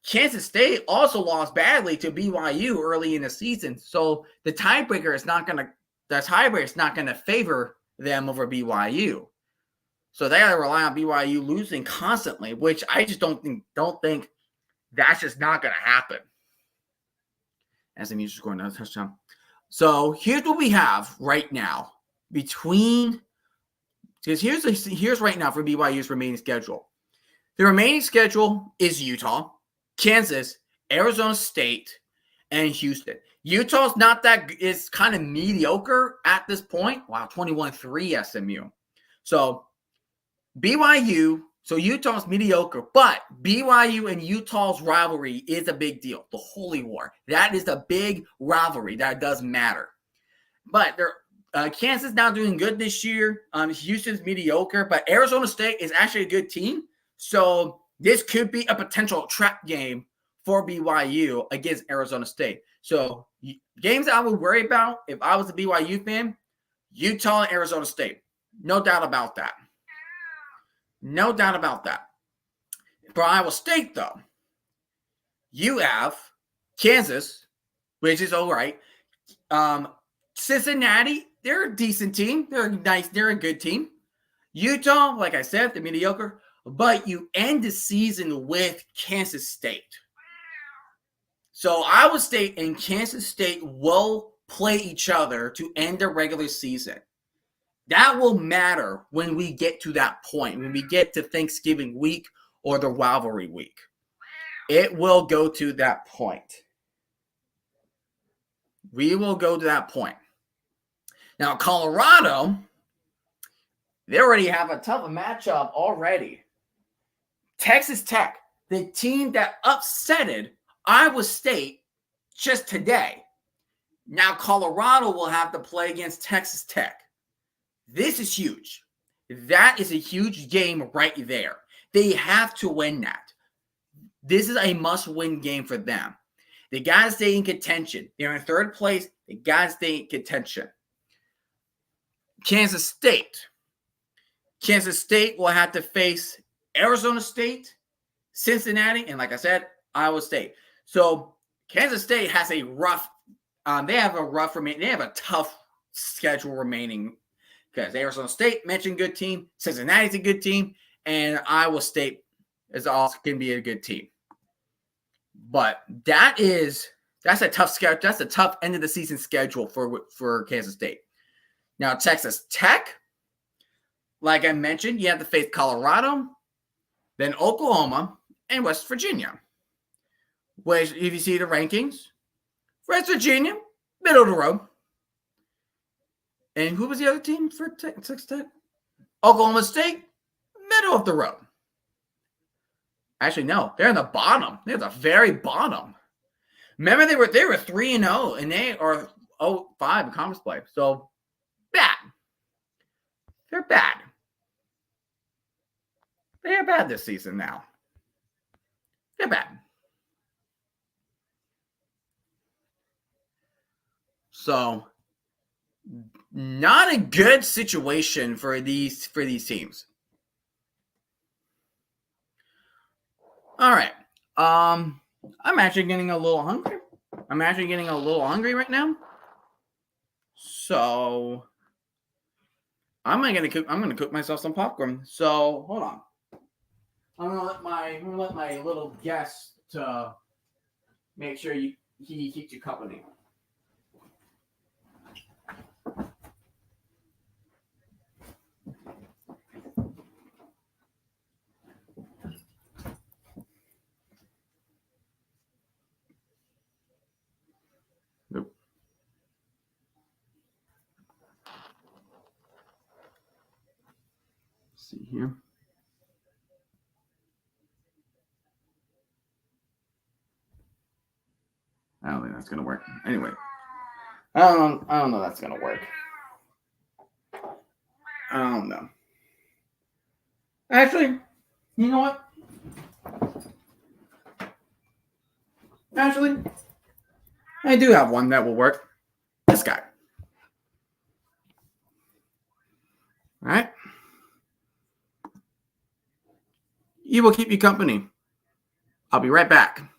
[SPEAKER 1] Kansas State also lost badly to BYU early in the season. So the tiebreaker is not going to favor them over BYU. So they got to rely on BYU losing constantly, which I just don't think that's just not going to happen. SMU scoring another touchdown. So here's what we have right now because here's right now for BYU's remaining schedule. The remaining schedule is Utah, Kansas, Arizona State, and Houston. Utah's is kind of mediocre at this point. Wow, 21-3 SMU. So Utah's mediocre, but BYU and Utah's rivalry is a big deal. The Holy War. That is a big rivalry that does matter. But Kansas not doing good this year. Houston's mediocre, but Arizona State is actually a good team. So this could be a potential trap game for BYU against Arizona State. So games I would worry about if I was a BYU fan, Utah and Arizona State. No doubt about that. No doubt about that. For Iowa State, though, you have Kansas, which is all right. Cincinnati, they're a decent team. They're nice. They're a good team. Utah, like I said, they're mediocre. But you end the season with Kansas State. So Iowa State and Kansas State will play each other to end the regular season. That will matter when we get to that point, when we get to Thanksgiving week or the rivalry week. It will go to that point. We will go to that point. Now, Colorado, they already have a tough matchup already. Texas Tech, the team that upsetted Iowa State just today. Now, Colorado will have to play against Texas Tech. This is huge. That is a huge game right there. They have to win that. This is a must-win game for them. They got to stay in contention. They're in third place. They got to stay in contention. Kansas State. Kansas State will have to face Arizona State, Cincinnati, and like I said, Iowa State. So Kansas State has a rough, they have a tough schedule remaining because Arizona State mentioned good team, Cincinnati's a good team, and Iowa State is also can be a good team. But that's a tough schedule. That's a tough end of the season schedule for Kansas State. Now Texas Tech, like I mentioned, you have to face Colorado, then Oklahoma, and West Virginia. Which, if you see the rankings, West Virginia, middle of the road. And who was the other team for Texas Tech? Oklahoma State, middle of the road. Actually, no, they're in the bottom. They're the very bottom. Remember, they were 3-0, and they are 0-5 in conference play. So bad. They're bad. They are bad this season now. They're bad. So, not a good situation for these teams. All right. I'm actually getting a little hungry. Right now. So, I'm gonna cook myself some popcorn. So, hold on. I'm gonna let my little guest make sure he keeps you company. Nope. Let's see here. I don't think that's gonna work. Anyway, I don't know that's gonna work. I don't know. Actually, you know what? Actually, I do have one that will work. This guy. All right. He will keep you company. I'll be right back.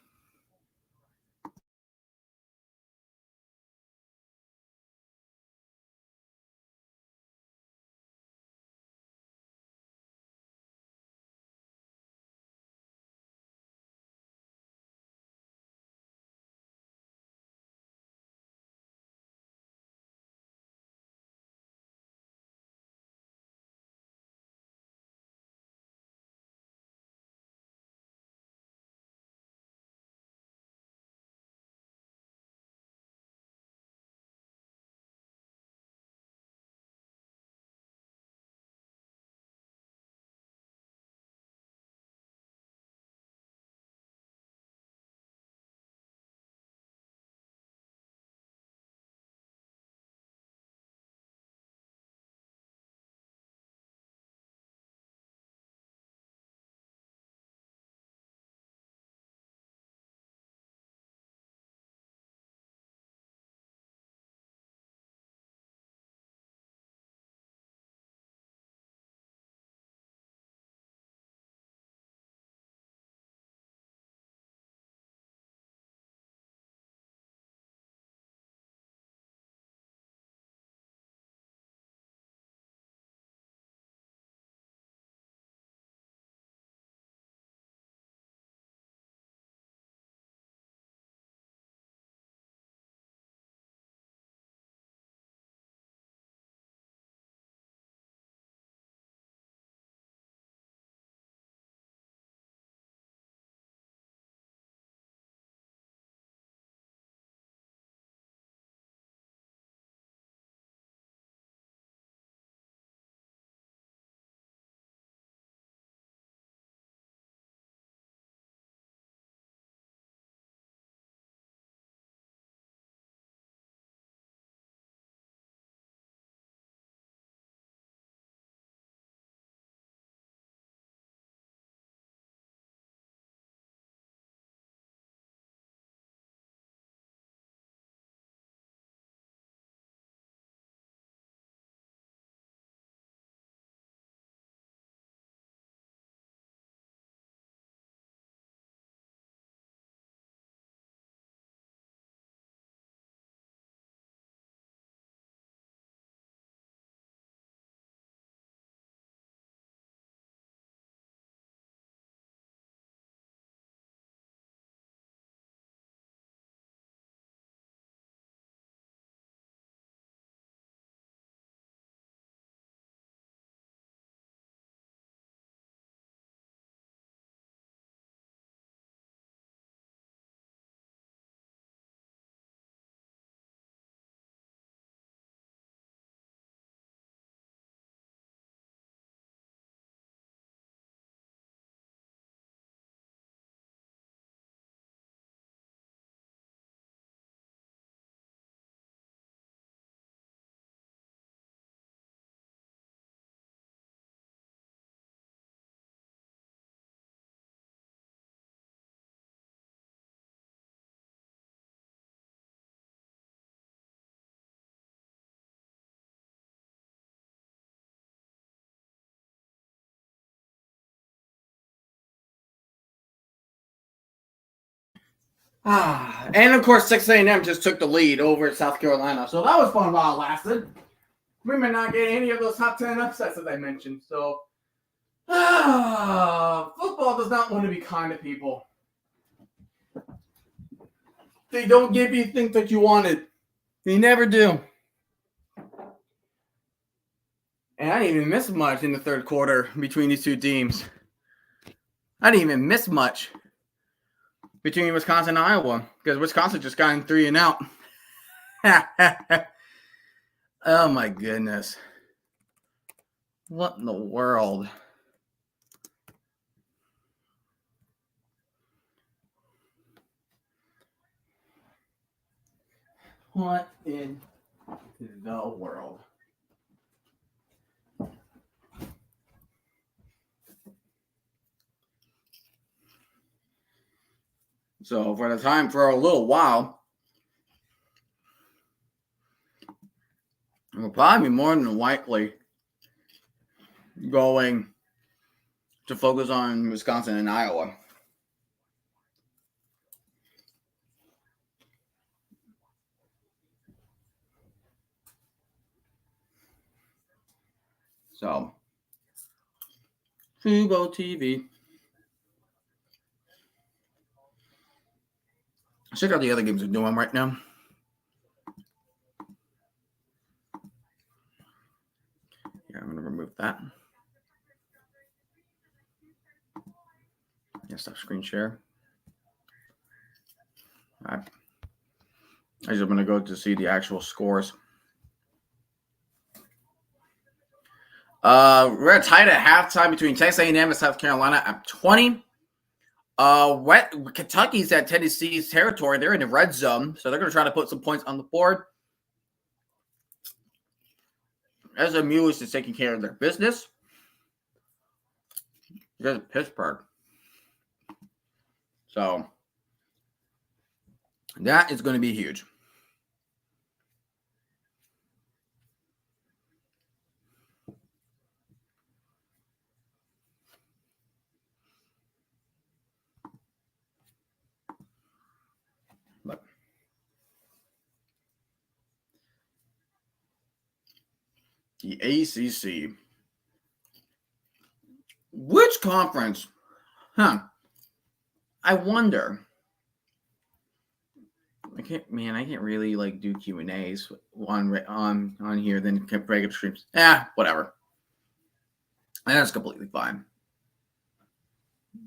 [SPEAKER 1] And of course, 6 A&M just took the lead over South Carolina. So that was fun while it lasted. We may not get any of those top 10 upsets that I mentioned. So, football does not want to be kind to people. They don't give you things that you wanted. They never do. And I didn't even miss much in the third quarter between these two teams. I didn't even miss much between Wisconsin and Iowa because Wisconsin just got in 3 and out. Oh my goodness. What in the world? What in the world? So for a little while, we're probably more than likely going to focus on Wisconsin and Iowa. So, Fubo TV. Check out the other games we're doing right now. Yeah, I'm going to remove that. Yeah, stop screen share. All right. I'm just going to go to see the actual scores. We're tied at halftime between Texas A&M and South Carolina at 20. Kentucky's at Tennessee's territory. They're in the red zone, so they're going to try to put some points on the board. SMU is just taking care of their business. There's Pittsburgh. So that is going to be huge. But the ACC. Which conference? I wonder. I can't really like do Q&As on here than regular streams. Whatever. That's completely fine.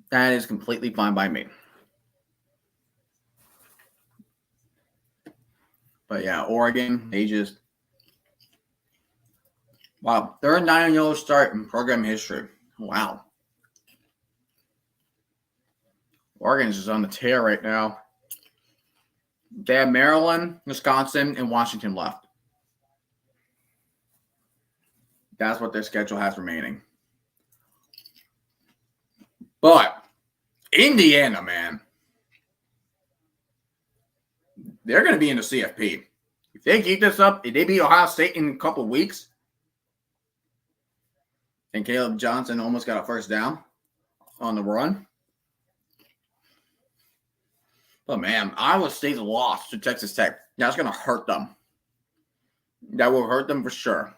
[SPEAKER 1] That is completely fine by me. But yeah, Oregon, wow, they're a 9-0 start in program history. Wow. Oregon's just on the tear right now. They have Maryland, Wisconsin, and Washington left. That's what their schedule has remaining. But Indiana, man, they're going to be in the CFP. If they keep this up, if they beat Ohio State in a couple of weeks, and Caleb Johnson almost got a first down on the run. But man, Iowa State's lost to Texas Tech. That's going to hurt them. That will hurt them for sure.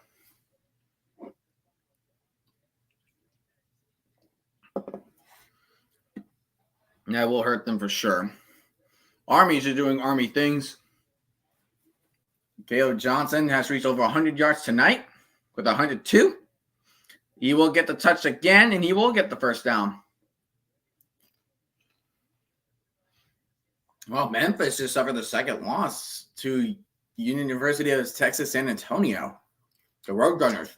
[SPEAKER 1] That will hurt them for sure. Armies are doing Army things. Caleb Johnson has reached over 100 yards tonight with 102. He will get the touch again, and he will get the first down. Well, Memphis just suffered the second loss to University of Texas San Antonio, the Roadrunners.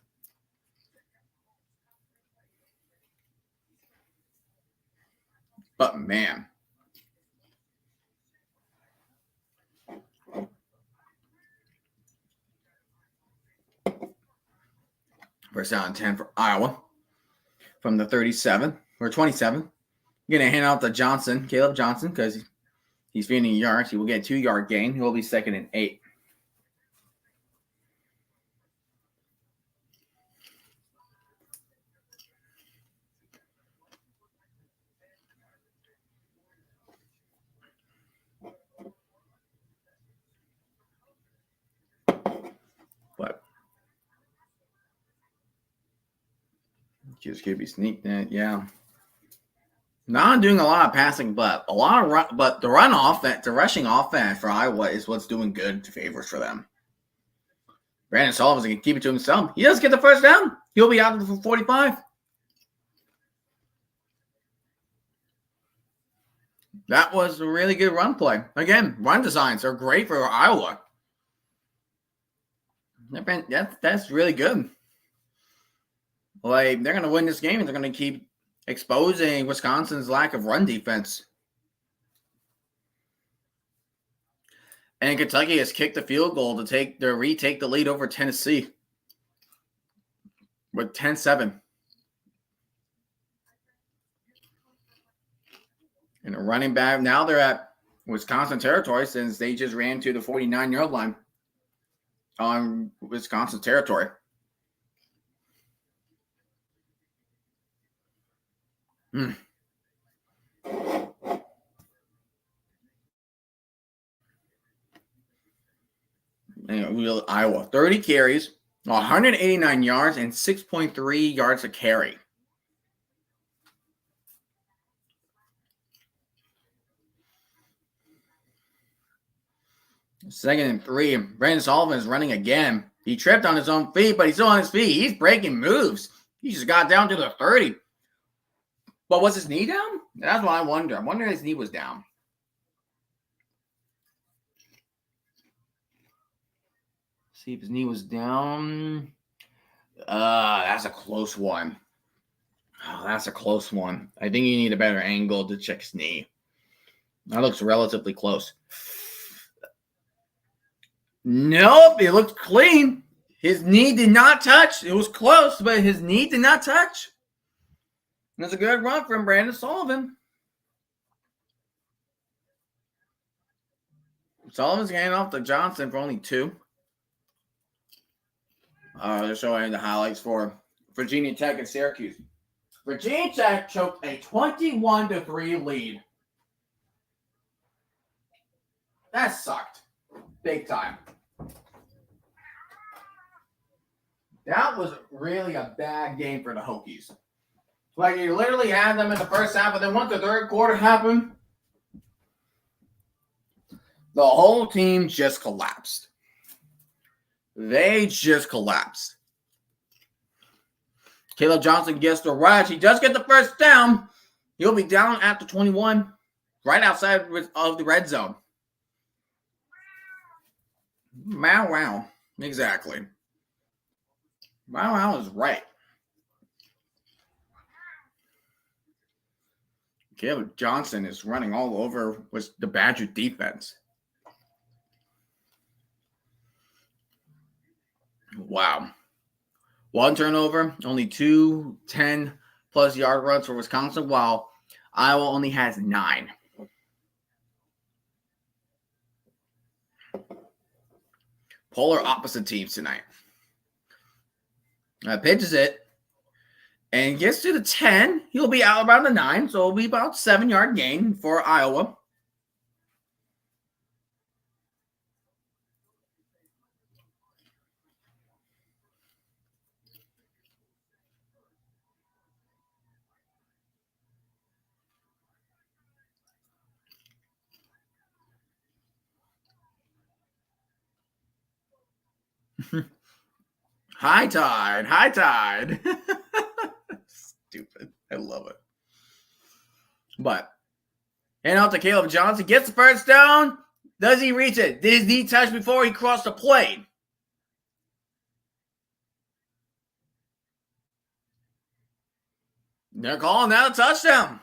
[SPEAKER 1] But man, first down and 10 for Iowa from the 37 or 27. Going to hand out to Johnson, Caleb Johnson, because he's gaining yards. He will get a 2-yard gain. He will be 2nd and 8. Just could be sneaked in, yeah. Not doing a lot of passing, but a lot of but the rushing offense for Iowa is what's doing good favors for them. Brandon Sullivan's gonna keep it to himself. He does get the first down. He'll be out for 45. That was a really good run play. Again, run designs are great for Iowa. That's really good. Like, they're going to win this game, and they're going to keep exposing Wisconsin's lack of run defense. And Kentucky has kicked the field goal to retake the lead over Tennessee with 10-7. And a running back, now they're at Wisconsin territory since they just ran to the 49-yard line on Wisconsin territory. Iowa, 30 carries, 189 yards, and 6.3 yards a carry. Second and 3. Brandon Sullivan is running again. He tripped on his own feet, but he's still on his feet. He's breaking moves. He just got down to the 30. But was his knee down? That's what I wonder. I wonder if his knee was down. See if his knee was down. That's a close one. Oh, that's a close one. I think you need a better angle to check his knee. That looks relatively close. Nope, it looked clean. His knee did not touch. It was close, but his knee did not touch. That's a good run from Brandon Sullivan. Sullivan's getting off to Johnson for only 2. They're showing the highlights for Virginia Tech and Syracuse. Virginia Tech choked a 21-3 lead. That sucked. Big time. That was really a bad game for the Hokies. Like, you literally had them in the first half, but then once the third quarter happened, the whole team just collapsed. They just collapsed. Caleb Johnson gets the rush. He does get the first down. He'll be down after 21, right outside of the red zone. Wow. Exactly. Wow is right. Caleb Johnson is running all over with the Badger defense. Wow. 1 turnover, only 2 10-plus yard runs for Wisconsin, while Iowa only has 9. Polar opposite teams tonight. Pitches it and gets to the 10. He'll be out around the 9, so it'll be about 7-yard gain for Iowa. High tide. Stupid. I love it. But, hand out to Caleb Johnson. Gets the first down. Does he reach it? Did his knee touch before he crossed the plate? They're calling that a touchdown.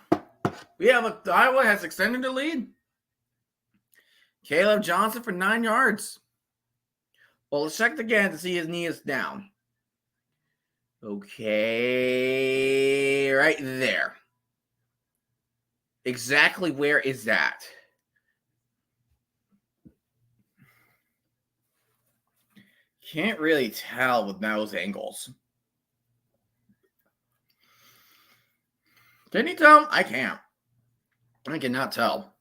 [SPEAKER 1] Iowa has extended the lead. Caleb Johnson for 9 yards. Well, let's check again to see his knee is down. Okay, right there. Exactly where is that? Can't really tell with those angles. Can you tell? I can't. I cannot tell.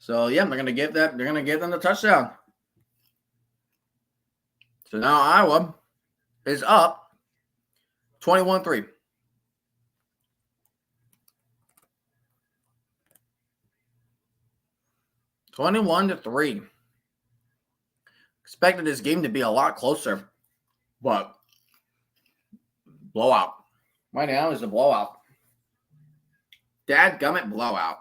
[SPEAKER 1] So yeah, they're gonna give them the touchdown. So now Iowa is up 21-3. 21-3. Expected this game to be a lot closer, but blowout. Right now is a blowout. Dadgummit blowout.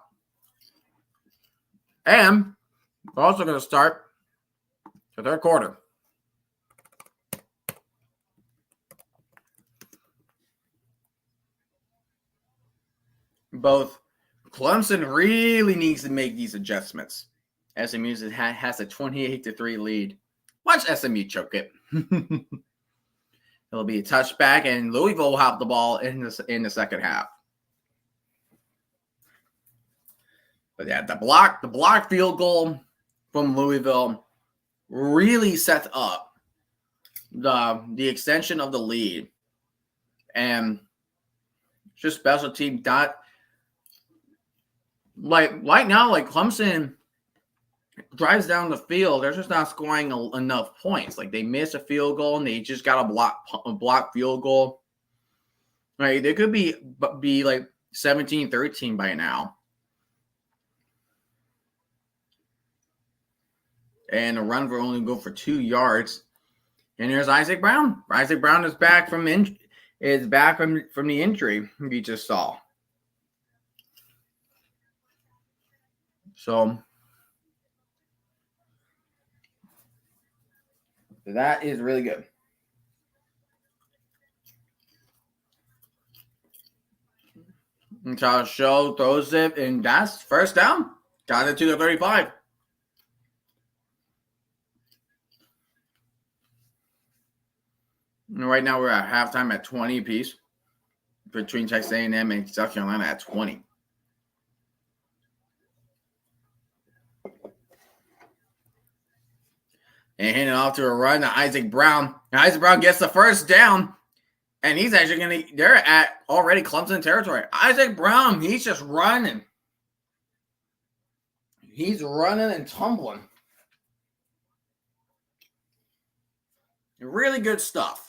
[SPEAKER 1] And we're also going to start the third quarter. Both Clemson really needs to make these adjustments. SMU has a 28-3 lead. Watch SMU choke it. It'll be a touchback, and Louisville will have the ball in the second half. But yeah, the block field goal from Louisville really sets up the extension of the lead. And just special team like right now, like Clemson drives down the field, they're just not scoring enough points. Like they miss a field goal and they just got a block field goal. Right, they could be like 17-13 by now. And a run for only go for 2 yards. And here's Isaac Brown. Isaac Brown is back from the injury we just saw. So that is really good. And Charles Show throws it, and that's first down. Got it to the 35. And right now we're at halftime at 20 apiece between Texas A&M and South Carolina at 20. And handing off to a run to Isaac Brown. And Isaac Brown gets the first down. And he's actually they're at already Clemson territory. Isaac Brown, he's just running. He's running and tumbling. Really good stuff.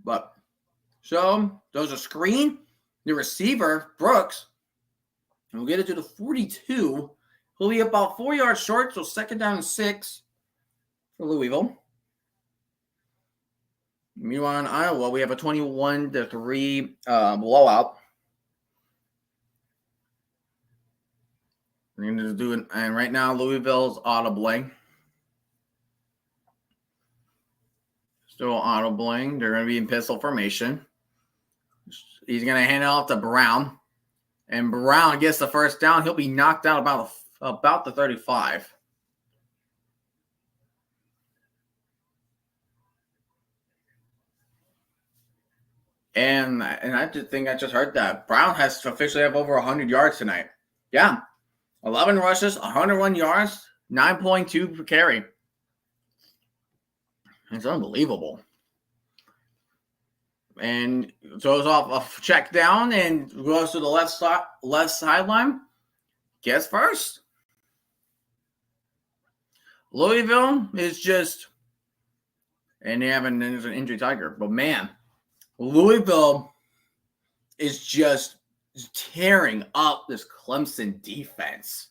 [SPEAKER 1] But so there's a screen. The receiver, Brooks, will get it to the 42. He'll be about 4 yards short, so second down and 6 for Louisville. Meanwhile, in Iowa, we have a 21-3 blowout. We're going to do it, and right now Louisville's audibling. Still audibling. They're going to be in pistol formation. He's going to hand it off to Brown, and Brown gets the first down. He'll be knocked out about the 35. And I just think I just heard that Brown has officially have over 100 yards tonight. Yeah, 11 rushes, 101 yards, 9.2 per carry. It's unbelievable. And throws off a check down and goes to the left sideline. Gets first. Louisville is just, and they have an injury tiger, but man, Louisville is just tearing up this Clemson defense.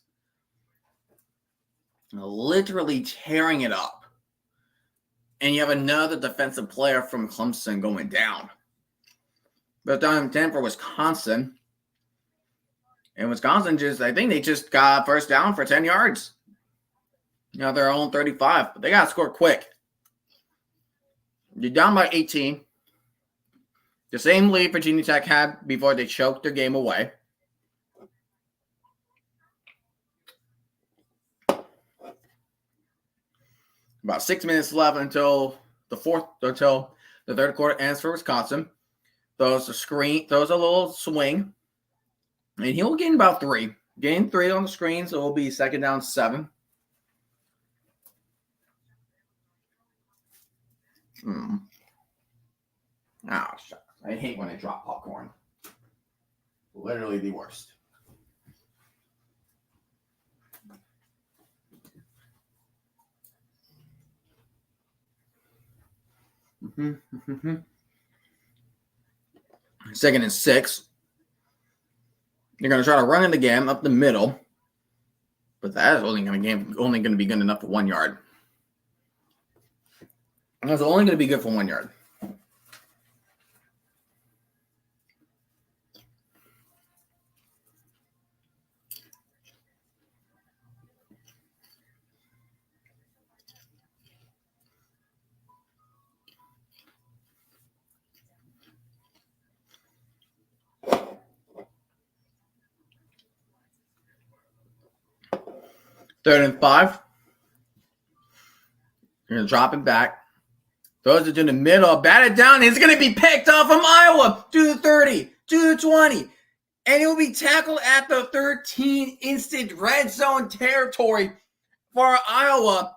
[SPEAKER 1] Literally tearing it up. And you have another defensive player from Clemson going down. But down 10 for Wisconsin. And Wisconsin I think they just got first down for 10 yards. Their own 35. But they got to score quick. You're down by 18. The same lead Virginia Tech had before they choked their game away. About 6 minutes left until the third quarter ends for Wisconsin. Throws a little swing. And he'll gain about 3. Gain 3 on the screen, so it'll be second down 7. Oh, shucks. I hate when I drop popcorn. Literally the worst. Second and 6. You're going to try to run in the game up the middle, but that is only going to be good enough for 1 yard. That's only going to be good for 1 yard. Third and 5. You're going to drop it back. Throws it to the middle. Bat it down. It's going to be picked off from Iowa to the 30, to the 20. And it will be tackled at the 13 instant red zone territory for Iowa.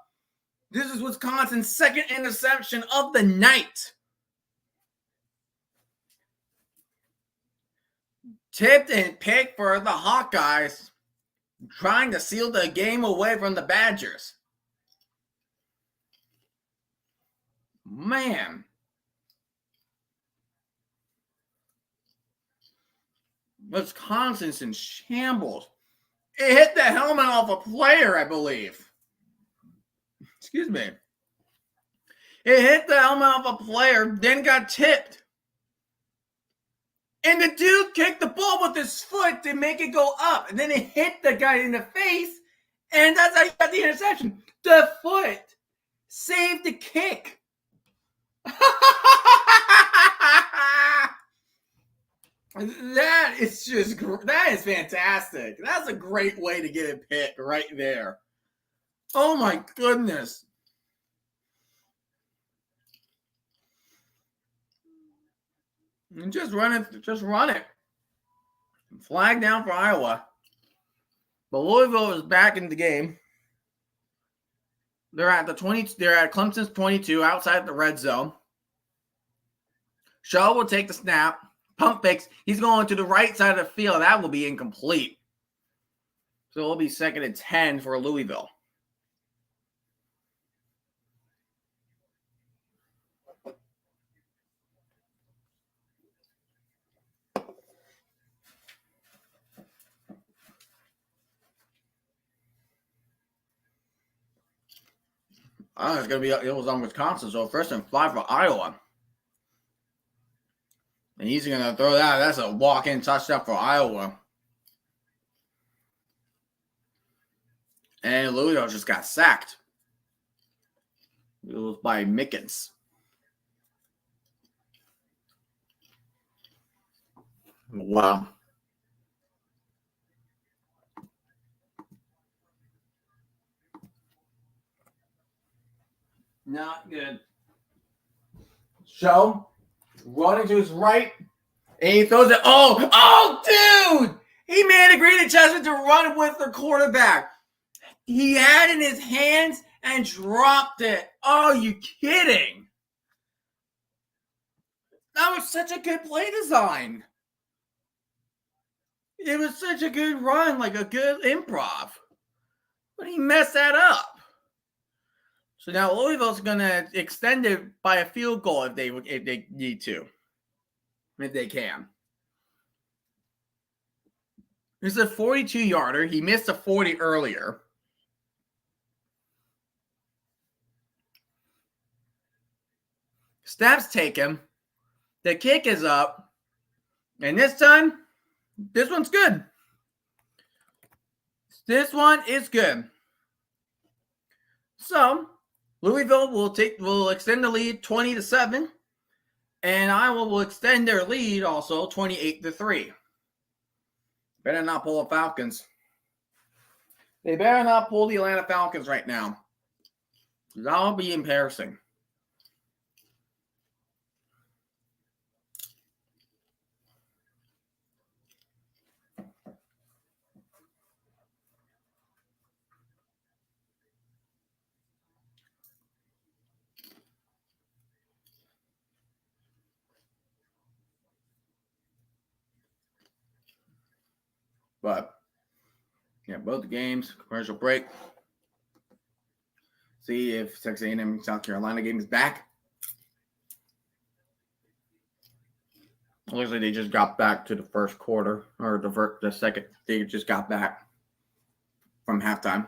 [SPEAKER 1] This is Wisconsin's second interception of the night. Tipped and picked for the Hawkeyes, trying to seal the game away from the Badgers. Man. Wisconsin's in shambles. It hit the helmet off a player, I believe. Excuse me. It hit the helmet off a player, then got tipped. And the dude kicked the ball with his foot to make it go up. And then it hit the guy in the face. And that's how he got the interception. The foot saved the kick. That is fantastic. That's a great way to get a pick right there. Oh my goodness. And just run it. Flag down for Iowa. But Louisville is back in the game. They're at Clemson's 22 outside the red zone. Shaw will take the snap. Pump fakes. He's going to the right side of the field. That will be incomplete. So it'll be 2nd and 10 for Louisville. It was on Wisconsin, so 1st and 5 for Iowa. And he's going to throw that. That's a walk-in touchdown for Iowa. And Louisville just got sacked. It was by Mickens. Wow. Not good. Show running to his right, and he throws it. Oh, dude! He made a great adjustment to run with the quarterback. He had it in his hands and dropped it. Oh, you kidding? That was such a good play design. It was such a good run, like a good improv. But he messed that up. So now Louisville's going to extend it by a field goal if they need to. If they can. This is a 42-yarder. He missed a 40 earlier. Snaps taken. The kick is up. And this time, this one's good. This one is good. So, Louisville will extend the lead 20-7. And Iowa will extend their lead also 28-3. Better not pull the Falcons. They better not pull the Atlanta Falcons right now. That'll be embarrassing. But yeah, both the games, commercial break. See if Texas A&M South Carolina game is back. Looks like they just got back to the first quarter, or the second. They just got back from halftime.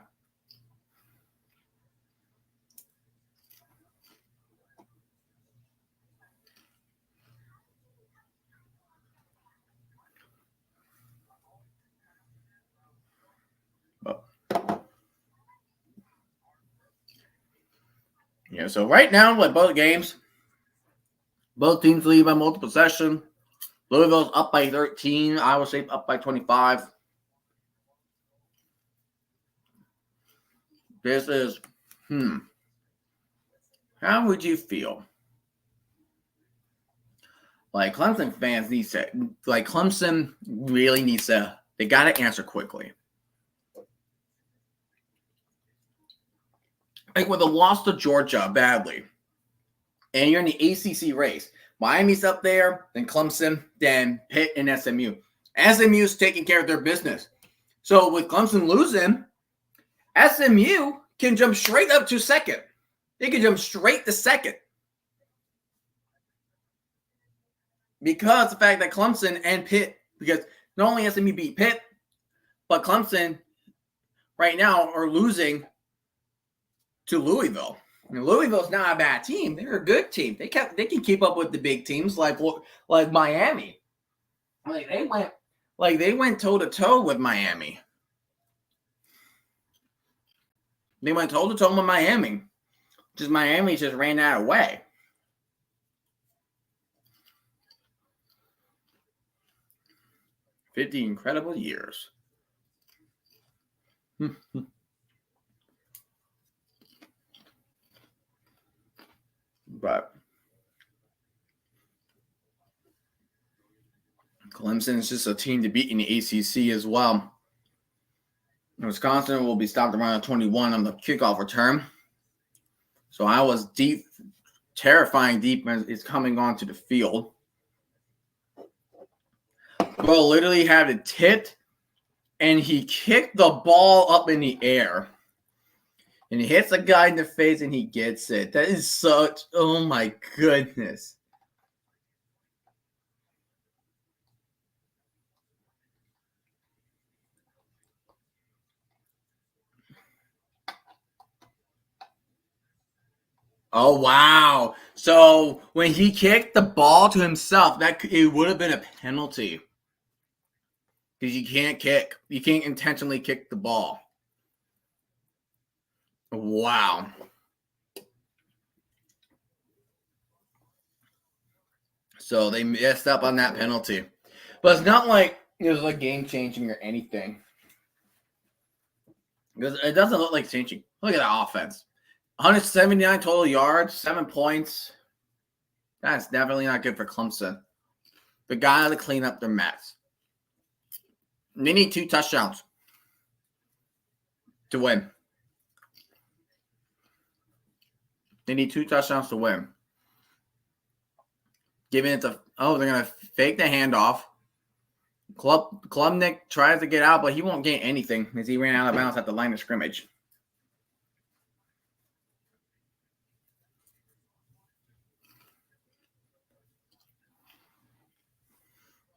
[SPEAKER 1] But yeah, so right now with both games, both teams lead by multiple possession. Louisville's up by 13. Iowa State up by 25. This is, how would you feel? Like, Clemson fans need to, like, Clemson really needs to, they got to answer quickly. Like, with a loss to Georgia badly, and you're in the ACC race, Miami's up there, then Clemson, then Pitt and SMU. SMU's taking care of their business. So with Clemson losing, SMU can jump straight up to second. They can jump straight to second. Because the fact that Clemson and Pitt, because not only SMU beat Pitt, but Clemson right now are losing to Louisville. And Louisville's not a bad team. They're a good team. They can keep up with the big teams like Miami. They went toe to toe with Miami. They went toe to toe with Miami. Just Miami just ran out of way. "50 incredible years." But Clemson is just a team to beat in the ACC as well. Wisconsin will be stopped around 21 on the kickoff return. So Iowa's terrifying defense is coming onto the field. Bro literally had it tipped, and he kicked the ball up in the air. And he hits a guy in the face, and he gets it. That is such, oh my goodness. Oh, wow. So when he kicked the ball to himself, it would have been a penalty. Because you can't kick. You can't intentionally kick the ball. Wow. So they messed up on that penalty. But it's not like it was like game-changing or anything. Because it doesn't look like changing. Look at that offense. 179 total yards, 7 points. That's definitely not good for Clemson. They got to clean up their mess. They need 2 touchdowns to win. They need 2 touchdowns to win. Giving it to, they're going to fake the handoff. Klubnik tries to get out, but he won't gain anything as he ran out of bounds at the line of scrimmage.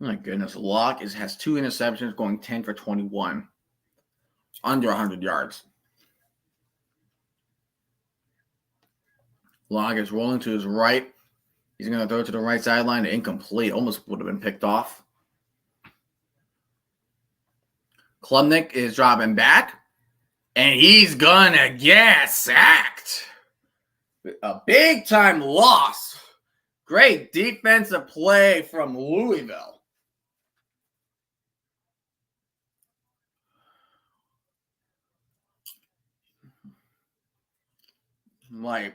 [SPEAKER 1] Oh my goodness. Locke has 2 interceptions, going 10 for 21. Under 100 yards. Locke is rolling to his right. He's going to throw it to the right sideline. Incomplete. Almost would have been picked off. Klubnik is dropping back. And he's going to get sacked. A big-time loss. Great defensive play from Louisville. Like,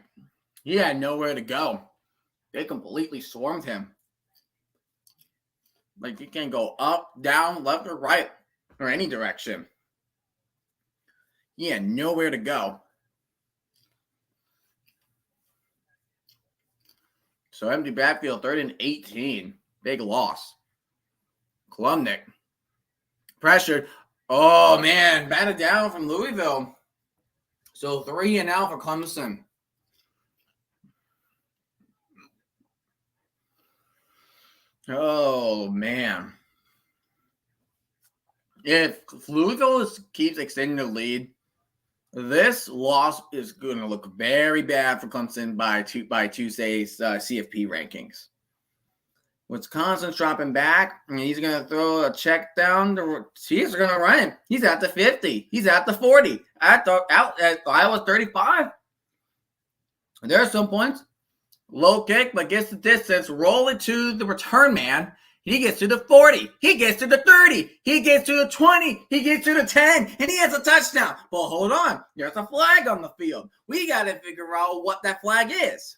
[SPEAKER 1] he had nowhere to go. They completely swarmed him. Like, he can't go up, down, left, or right, or any direction. He had nowhere to go. So empty backfield, 3rd and 18. Big loss. Klubnik pressured. Oh, man. Batted down from Louisville. So 3 and out for Clemson. Oh, man. If Louisville keeps extending the lead, this loss is going to look very bad for Clemson by Tuesday's CFP rankings. Wisconsin's dropping back, and he's going to throw a check down. He's going to run it. He's at the 50. He's at the 40. Out at Iowa 35. There are some points. Low kick, but gets the distance. Roll it to the return man. He gets to the 40. He gets to the 30. He gets to the 20. He gets to the 10. And he has a touchdown. But hold on. There's a flag on the field. We got to figure out what that flag is.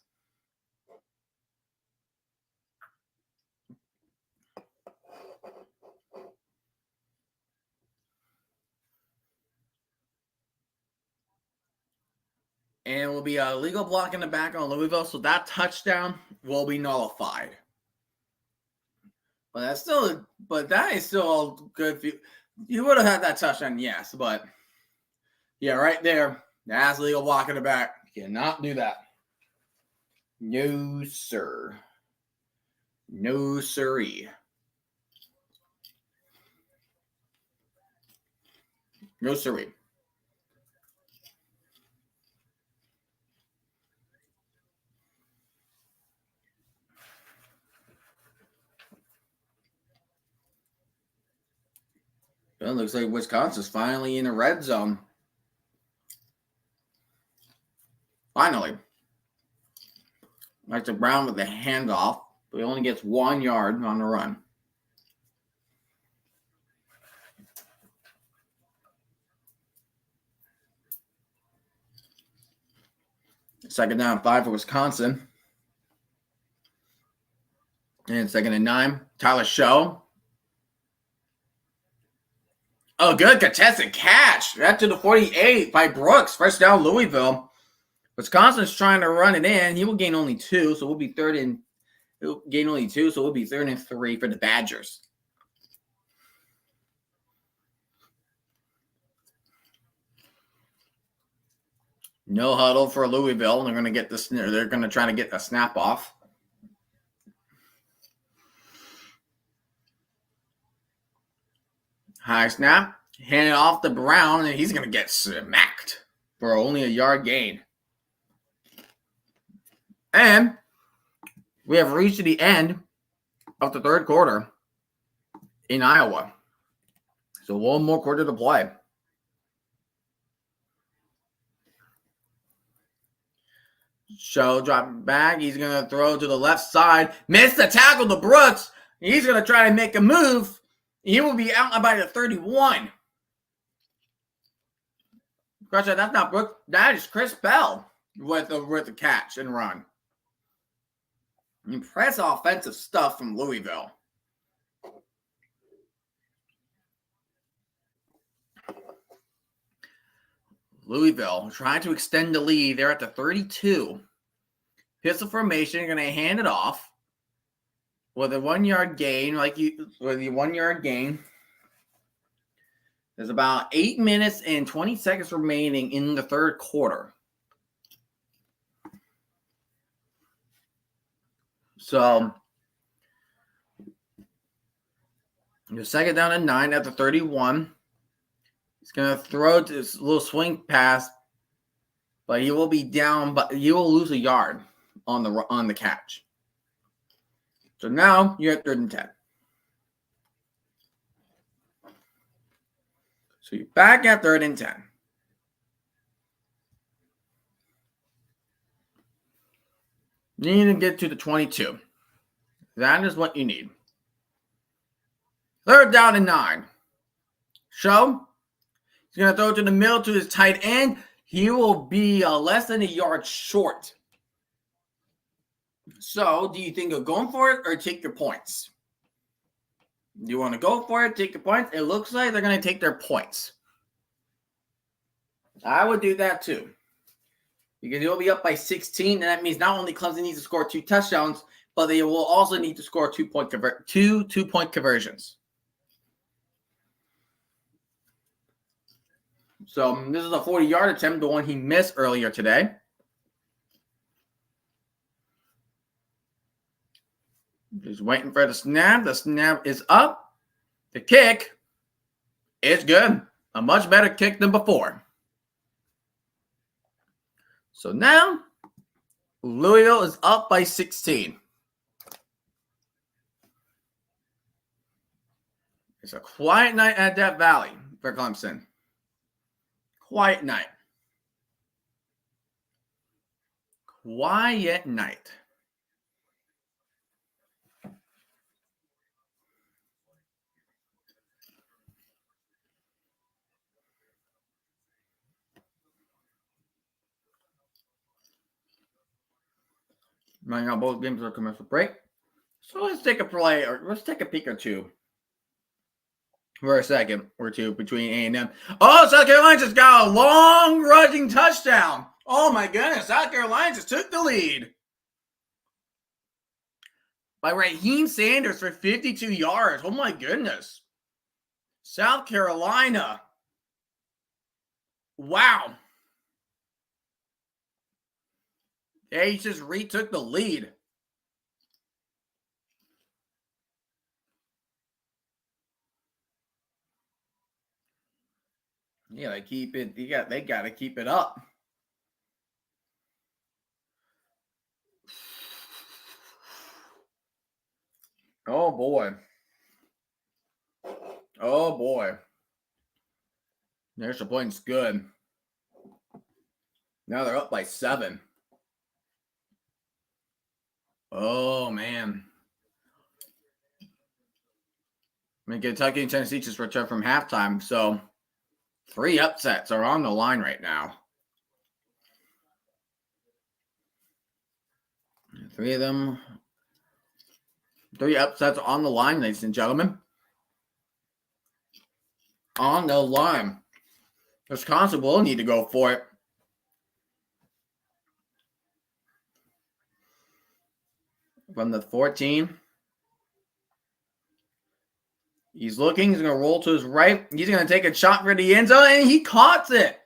[SPEAKER 1] And it will be a legal block in the back on Louisville. So that touchdown will be nullified. But that is still a good. You would have had that touchdown, yes, but yeah, right there, that's legal block in the back. You cannot do that. No, sir. No, sirree. No, sirree. Well, it looks like Wisconsin's finally in the red zone. Finally. Like the Brown with the handoff, but he only gets 1 yard on the run. Second down, 5 for Wisconsin. And 2nd and 9. Tyler Show. Oh, good contested catch. That to the 48 by Brooks. First down, Louisville. Wisconsin's trying to run it in. He will gain only 2, so we'll be he'll gain only 2, so we'll be 3rd and 3 for the Badgers. No huddle for Louisville. They're going to try to get the snap off. High snap. Hand it off to Brown, and he's going to get smacked for only a yard gain. And we have reached the end of the 3rd quarter in Iowa. So 1 more quarter to play. Show dropping back. He's going to throw to the left side. Missed the tackle to Brooks. He's going to try to make a move. He will be out by the 31. Gotcha, that's not Brooks. That is Chris Bell with the catch and run. Impressive offensive stuff from Louisville. Louisville trying to extend the lead. They're at the 32. Pistol formation, going to hand it off with a 1 yard gain. With the 1 yard gain. There's about 8 minutes and 20 seconds remaining in the 3rd quarter. So, your 2nd down and 9 at the 31. He's going to throw this little swing pass, but he will be down, but he will lose a yard on the catch. So now you're at 3rd and 10. So you're back at 3rd and 10. You need to get to the 22. That is what you need. 3rd down and 9. Show. He's going to throw it to the middle to his tight end. He will be less than a yard short. So, do you think of going for it or take your points? Do you want to go for it, take your points? It looks like they're going to take their points. I would do that too. Because you'll be up by 16, and that means not only Clemson needs to score 2 touchdowns, but they will also need to score 2 two-point conversions. So this is a 40-yard attempt, the one he missed earlier today. Just waiting for the snap. The snap is up. The kick is good. A much better kick than before. So now, Louisville is up by 16. It's a quiet night at Death Valley for Clemson. Quiet night. Quiet night. Right now, both games are commercial break. So let's take a play, or let's take a peek or two for a second or two between A&M. Oh, South Carolina just got a long rushing touchdown. Oh my goodness, South Carolina just took the lead by Raheem Sanders for 52 yards. Oh my goodness. South Carolina. Wow. They just retook the lead. Yeah, they keep it. They got to keep it up. Oh boy. Oh boy. There's the points. Good. Now they're up by 7. Oh man. I mean, Kentucky and Tennessee just returned from halftime, so 3 upsets are on the line right now. 3 of them. 3 upsets on the line, ladies and gentlemen. On the line. Wisconsin will need to go for it. From the 14. He's looking. He's going to roll to his right. He's going to take a shot for the end zone, and he caught it.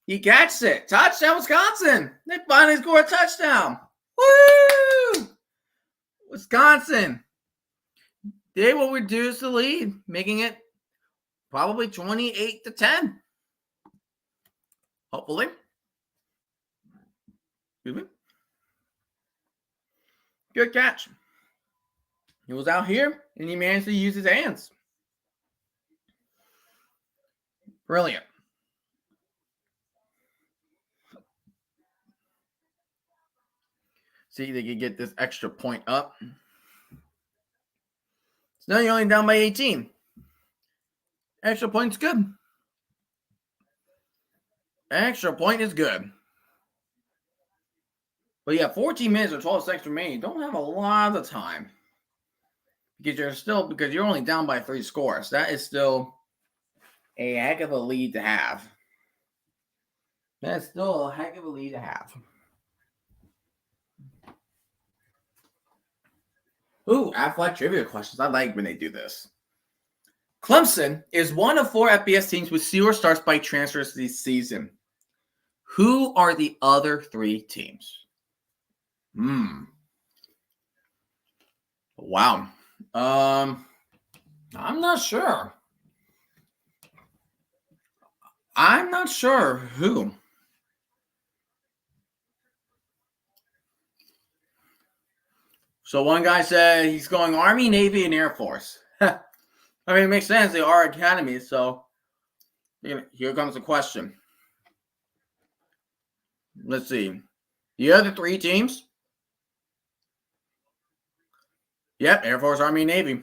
[SPEAKER 1] He catches it. Touchdown, Wisconsin. They finally score a touchdown. Woo! Wisconsin. They will reduce the lead, making it probably 28-10. Hopefully. Excuse me. Good catch. He was out here, and he managed to use his hands. Brilliant. See, they could get this extra point up. So now you're only down by 18. Extra point's good. Extra point is good. But yeah, 14 minutes or 12 seconds remaining. You don't have a lot of time. Because you're only down by 3 scores. That is still a heck of a lead to have. That's still a heck of a lead to have. Ooh, athletic trivia questions. I like when they do this. Clemson is one of 4 FBS teams with 0 starts by transfers this season. Who are the other 3 teams? Wow. I'm not sure. I'm not sure who. So one guy said he's going Army, Navy, and Air Force. I mean, it makes sense. They are academies. So here comes the question. Let's see. The other 3 teams. Yep, Air Force, Army, Navy.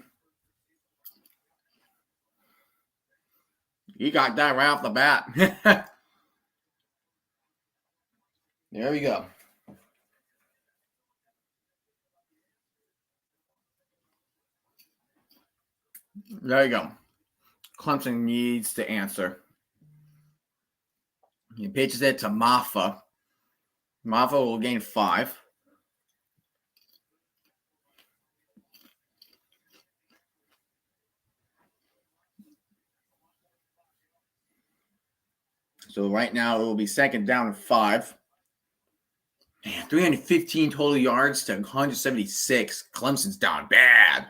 [SPEAKER 1] You got that right off the bat. There we go. There you go. Clemson needs to answer. He pitches it to Maffa. Maffa will gain 5. So right now it will be second down and 5. Man, 315 total yards to 176. Clemson's down bad.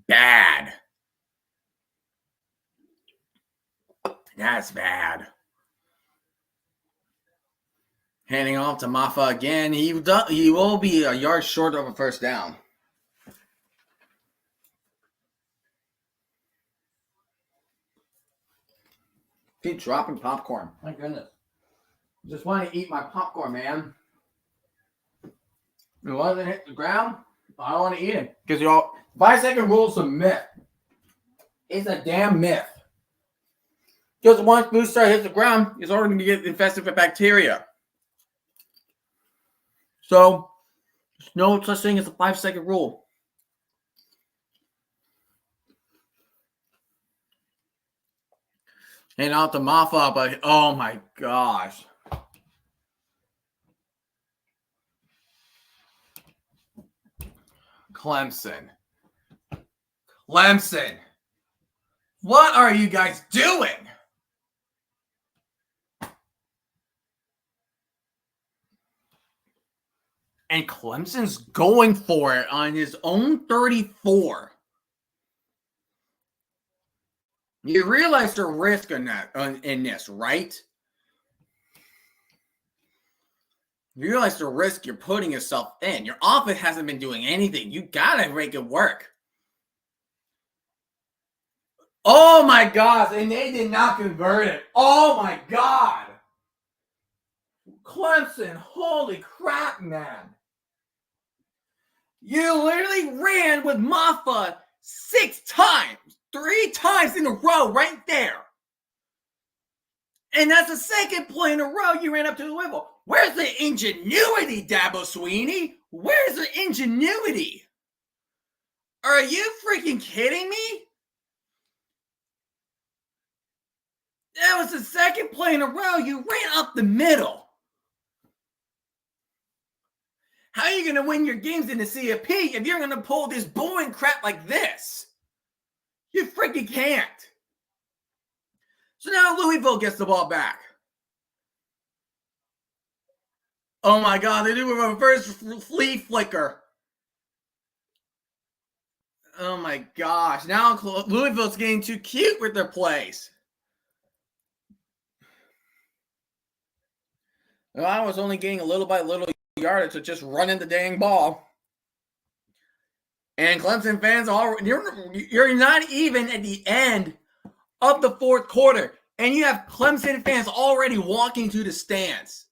[SPEAKER 1] Bad. That's bad. Handing off to Maffa again. He will be a yard short of a first down. Keep dropping popcorn. My goodness. Just want to eat my popcorn, man. You want to hit the ground? I don't want to eat it. Because 5-second rule is a myth. It's a damn myth. Because once food star hits the ground, it's already going to get infested with bacteria. So, there's no such thing as a 5-second rule. And out the Maffa, but oh my gosh. Clemson. What are you guys doing? And Clemson's going for it on his own 34. You realize the risk in this, right? You realize the risk you're putting yourself in. Your offense hasn't been doing anything. You gotta make it work. Oh my gosh, and they did not convert it. Oh my God. Clemson, holy crap, man. You literally ran with Maffa 6 times. 3 times in a row right there. And that's the second play in a row you ran up to the whistle. Where's the ingenuity, Dabo Sweeney? Where's the ingenuity? Are you freaking kidding me? That was the second play in a row you ran up the middle. How are you going to win your games in the CFP if you're going to pull this boring crap like this? You freaking can't. So now Louisville gets the ball back. Oh my God, they do a reverse flea flicker. Oh my gosh, now Louisville's getting too cute with their plays. Well, I was only getting a little by little yardage to just running the dang ball. And Clemson fans, you're not even at the end of the fourth quarter, and you have Clemson fans already walking to the stands.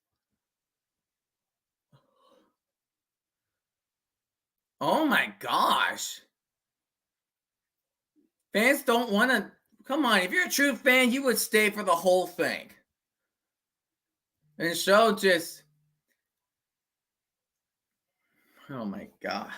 [SPEAKER 1] Oh my gosh. Fans don't want to, come on, if you're a true fan, you would stay for the whole thing. And so just, oh my gosh.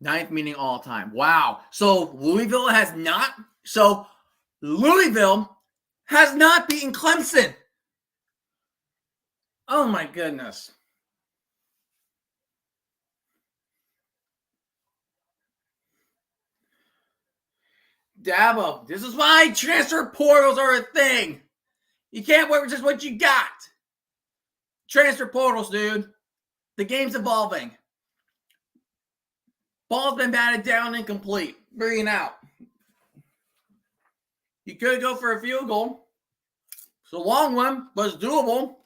[SPEAKER 1] Ninth meaning all time. Wow. So Louisville has not beaten Clemson. Oh my goodness. Dabo, this is why transfer portals are a thing. You can't work with just what you got. Transfer portals, dude. The game's evolving. Ball's been batted down incomplete. 3 and out. You could go for a field goal. It's a long one, but it's doable.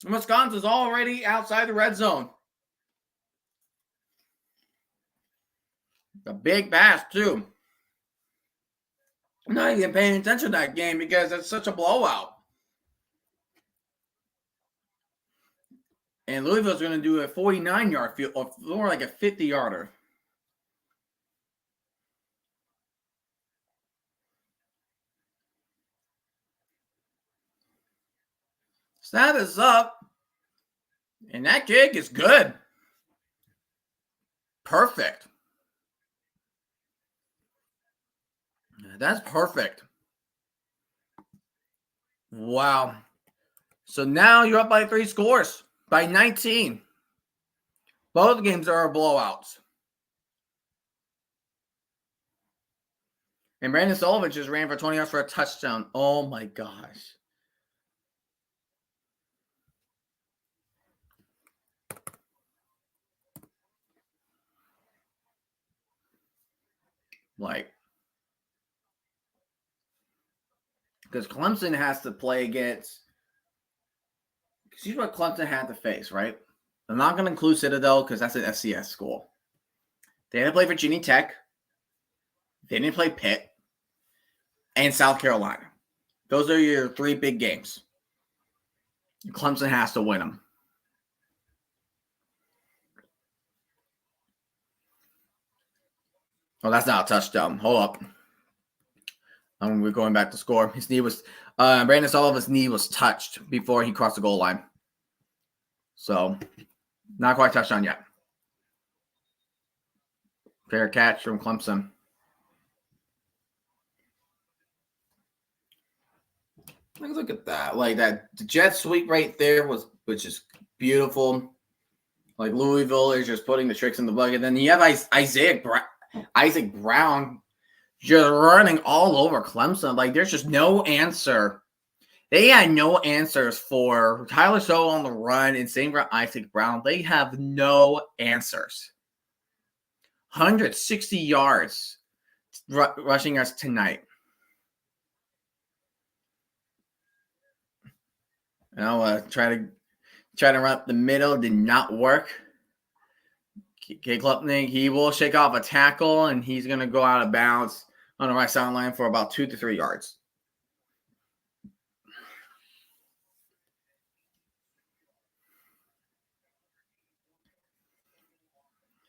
[SPEAKER 1] Wisconsin's already outside the red zone. A big pass, too. I'm not even paying attention to that game because it's such a blowout. And Louisville's going to do a 49-yard field, or more like a 50-yarder. Snap is up. And that kick is good. Perfect. That's perfect. Wow. So now you're up by 3 scores. By 19. Both games are blowouts. And Brandon Sullivan just ran for 20 yards for a touchdown. Oh my gosh. Like, because Clemson has to play against. See what Clemson had to face, right? I'm not going to include Citadel because that's an FCS school. They had to play Virginia Tech. They didn't play Pitt. And South Carolina. Those are your 3 big games. Clemson has to win them. Oh, that's not a touchdown. Hold up. We're going back to score. His knee was Brandon Sullivan's knee was touched before he crossed the goal line. So, not quite touchdown yet. Fair catch from Clemson. Look at that. Like that jet sweep right there which is beautiful. Like Louisville is just putting the tricks in the bucket. Then you have Isaac Brown just running all over Clemson. Like there's just no answer. They had no answers for Tyler Show on the run and same for Isaac Brown. They have no answers. 160 yards rushing us tonight. And I'll try to run up the middle. Did not work. K. Klubnik, he will shake off a tackle, and he's going to go out of bounds on the right sideline for about 2 to 3 yards.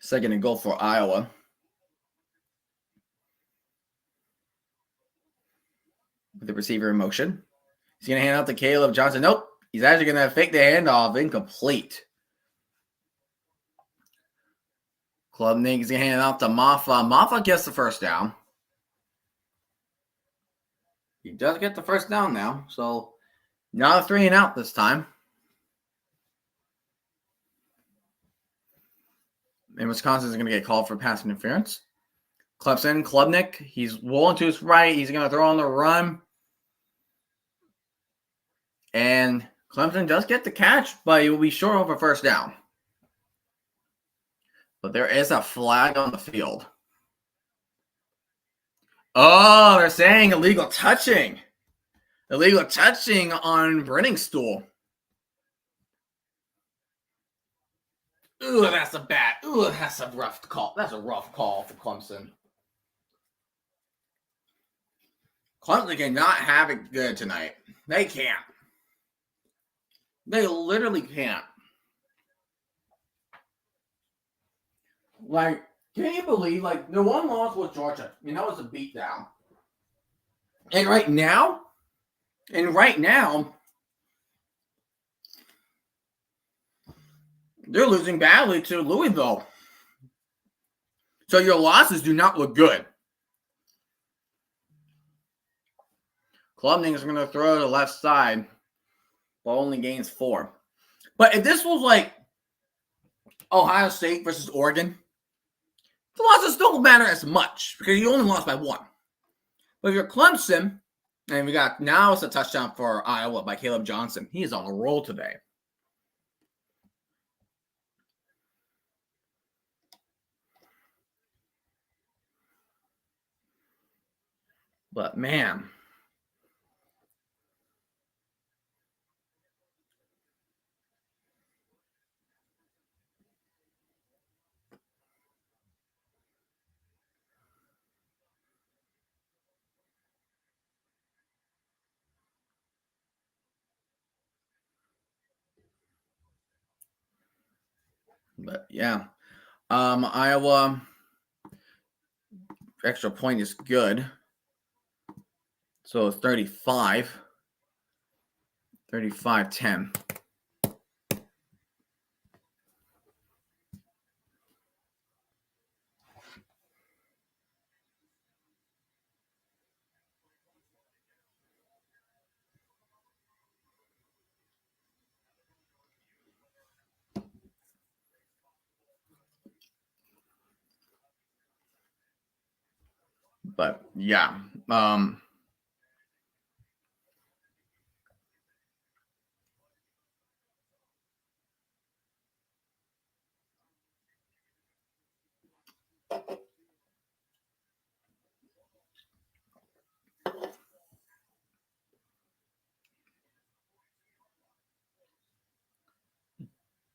[SPEAKER 1] Second and goal for Iowa. With the receiver in motion. He's going to hand out to Caleb Johnson. Nope. He's actually going to fake the handoff. Incomplete. Klubnik is going to hand it off to Maffa. Maffa gets the first down. He does get the first down now. So, not a 3 and out this time. And Wisconsin is going to get called for pass interference. Klubnik, he's rolling to his right. He's going to throw on the run. And Clemson does get the catch, but he will be short of a first down. But there is a flag on the field. Oh, they're saying illegal touching. Illegal touching on Brenningstool. Ooh, that's a bad. Ooh, that's a rough call. That's a rough call for Clemson. Clemson cannot have it good tonight. They can't. They literally can't. Like, can you believe, like, the one loss was Georgia. I mean, that was a beatdown. And right now, they're losing badly to Louisville. So your losses do not look good. Klubnik is going to throw to the left side, but only gains 4. But if this was like Ohio State versus Oregon, the losses don't matter as much because you only lost by 1. But if you're Clemson, and we got now it's a touchdown for Iowa by Caleb Johnson. He is on a roll today. But man. But yeah. Iowa extra point is good. So it's 35. 35-10. But yeah.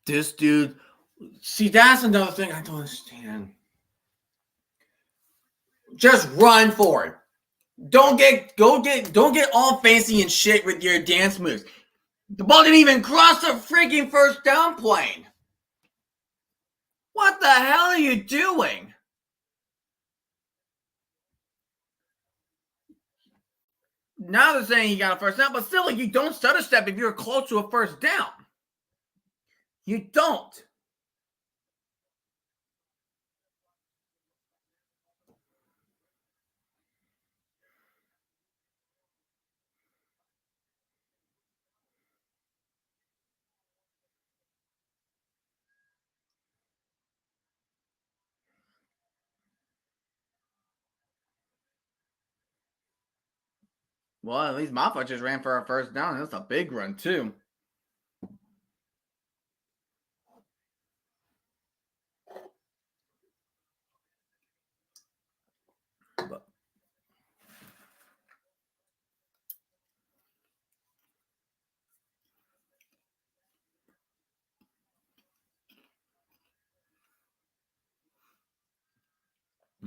[SPEAKER 1] This dude, see, that's another thing I don't understand. Just run for it. Don't get all fancy and shit with your dance moves. The ball didn't even cross the freaking first down plane. What the hell are you doing? Now they're saying he got a first down, but still, you don't stutter step if you're close to a first down. You don't. Well, at least Maffa just ran for a first down. That's a big run, too. But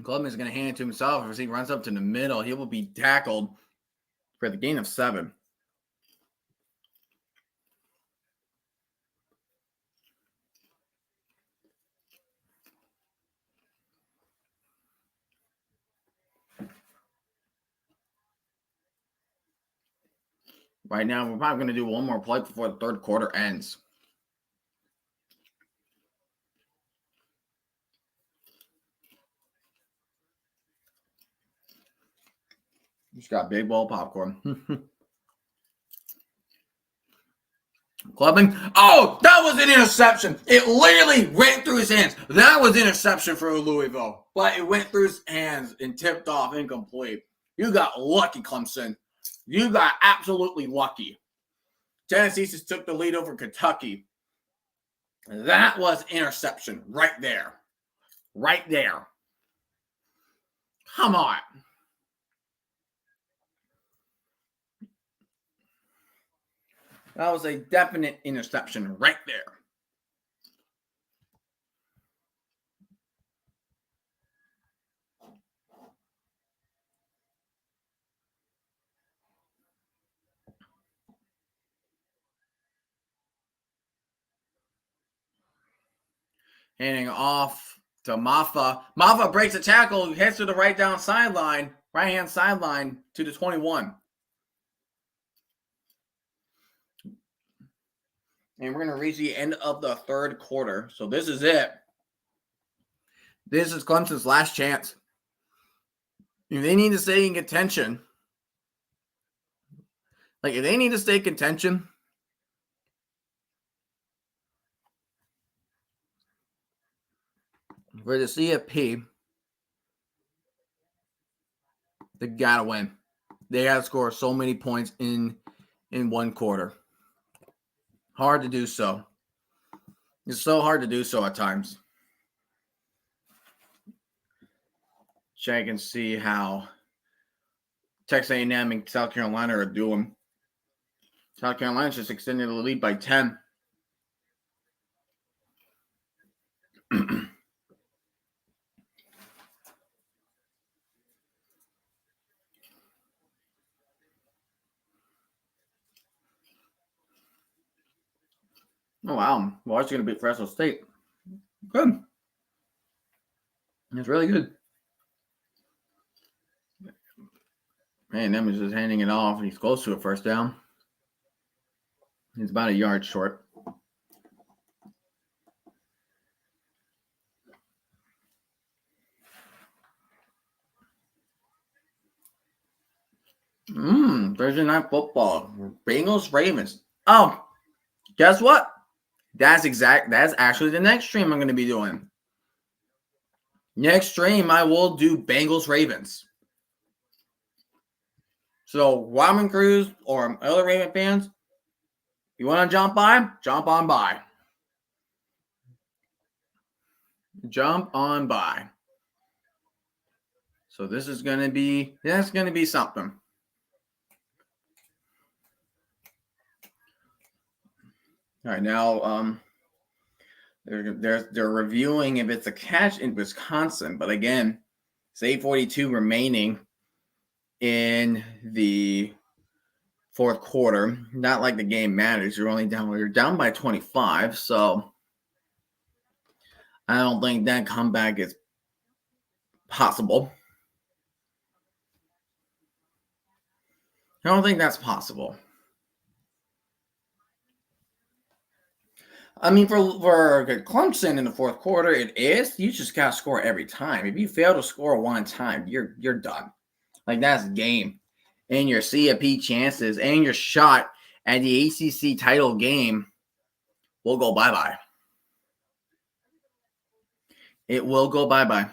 [SPEAKER 1] CLEM is going to hand it to himself. As he runs up to the middle, he will be tackled for the gain of 7. Right now, we're probably going to do one more play before the third quarter ends. Just got big bowl popcorn. Clubbing. Oh, that was an interception. It literally went through his hands. That was interception for Louisville. But it went through his hands and tipped off incomplete. You got lucky, Clemson. You got absolutely lucky. Tennessee just took the lead over Kentucky. That was interception right there. Right there. Come on. That was a definite interception right there. Handing off to Maffa. Maffa breaks a tackle, heads to the right hand sideline to the 21. And we're going to reach the end of the third quarter. So this is it. This is Clemson's last chance. If they need to stay in contention, for the CFP, they got to win. They got to score so many points in one quarter. Hard to do so. It's so hard to do so at times. Check and see how Texas A&M and South Carolina are doing. South Carolina's just extended the lead by 10. Oh, wow. Well, it's going to beat Fresno State. Good. It's really good. A&M is just handing it off. He's close to a first down. He's about a yard short. Thursday night football. Bengals, Ravens. Oh, guess what? That's actually the next stream I'm going to be doing. Next stream, I will do Bengals, Ravens. So, Robin Cruz or other Raven fans, you want to jump on by. Jump on by. So this is going to be, that's going to be something. All right, now they're reviewing if it's a catch in Wisconsin, but again, it's 8:42 remaining in the fourth quarter. Not like the game matters. You're down by 25, so I don't think that comeback is possible. I don't think that's possible. I mean, for Clemson in the fourth quarter, it is. You just gotta score every time. If you fail to score one time, you're done. Like that's game. And your CFP chances and your shot at the ACC title game will go bye-bye. It will go bye-bye.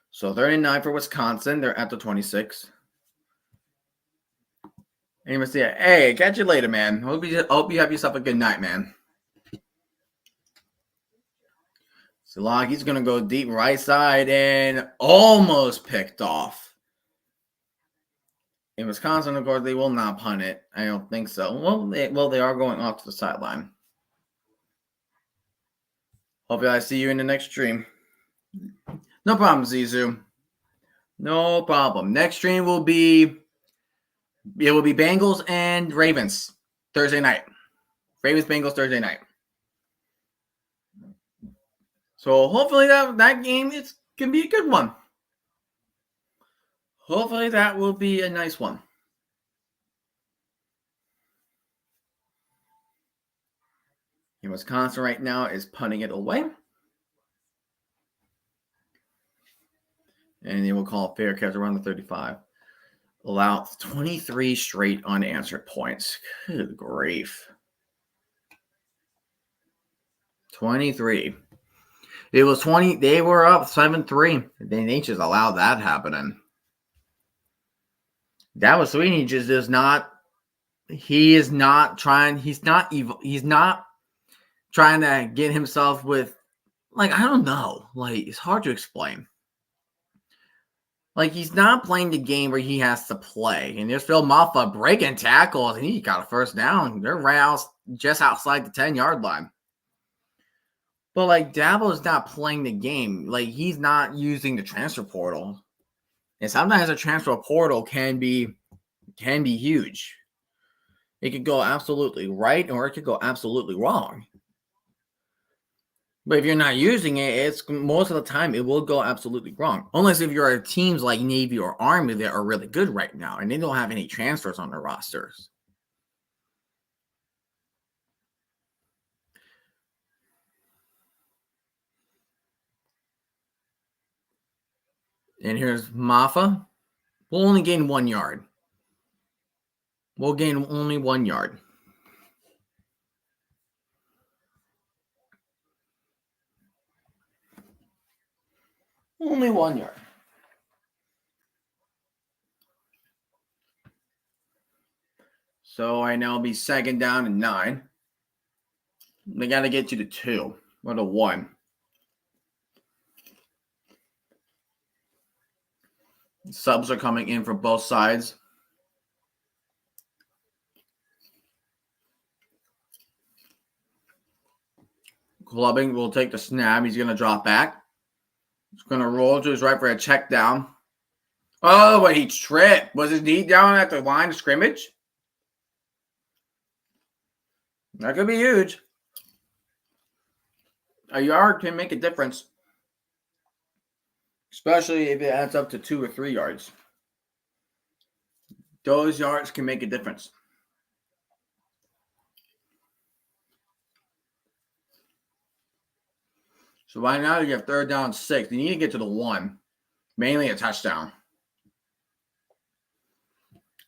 [SPEAKER 1] So 39 for Wisconsin. They're at the 26. And you must see it. Hey, catch you later, man. Hope you have yourself a good night, man. Zilog, he's going to go deep right side and almost picked off. In Wisconsin, of course, they will not punt it. I don't think so. Well, they are going off to the sideline. Hopefully I see you in the next stream. No problem, Zizou. No problem. Next stream will be Bengals and Ravens Thursday night. Ravens-Bengals Thursday night. So hopefully that game can be a good one. Hopefully that will be a nice one. In Wisconsin right now is punting it away. And they will call fair catch around the 35. Allow 23 straight unanswered points. Good grief. 23. It was 20. They were up 7-3. They just allowed that happening. That was Sweeney just does not. He is not trying. He's not trying to get himself with. Like, I don't know. Like, it's hard to explain. Like, he's not playing the game where he has to play. And there's Phil Maffa breaking tackles, and he got a first down. They're right out, just outside the 10-yard line. But, like, Dabo is not playing the game. Like, he's not using the transfer portal. And sometimes a transfer portal can be huge. It could go absolutely right, or it could go absolutely wrong. But if you're not using it, it's most of the time it will go absolutely wrong. Unless if you're teams like Navy or Army that are really good right now and they don't have any transfers on their rosters. And here's Maffa. We'll only gain 1 yard. We'll gain only 1 yard. Only 1 yard. So I now be second down and 9. They got to get you to 2 or to 1. Subs are coming in for both sides. Clubbing will take the snap. He's going to drop back. He's going to roll to his right for a check down. Oh, but he tripped. Was his knee down at the line of scrimmage? That could be huge. A yard can make a difference. Especially if it adds up to 2 or 3 yards. Those yards can make a difference. So right now you have third down 6. You need to get to the 1. Mainly a touchdown.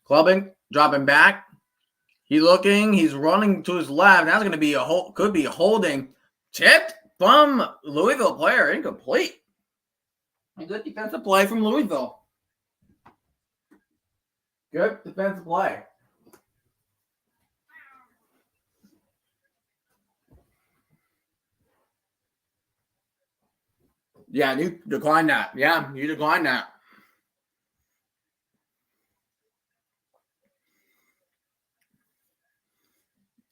[SPEAKER 1] Clubbing, dropping back. He's looking. He's running to his left. That's going to be could be a holding. Tipped from Louisville player. Incomplete. A good defensive play from Louisville. Good defensive play. Yeah, you decline that. Yeah, you decline that.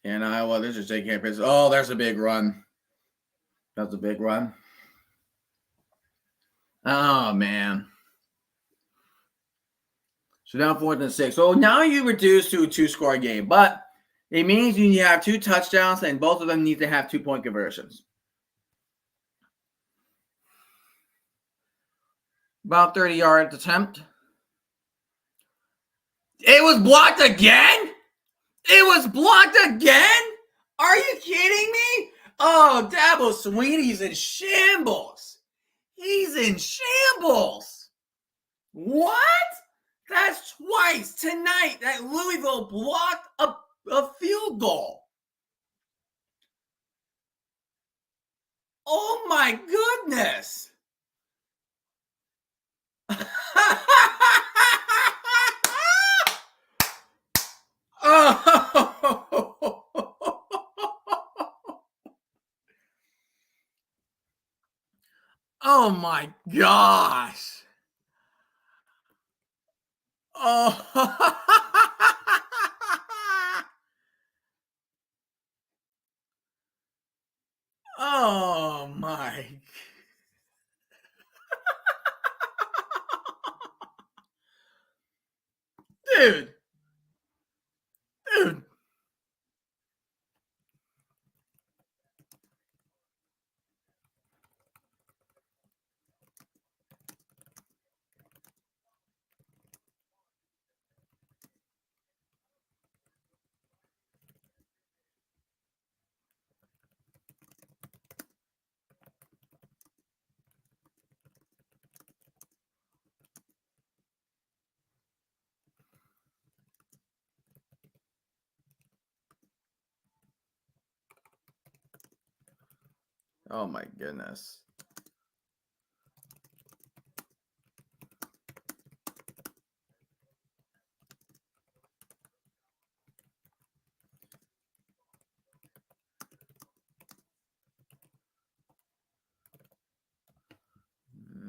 [SPEAKER 1] And Iowa, this is taking campus. Oh, there's a big run. That's a big run. Oh, man. So now 4th and 6. So now you reduce to a 2-score game, but it means you have 2 touchdowns and both of them need to have 2-point conversions. About 30-yard attempt. It was blocked again? It was blocked again? Are you kidding me? Oh, Dabo Swinney's in shambles. He's in shambles. What? That's twice tonight that Louisville blocked a field goal. Oh my goodness. Oh my gosh. Oh. Oh my. Dude. Dude. Oh my goodness.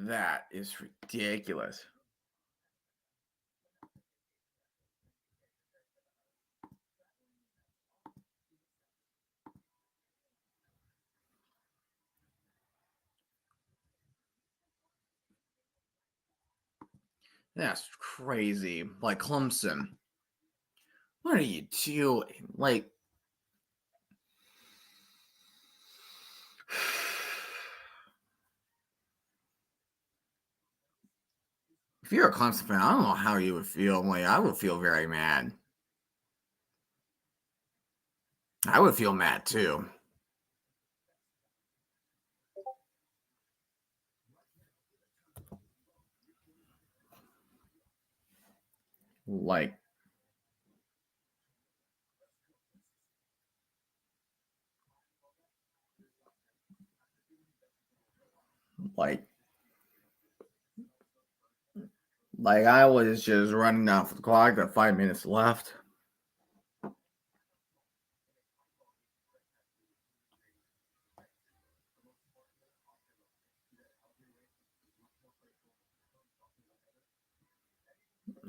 [SPEAKER 1] That is ridiculous. That's crazy. Like Clemson. What are you doing? Like, if you're a Clemson fan, I don't know how you would feel. Like, I would feel very mad. I would feel mad too. Like, like, like I was just running off the clock. Got 5 minutes left.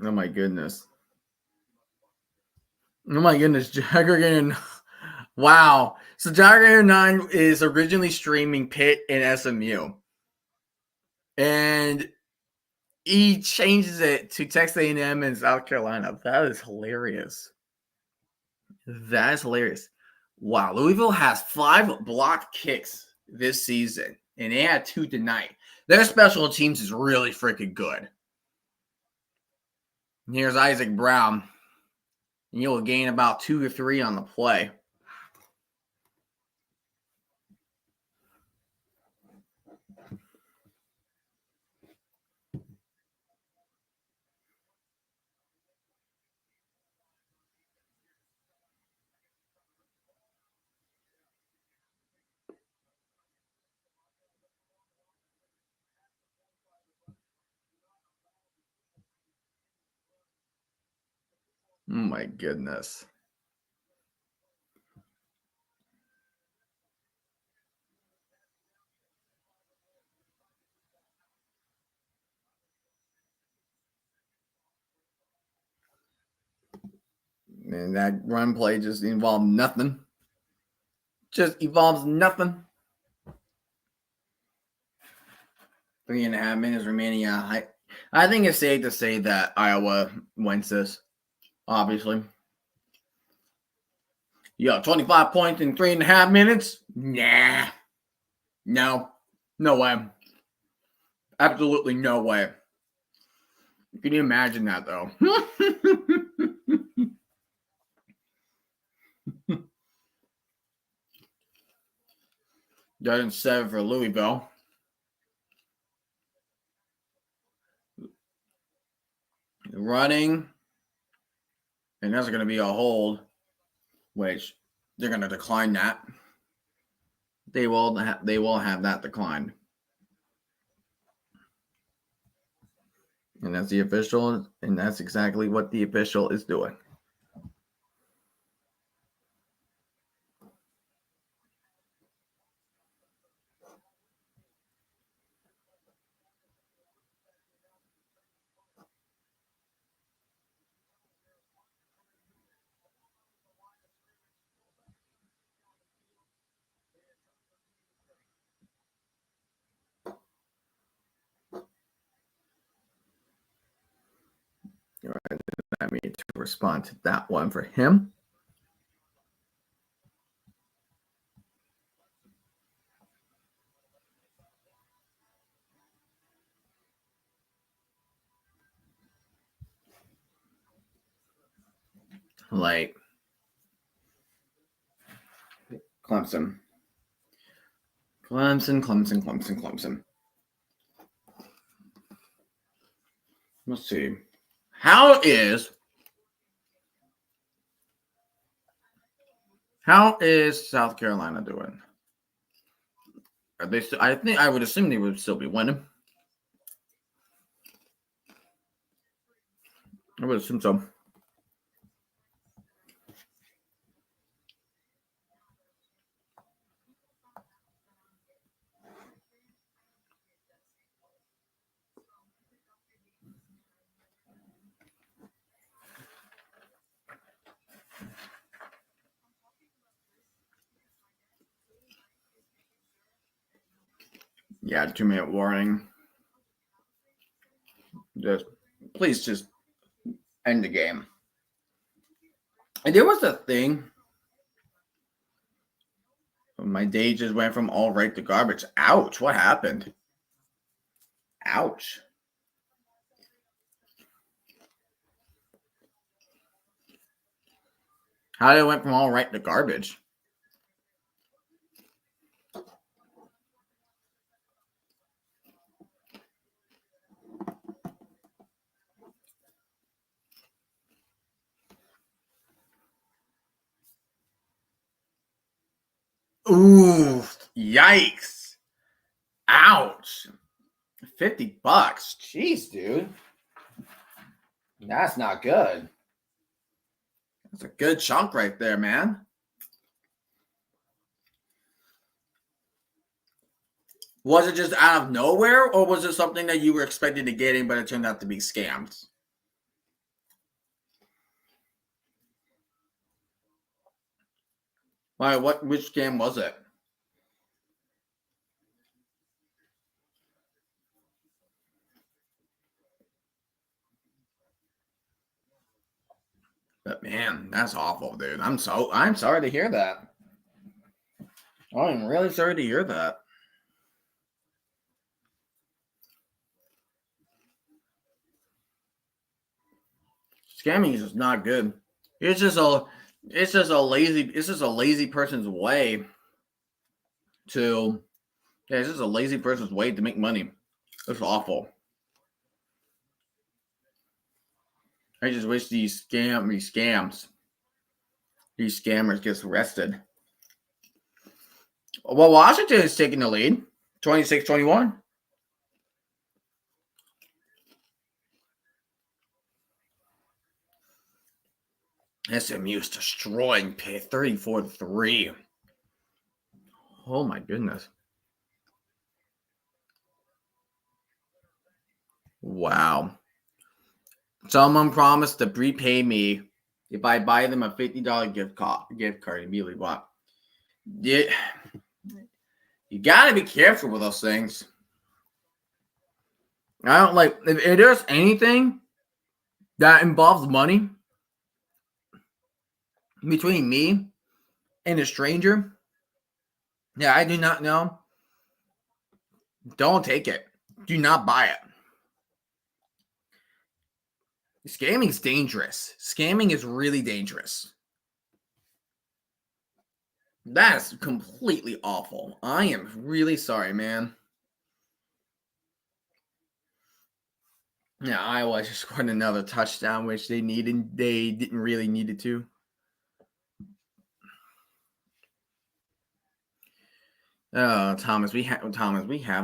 [SPEAKER 1] Oh my goodness. Oh my goodness, Jagger. Wow. So Jagger 9 is originally streaming Pitt and SMU. And he changes it to Texas A&M and South Carolina. That is hilarious. That is hilarious. Wow. Louisville has 5 blocked kicks this season, and they had 2 tonight. Their special teams is really freaking good. Here's Isaac Brown. And you'll gain about 2 or 3 on the play. Oh my goodness. And that run play just involved nothing. Just involves nothing. 3.5 minutes remaining. Yeah, I think it's safe to say that Iowa wins this. Obviously. Yeah, 25 points in 3.5 minutes? Nah. No. No way. Absolutely no way. Can you imagine that, though? Doesn't serve for Louisville. Running. And there's going to be a hold, which they're going to decline that. They will have that declined. And that's the official, and that's exactly what the official is doing. All right, I mean to respond to that one for him. Like Clemson. Let's see. How is South Carolina doing? Are they still, I think I would assume they would still be winning. I would assume so. Yeah, 2-minute warning. Please just end the game. And there was a thing. My day just went from all right to garbage. Ouch! What happened? Ouch! How did it went from all right to garbage? Ooh! Yikes! Ouch! $50. Jeez, dude. That's not good. That's a good chunk right there, man. Was it just out of nowhere, or was it something that you were expecting to get in, but it turned out to be scams? Why? Which scam was it? But man, that's awful, dude. I'm sorry to hear that. I'm really sorry to hear that. Scamming is just not good. It's just a lazy person's way to it's just a lazy person's way to make money. It's awful. I just wish these scammers gets arrested. Well, Washington is taking the lead, 26-21. SMU is destroying Pitt 34-3. Oh my goodness. Wow. Someone promised to prepay me if I buy them a $50 gift card immediately. What? Yeah, you gotta be careful with those things. I don't like if there's anything that involves money between me and a stranger. Yeah, I do not know. Don't take it. Do not buy it. Scamming is dangerous. Scamming is really dangerous. That is completely awful. I am really sorry, man. Yeah, Iowa just scored another touchdown, which they needed. They didn't really need it to. Oh, Thomas, we have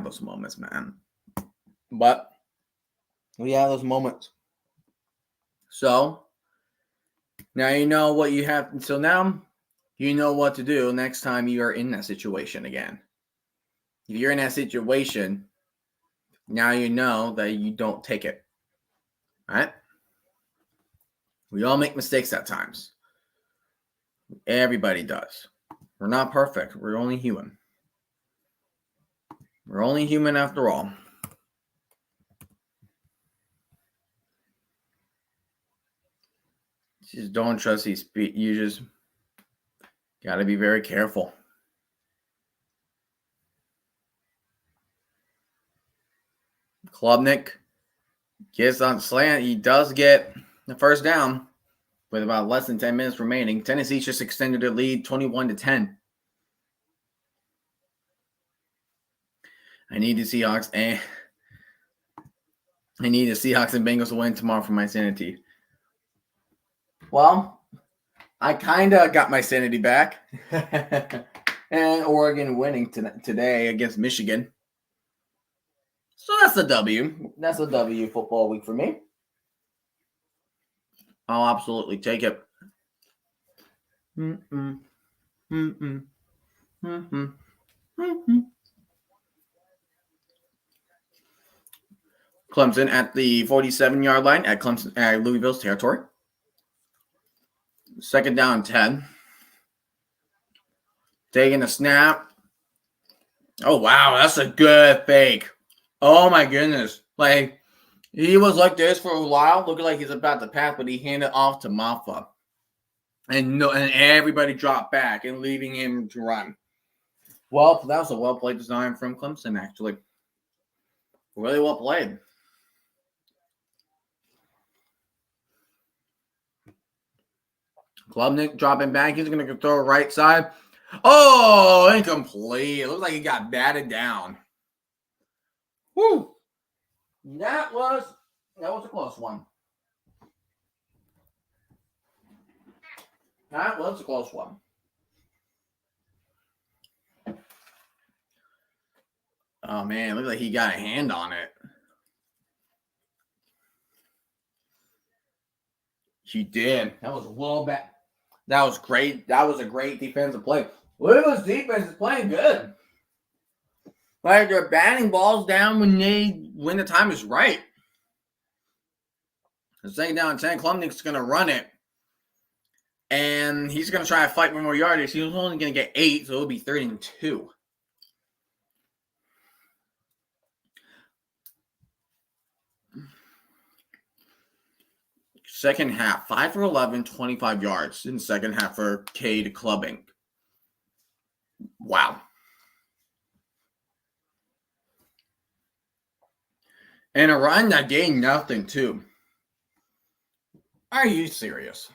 [SPEAKER 1] those moments, man. But we have those moments. So now you know what you have. So now you know what to do next time you are in that situation again. If you're in that situation, now you know that you don't take it. All right? We all make mistakes at times. Everybody does. We're not perfect. We're only human. We're only human after all. Just don't trust these. You just got to be very careful. Klubnik gets on slant. He does get the first down with about less than 10 minutes remaining. Tennessee just extended their lead 21-10. I need the Seahawks and Bengals to win tomorrow for my sanity. Well, I kind of got my sanity back. And Oregon winning today against Michigan. So that's a W. That's a W football week for me. I'll absolutely take it. Mm-mm. Mm-mm. Mm-mm. Mm-mm. Clemson at the 47-yard line at Louisville's territory. Second down 10. Taking a snap. Oh, wow. That's a good fake. Oh, my goodness. Like, he was like this for a while, looking like he's about to pass, but he handed off to Maffa. And everybody dropped back and leaving him to run. Well, that was a well-played design from Clemson, actually. Really well played. Klubnik dropping back. He's going to throw right side. Oh, incomplete. It looks like he got batted down. Woo! That was a close one. That was a close one. Oh, man. It looks like he got a hand on it. He did. That was a little bit. That was great. That was a great defensive play. Louisville's defense is playing good. Like, they're batting balls down when the time is right. The second down 10, Klubnik's going to run it. And he's going to try to fight one more yardage. He was only going to get 8, so it'll be 3-2. Second half, 5 for 11, 25 yards in the second half for Cade Klubnik. Wow. And a run that gained nothing, too. Are you serious?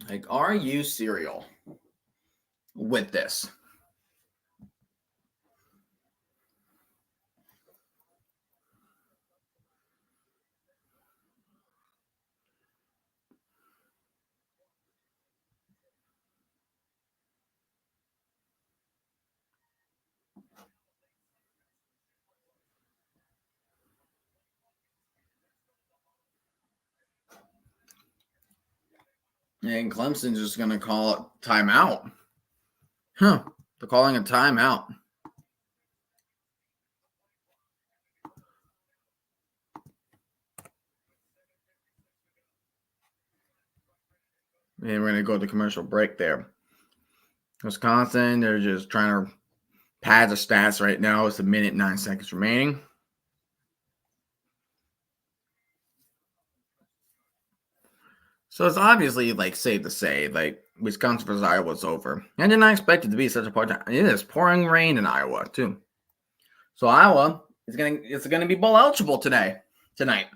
[SPEAKER 1] Like, are you serial with this? And Clemson's just going to call it timeout. Huh. They're calling a timeout. And we're going to go to commercial break there. Wisconsin, they're just trying to pad the stats right now. It's a minute, 9 seconds remaining. So it's obviously safe to say Wisconsin versus Iowa is over. I did not expect it to be such a part time. It is pouring rain in Iowa too. So Iowa is gonna be bowl eligible tonight. Trying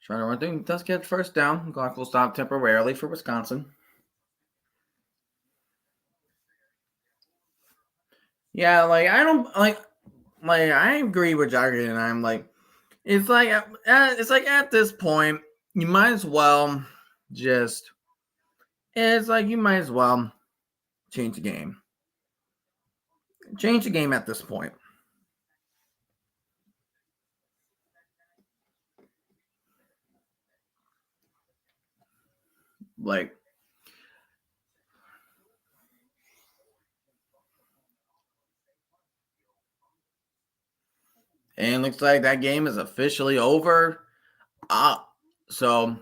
[SPEAKER 1] to run through. Does get first down. Clock will stop temporarily for Wisconsin. Yeah, I agree with Jagger, and I'm it's at this point you might as well just you might as well change the game. Change the game at this point. And looks like that game is officially over. So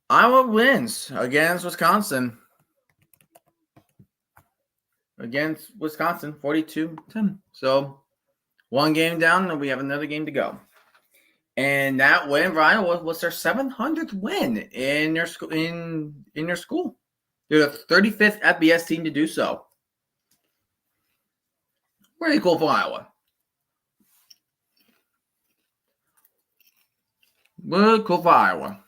[SPEAKER 1] Iowa wins against Wisconsin. 42-10. So one game down, and we have another game to go. And that win for Iowa was their 700th win in their school. In their school, they're the 35th FBS team to do so. Pretty cool for Iowa. Pretty cool for Iowa.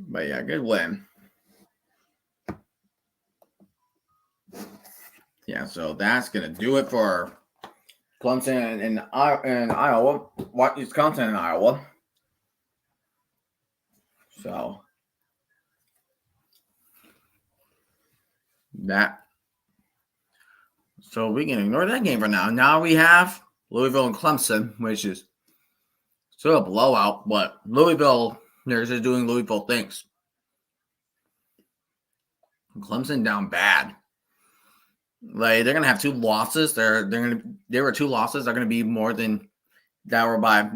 [SPEAKER 1] But yeah, good win. Yeah, so that's gonna do it for Clemson and Iowa. Wisconsin and Iowa. So we can ignore that game for now. Now we have Louisville and Clemson, which is still a blowout, but Louisville, they're just doing Louisville things. Clemson down bad. They're gonna have 2 losses. There were 2 losses. They're gonna be more than that were by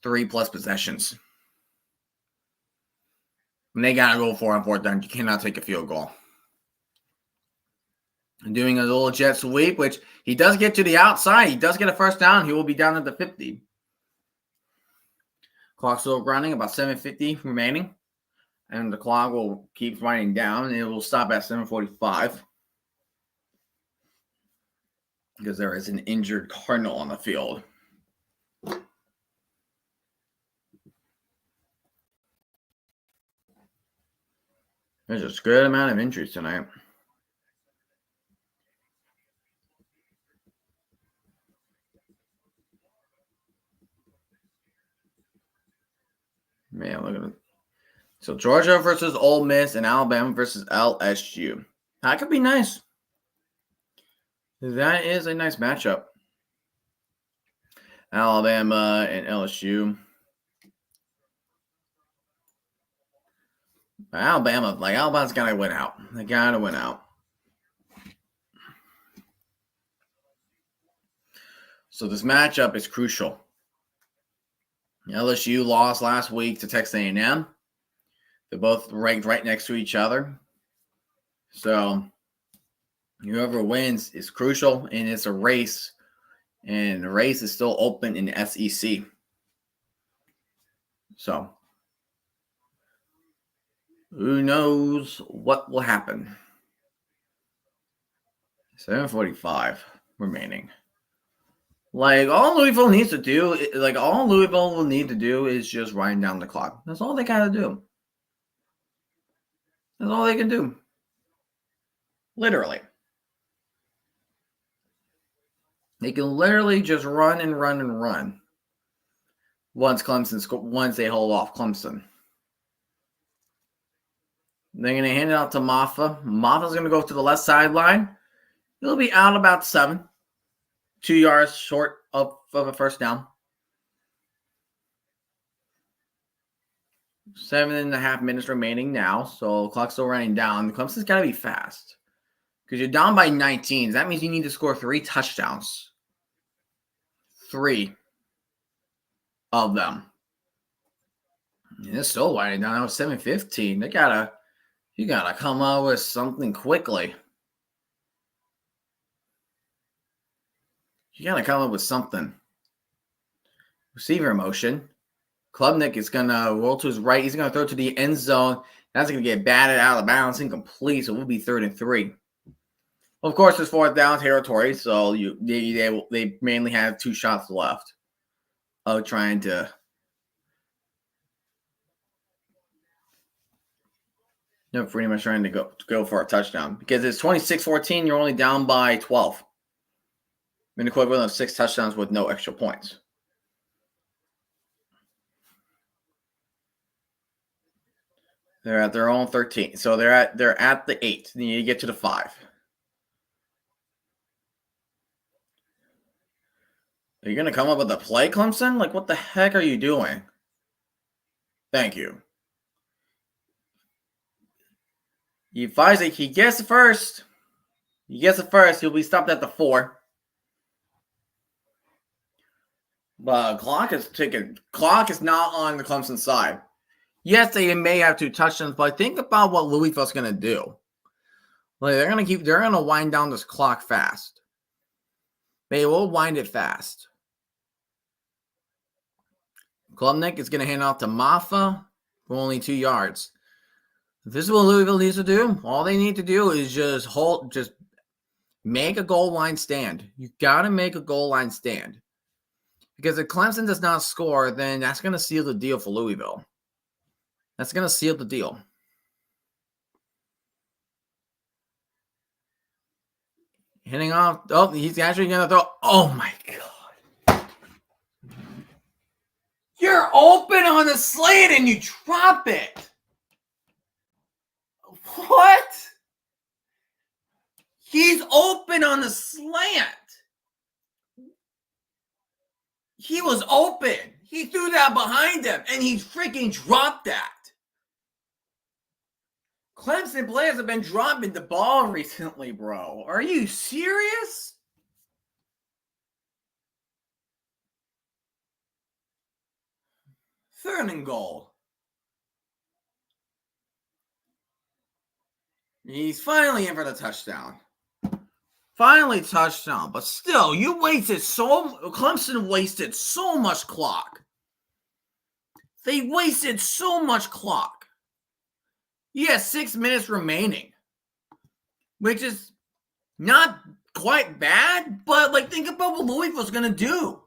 [SPEAKER 1] 3+ possessions. And they gotta go 4 on 4th down. You cannot take a field goal. And doing a little jet sweep, which he does get to the outside. He does get a first down. He will be down at the 50. Clock still running, about 7:50 remaining. And the clock will keep winding down, and it will stop at 7:45. Because there is an injured Cardinal on the field. There's a good amount of injuries tonight. Man, look at it. So Georgia versus Ole Miss and Alabama versus LSU. That could be nice. That is a nice matchup. Alabama and LSU. Alabama's got to win out. They got to win out. So this matchup is crucial. LSU lost last week to Texas A&M. They're both ranked right next to each other. So whoever wins is crucial, and it's a race. And the race is still open in the SEC. So who knows what will happen? 7:45 remaining. All Louisville needs to do, all Louisville will need to do is just wind down the clock. That's all they gotta do. That's all they can do. Literally. They can literally just run and run and run. Once they hold off Clemson. They're going to hand it out to Maffa. Maffa's going to go to the left sideline. He'll be out about 7. 2 yards short of a first down. 7.5 minutes remaining now, so clock's still running down. Clemson's got to be fast because you're down by 19. That means you need to score 3 touchdowns. 3 of them. And it's still winding down. That was 7:15. You gotta come up with something quickly. You gotta come up with something. Receiver motion. Klubnik is gonna roll to his right. He's gonna throw to the end zone. That's gonna get batted out of bounds, incomplete. So we'll be 3rd and 3. Of course, it's 4th down territory, so they mainly have 2 shots left of trying to. They're pretty much trying to go for a touchdown because it's 26-14. You're only down by 12. An equivalent of 6 touchdowns with no extra points. They're at their own 13, so they're at the 8. You need to get to the 5. Are you gonna come up with a play, Clemson? Like, what the heck are you doing? Thank you. He gets it first. He'll be stopped at the 4. But clock is not on the Clemson side. Yes, they may have 2 touchdowns, but think about what Louisville's gonna do. Like, they're gonna wind down this clock fast. They will wind it fast. Klubnik is gonna hand off to Maffa for only 2 yards. This is what Louisville needs to do. All they need to do is just make a goal line stand. You got to make a goal line stand. Because if Clemson does not score, then that's going to seal the deal for Louisville. That's going to seal the deal. Hitting off. Oh, he's actually going to throw. Oh, my God. You're open on the slant and you drop it. What? He's open on the slant. He was open. He threw that behind him, and he freaking dropped that. Clemson players have been dropping the ball recently, bro. Are you serious? Third and goal. He's finally in for the touchdown. Finally touchdown, but still, Clemson wasted so much clock. They wasted so much clock. He has 6 minutes remaining, which is not quite bad, but like think about what Louisville's going to do.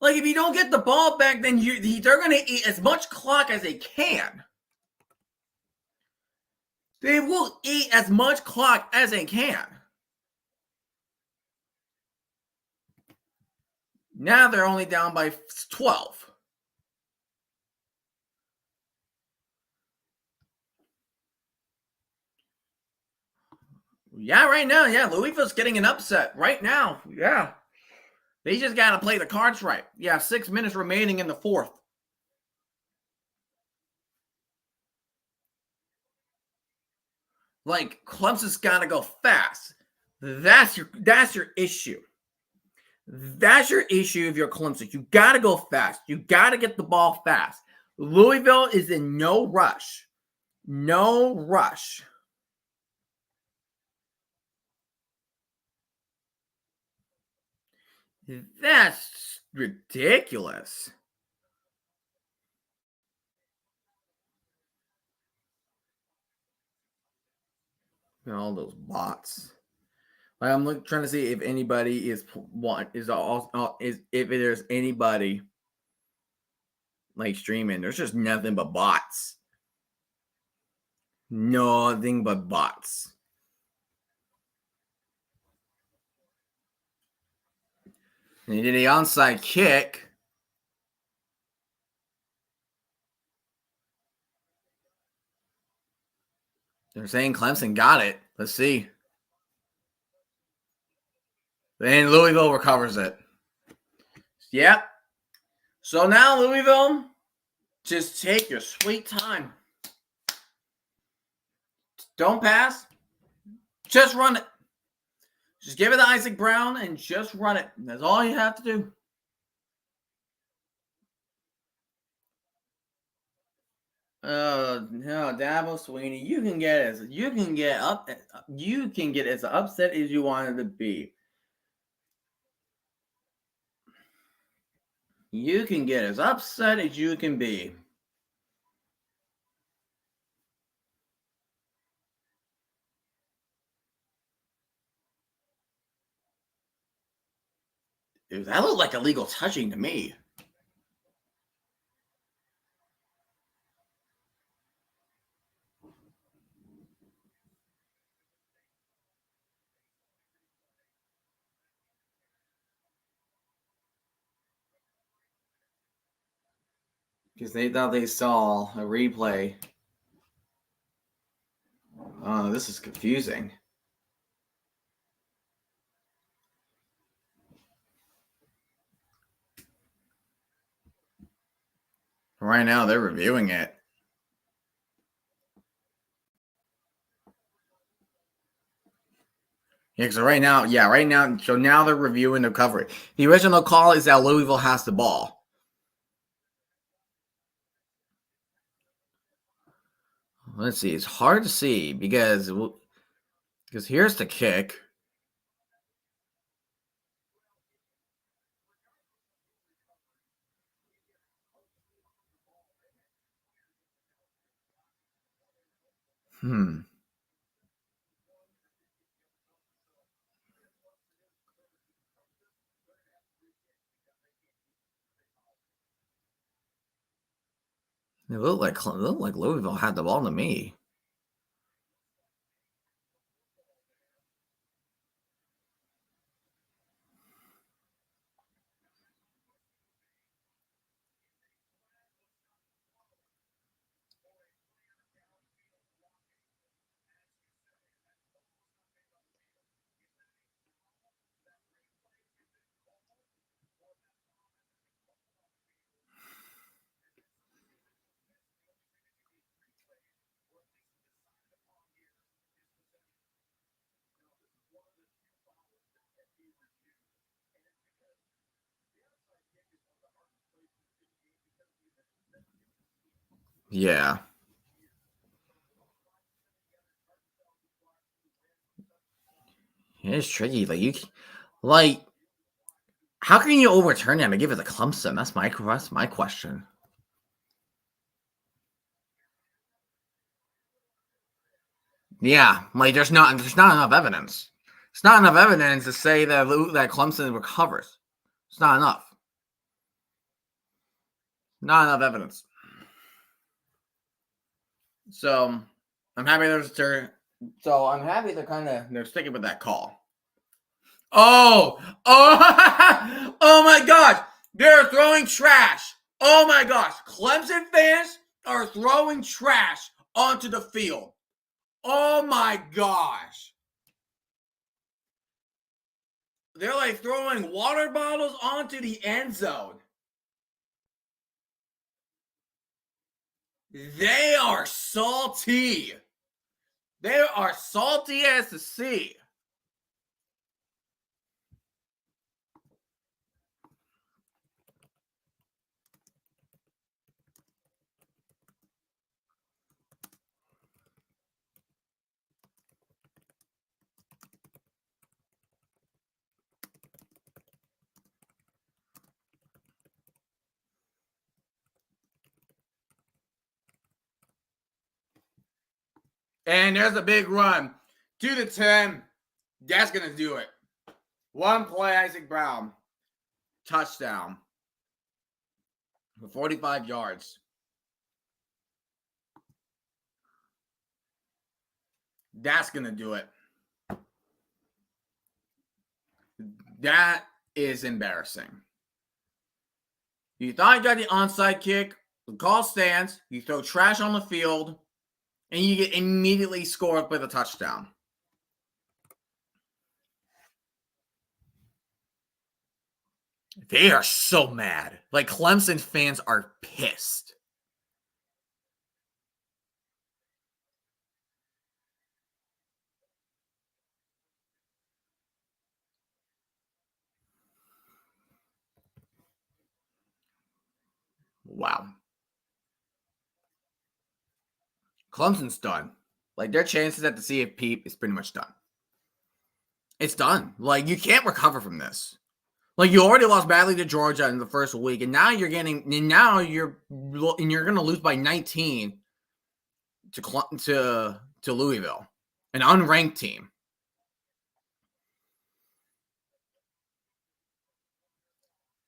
[SPEAKER 1] Like if you don't get the ball back, then they're going to eat as much clock as they can. They will eat as much clock as they can. Now they're only down by 12. Yeah, right now. Yeah, Louisville's getting an upset right now. Yeah. They just got to play the cards right. Yeah, 6 minutes remaining in the 4th. Like, Clemson's got to go fast. That's your issue. That's your issue if you're Clemson. You got to go fast. You got to get the ball fast. Louisville is in no rush. No rush. That's ridiculous. And all those bots. Like I'm trying to see if anybody if there's anybody like streaming. There's just nothing but bots. Nothing but bots. And he did the onside kick. They're saying Clemson got it. Let's see. And Louisville recovers it. Yep. So now, Louisville, just take your sweet time. Don't pass. Just run it. Just give it to Isaac Brown and just run it. That's all you have to do. No, Dabo Sweeney, you can get as upset as you wanted to be. You can get as upset as you can be. Dude, that looked like illegal touching to me. Because they thought they saw a replay. Oh, this is confusing. Right now, they're reviewing it. Yeah, so right now, so now they're reviewing the coverage. The original call is that Louisville has the ball. Let's see. It's hard to see because here's the kick. It looked like Louisville had the ball to me. Yeah. It's tricky. How can you overturn him and give it to Clemson? That's my question. Yeah, there's not enough evidence. It's not enough evidence to say that Clemson recovers. It's not enough. Not enough evidence. So I'm happy they're sticking with that call. Oh, oh my gosh. They're throwing trash. Oh my gosh. Clemson fans are throwing trash onto the field. Oh my gosh. They're throwing water bottles onto the end zone. They are salty. They are salty as the sea. And there's a big run to the 10. That's going to do it. One play, Isaac Brown. Touchdown. For 45 yards. That's going to do it. That is embarrassing. You thought you got the onside kick, the call stands, you throw trash on the field, and you get immediately scored with a touchdown. They are so mad. Like, Clemson fans are pissed. Wow. Clemson's done. Like, their chances at the CFP is pretty much done. It's done. Like, you can't recover from this. Like, you already lost badly to Georgia in the first week, and now you're going to lose by 19 to Louisville, an unranked team.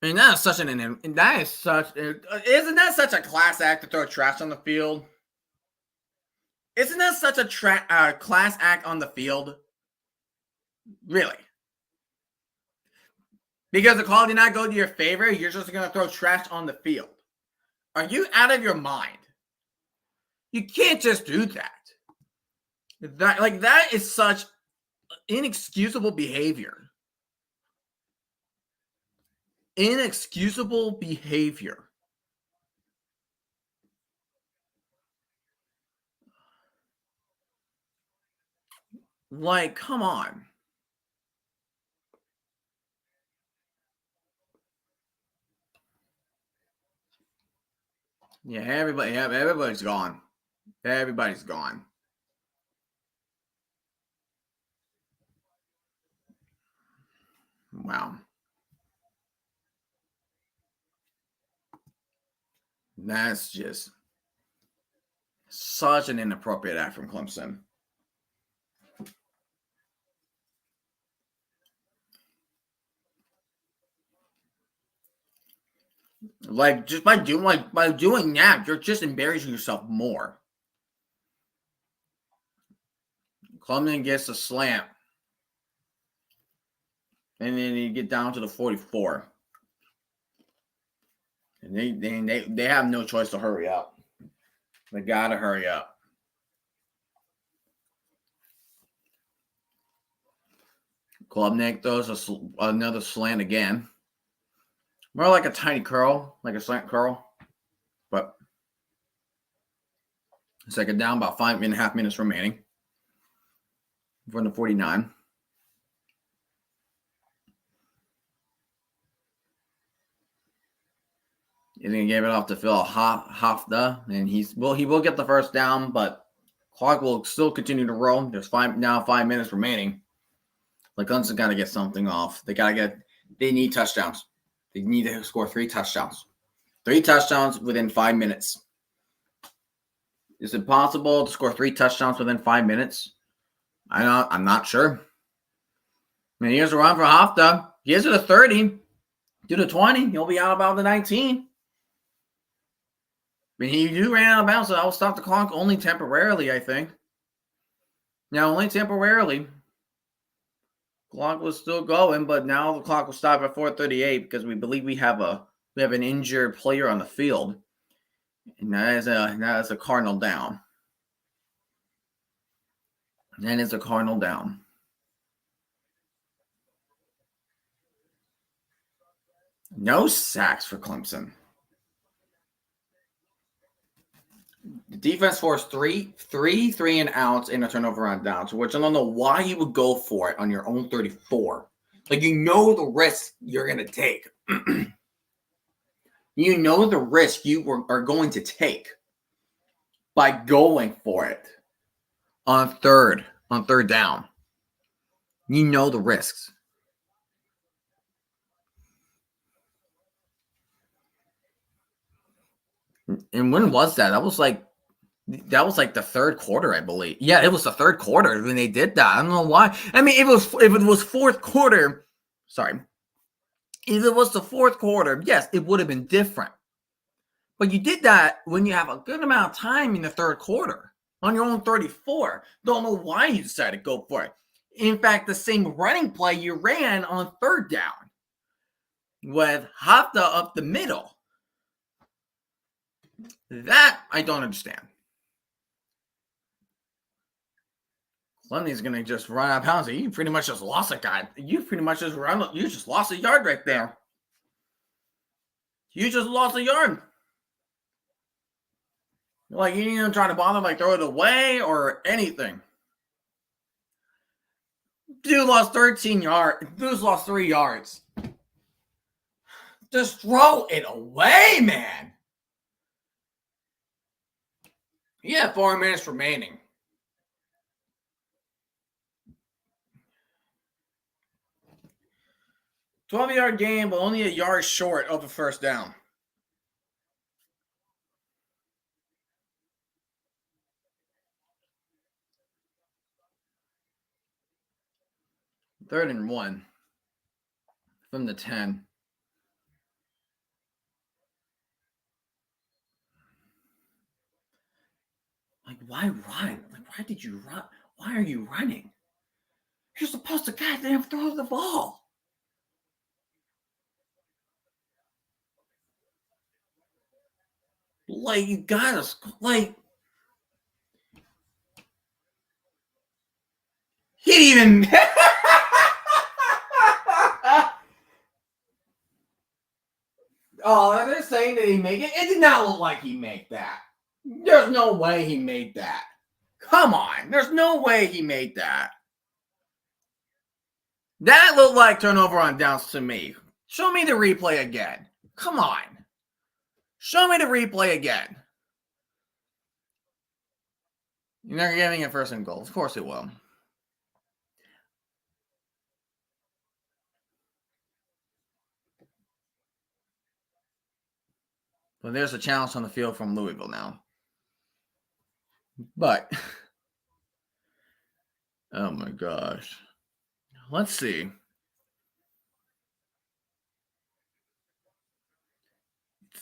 [SPEAKER 1] And isn't that such a class act to throw trash on the field? Isn't that such a class act on the field? Really? Because the call did not go to your favor, you're just going to throw trash on the field. Are you out of your mind? You can't just do that. That is such inexcusable behavior. Inexcusable behavior. Like, come on. Yeah, everybody's gone. Everybody's gone. Wow. That's just such an inappropriate act from Clemson. Like, just by doing that, you're just embarrassing yourself more. Clemson gets a slant. And then you get down to the 44. And they have no choice to hurry up. They gotta hurry up. Klubnik throws another slant again. More like a tiny curl, like a slant curl. But second down, about 5.5 minutes remaining. From the 49. And then gave it off to Phil Hafda, and he will get the first down, but clock will still continue to roll. There's 5 minutes remaining. Like, Clemson got to get something off. They need touchdowns. They need to score 3 touchdowns. 3 touchdowns within 5 minutes. Is it possible to score 3 touchdowns within 5 minutes? I'm not sure. I mean, here's a run for Hafda. Here's to the 30. To the 20. He'll be out about the 19. I mean, he ran out of bounds, so I will stop the clock only temporarily, I think. Now, only temporarily. Clock was still going, but now the clock will stop at 4:38 because we believe we have an injured player on the field, and that is a Cardinal down. That is a Cardinal down. No sacks for Clemson. The defense forced three and outs in a turnover on downs, which I don't know why you would go for it on your own 34. Like, you know the risk you're going to take. You know the risk you are going to take by going for it on third down. You know the risks. And when was that? That was like the third quarter, I believe. Yeah, it was the third quarter when they did that. I don't know why. I mean, if it was fourth quarter, sorry. If it was the fourth quarter, yes, it would have been different. But you did that when you have a good amount of time in the third quarter. on your own 34. Don't know why you decided to go for it. In fact, the same running play you ran on third down with Hafta up the middle. That I don't understand. Clemney's going to just run out of bounds. You pretty much just lost a guy. You pretty much just you just lost a yard right there. You just lost a yard. Like, you didn't even try to bother, like, throw it away or anything. Dude lost 13 yards. Dude's lost 3 yards. Just throw it away, man. You have 4 minutes remaining. $12-yard game, but only a yard short of a first down. Third and 1 from the 10. Like, why run? Like, why did you run? Why are you running? You're supposed to goddamn throw the ball. Like, you gotta, like, he didn't even. Oh, they're saying that he made it. It did not look like he made that. There's no way he made that. Come on. There's no way he made that. That looked like turnover on downs to me. Show me the replay again. Come on. Show me the replay again. You're never getting a first and goal. Of course it will. But there's a challenge on the field from Louisville now. But, oh my gosh. Let's see.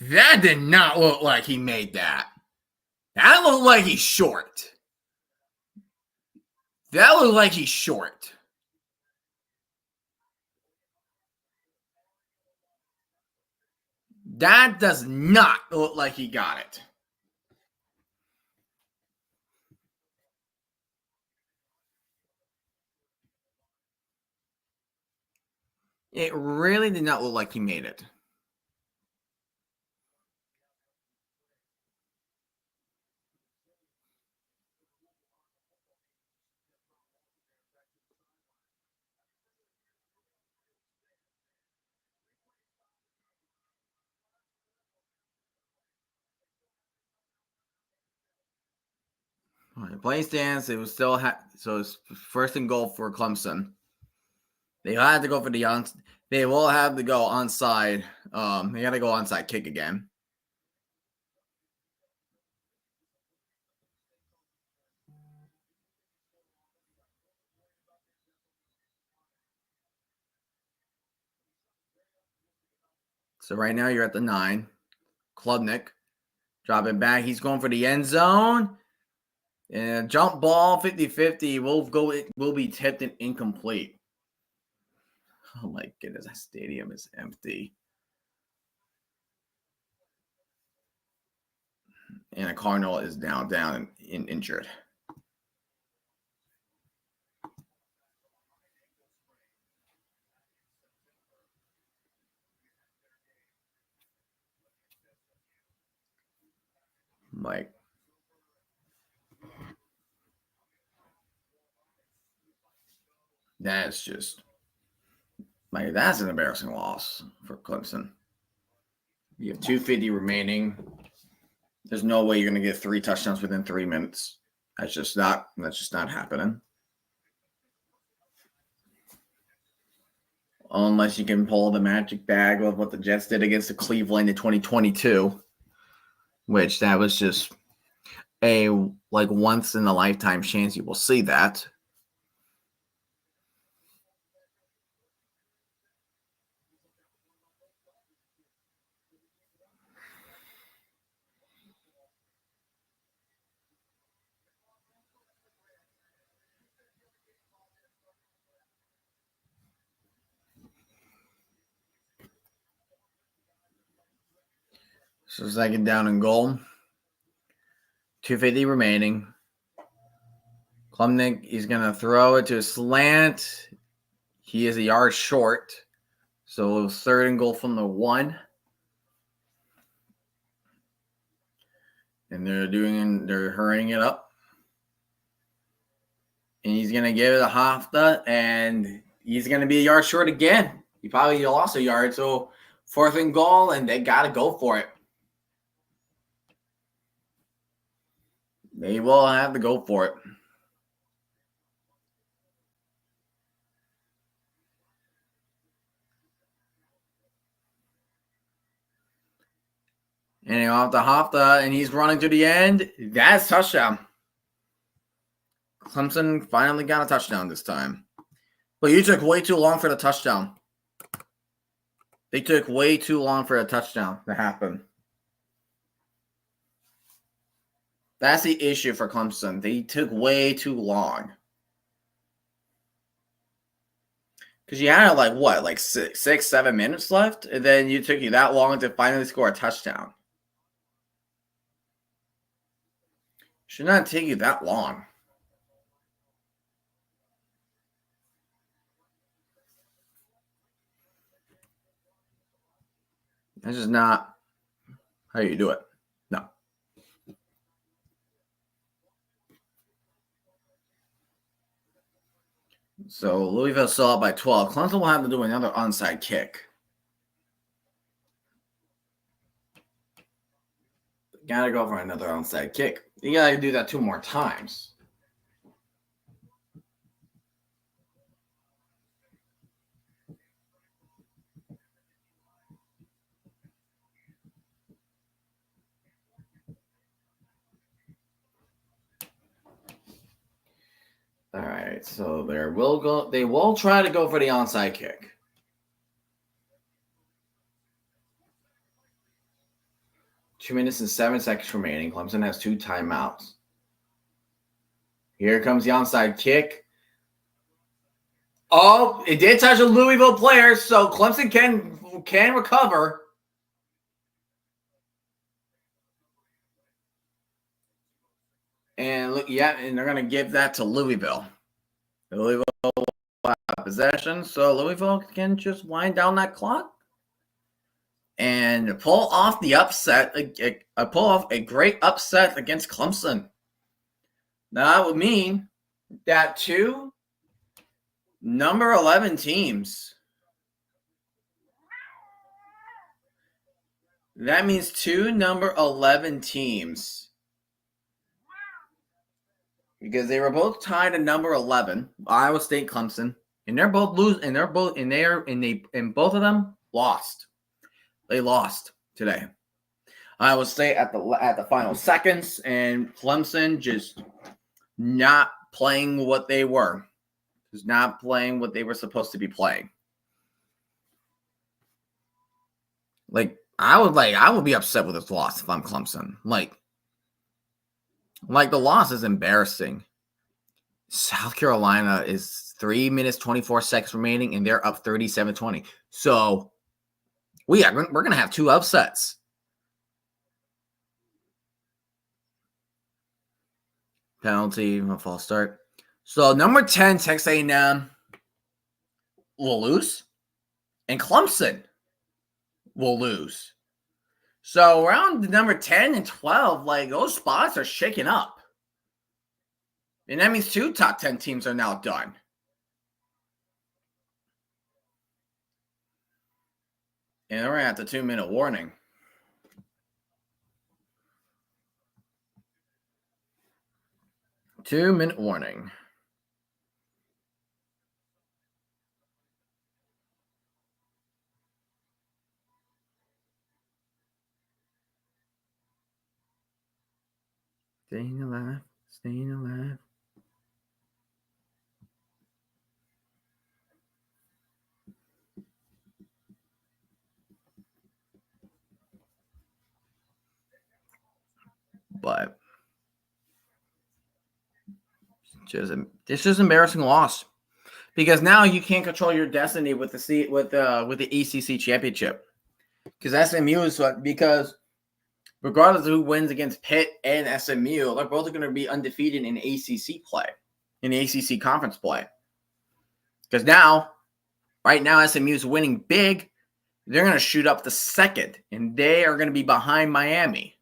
[SPEAKER 1] That did not look like he made that. That looked like he's short. That looked like he's short. That does not look like he got it. It really did not look like he made it. Play stance, it was still so it's first and goal for Clemson. They had to go for the they will have to go onside. They got to go onside kick again. So right now you're at the 9. Klubnik dropping back. He's going for the end zone. And jump ball 50-50 will be tipped and incomplete. Oh my goodness, that stadium is empty. And a Cardinal is down and injured. Like, that's just like that's an embarrassing loss for Clemson. You have 250 remaining. There's no way you're going to get 3 touchdowns within 3 minutes. That's just not happening. Unless you can pull the magic bag of what the Jets did against the Cleveland in 2022, which that was just a like once in a lifetime chance you will see that. So 2nd down and goal. 2:50 remaining. Klumnik is going to throw it to a slant. He is a yard short. So 3rd and goal from the 1. And they're hurrying it up. And he's going to give it a Hafta, and he's going to be a yard short again. He probably lost a yard. So 4th and goal, and they got to go for it. They will have to go for it. And off the Hafta, and he's running to the end. That's touchdown. Clemson finally got a touchdown this time. But you took way too long for the touchdown. They took way too long for a touchdown to happen. That's the issue for Clemson. They took way too long. Because you had like 6-7 minutes left, and then you took you that long to finally score a touchdown. Should not take you that long. That's just not how you do it. No. So Louisville still up by 12. Clemson will have to do another onside kick. Gotta go for another onside kick. You gotta do that 2 more times. All right, so they will try to go for the onside kick. Two minutes and 7 seconds remaining. Clemson has 2 timeouts. Here comes the onside kick. Oh, it did touch a Louisville player, so Clemson can recover. And look, yeah, and they're going to give that to Louisville. Louisville will have possession, so Louisville can just wind down that clock and pull off the upset, pull off a great upset against Clemson. Now, that would mean that 2 number 11 teams. That means 2 number 11 teams. Because they were both tied at number 11, Iowa State, Clemson, and they're both both of them lost. They lost today. Iowa State at the final seconds, and Clemson just not playing what they were. Just not playing what they were supposed to be playing. I would be upset with this loss if I'm Clemson. The loss is embarrassing. South Carolina is 3 minutes, 24 seconds remaining, and they're up 37-20. So, we're going to have 2 upsets. Penalty, a false start. So, number 10, Texas A&M will lose, and Clemson will lose. So around number 10 and 12, those spots are shaking up. And that means 2 top 10 teams are now done. And we're at the 2-minute warning. Two-minute warning. Staying alive, staying alive. But it's just embarrassing loss, because now you can't control your destiny with the ECC championship, because SMU is because regardless of who wins against Pitt and SMU, they're both going to be undefeated in ACC play, in ACC conference play. Because now, right now, SMU is winning big. They're going to shoot up the second, and they are going to be behind Miami.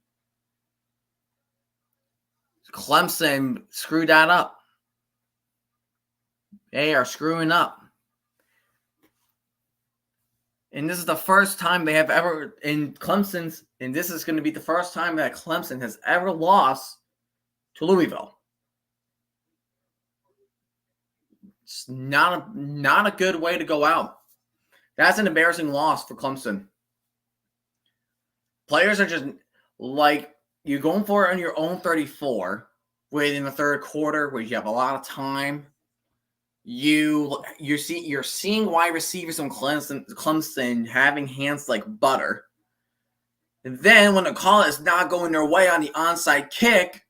[SPEAKER 1] Clemson screwed that up. They are screwing up. And this is the first time they have ever, in Clemson's, and this is going to be the first time that Clemson has ever lost to Louisville. It's not a good way to go out. That's an embarrassing loss for Clemson. Players are just like, you're going for it on your own 34, waiting the third quarter where you have a lot of time. You're seeing wide receivers from Clemson having hands like butter. And then when the call is not going their way on the onside kick,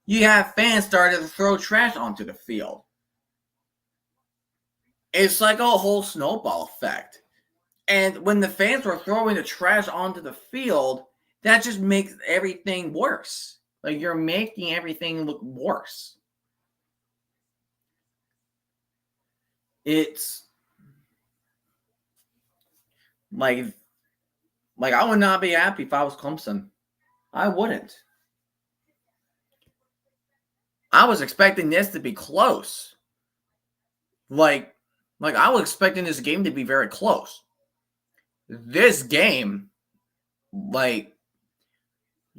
[SPEAKER 1] you have fans starting to throw trash onto the field. It's like a whole snowball effect. And when the fans were throwing the trash onto the field, that just makes everything worse. Like, you're making everything look worse. It's like I would not be happy if I was Clemson. I wouldn't. I was expecting this to be close. Like I was expecting this game to be very close. This game,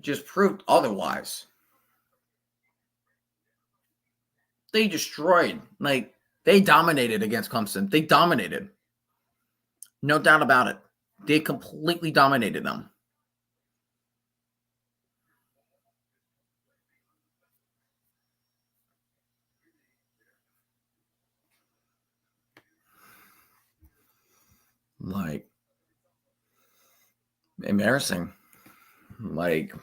[SPEAKER 1] just proved otherwise. They destroyed. They dominated against Clemson. They dominated. No doubt about it. They completely dominated them. Embarrassing. Clemson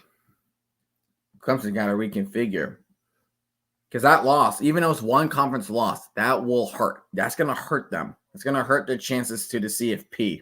[SPEAKER 1] got to reconfigure. Because that loss, even though it's one conference loss, that will hurt. That's going to hurt them. It's going to hurt their chances to the CFP.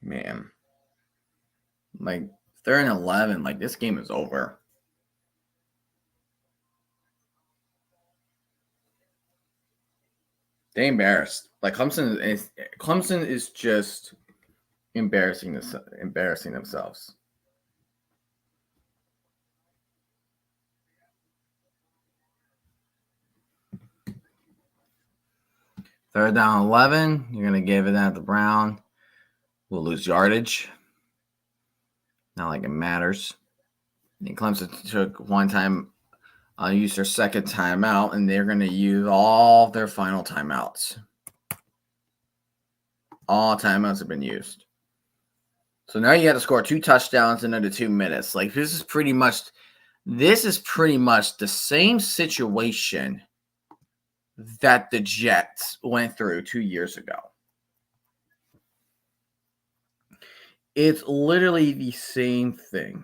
[SPEAKER 1] Man. 3rd and 11, this game is over. They embarrassed. Clemson is just embarrassing themselves. Third down 11. You're going to give it out to Brown. We'll lose yardage. Not like it matters. And Clemson took one time, used their second timeout, and they're going to use all their final timeouts. All timeouts have been used. So now you got to score 2 touchdowns in under 2 minutes. This is pretty much the same situation that the Jets went through 2 years ago. It's literally the same thing.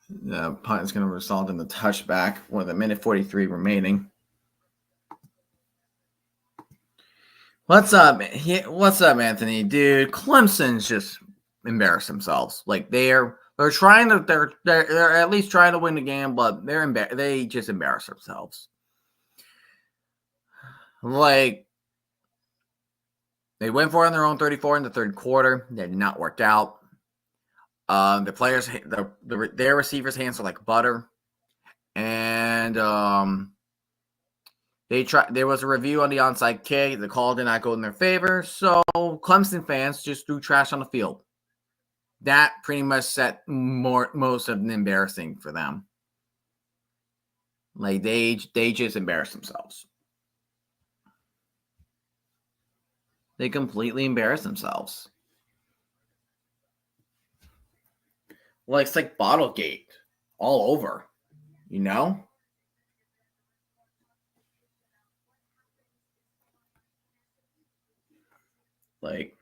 [SPEAKER 1] The punt is going to result in the touchback with a minute 43 remaining. What's up? What's up, Anthony? Dude, Clemson's just embarrassed themselves. Like they're trying to they're at least trying to win the game, but they just embarrass themselves. Like they went for it on their own 34 in the third quarter. That did not work out. The players, their receivers' hands are like butter, and there was a review on the onside kick. The call did not go in their favor, so Clemson fans just threw trash on the field. That pretty much set most of the embarrassing for them. Like they just embarrassed themselves. They completely embarrassed themselves. Like it's like Bottlegate all over, you know? Like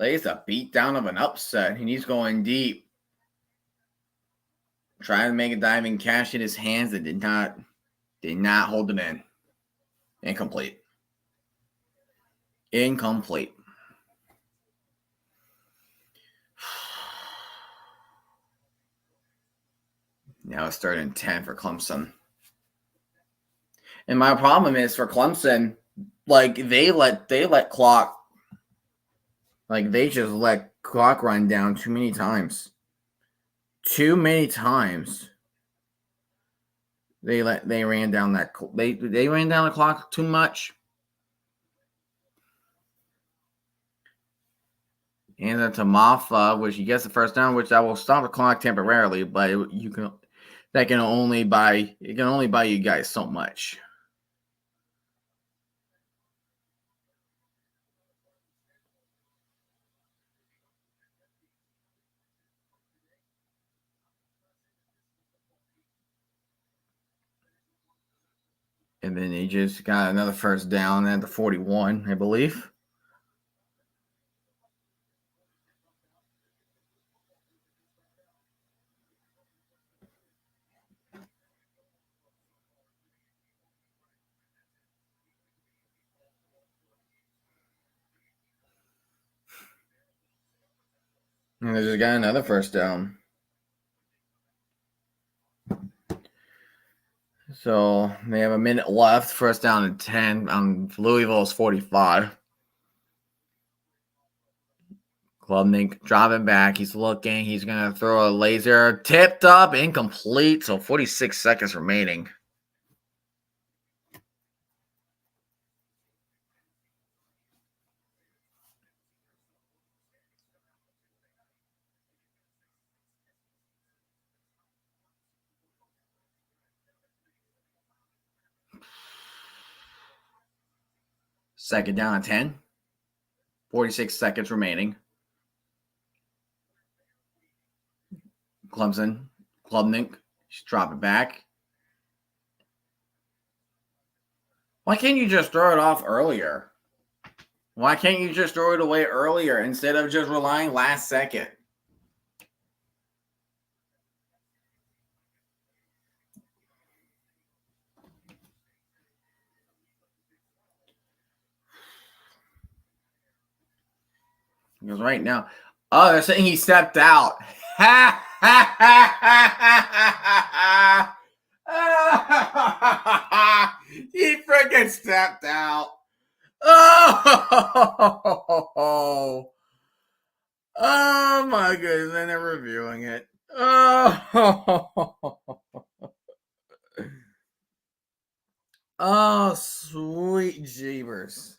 [SPEAKER 1] it's a beatdown of an upset, and he's going deep. Trying to make a diving catch in his hands that did not hold it in. Incomplete. Now it's 3rd and 10 for Clemson. And my problem is for Clemson, like they let clock, like they just let clock run down too many times. Too many times. They ran down they ran down the clock too much. And then to Maffa, which he gets the first down, which that will stop the clock temporarily, but it can only buy you guys so much. And then he just got another first down at the 41, I believe. And they just got another first down. So they have a minute left. First down and 10 on Louisville's 45. Klubnik dropping back. He's looking. He's going to throw a laser. Tipped up. Incomplete. So 46 seconds remaining. Second down and 10. 46 seconds remaining. Klubnik. Just drop it back. Why can't you just throw it off earlier? Why can't you just throw it away earlier instead of just relying last second? Because right now, they're saying he stepped out. He freaking stepped out. Oh, oh my goodness! And they're reviewing it. Oh, oh, sweet jeebers.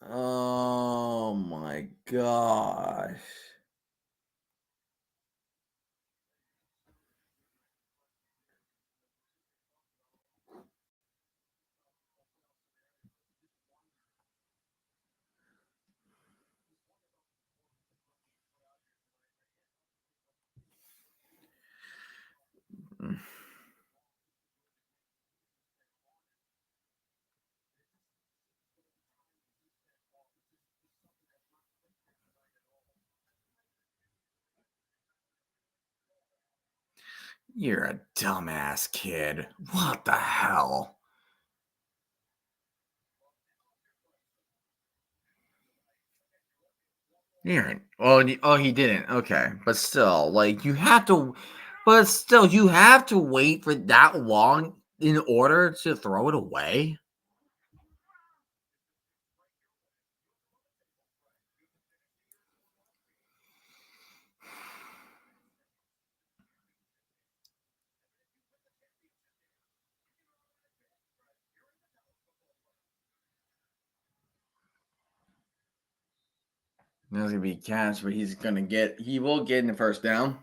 [SPEAKER 1] Oh my gosh. You're a dumbass kid. What the hell? Oh, he didn't. Okay, but still, like you have to. But still, you have to wait for that long in order to throw it away. There's gonna be a catch, but he will get in the first down.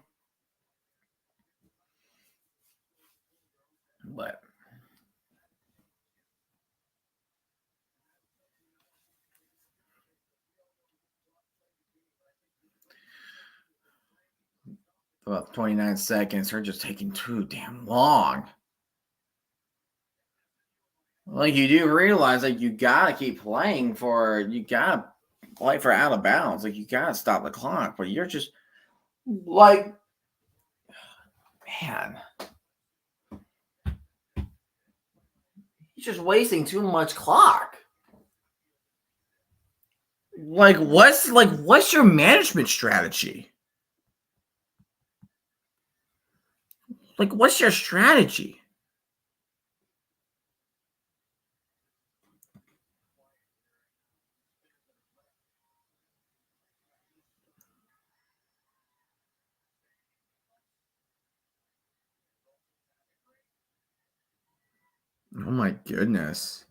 [SPEAKER 1] But about 29 seconds, they're just taking too damn long. Like you do realize, like you gotta keep playing you gotta play for out of bounds. Like you gotta stop the clock, but you're just like, man, you're just wasting too much clock. What's your management strategy? Like, what's your strategy? Oh my goodness.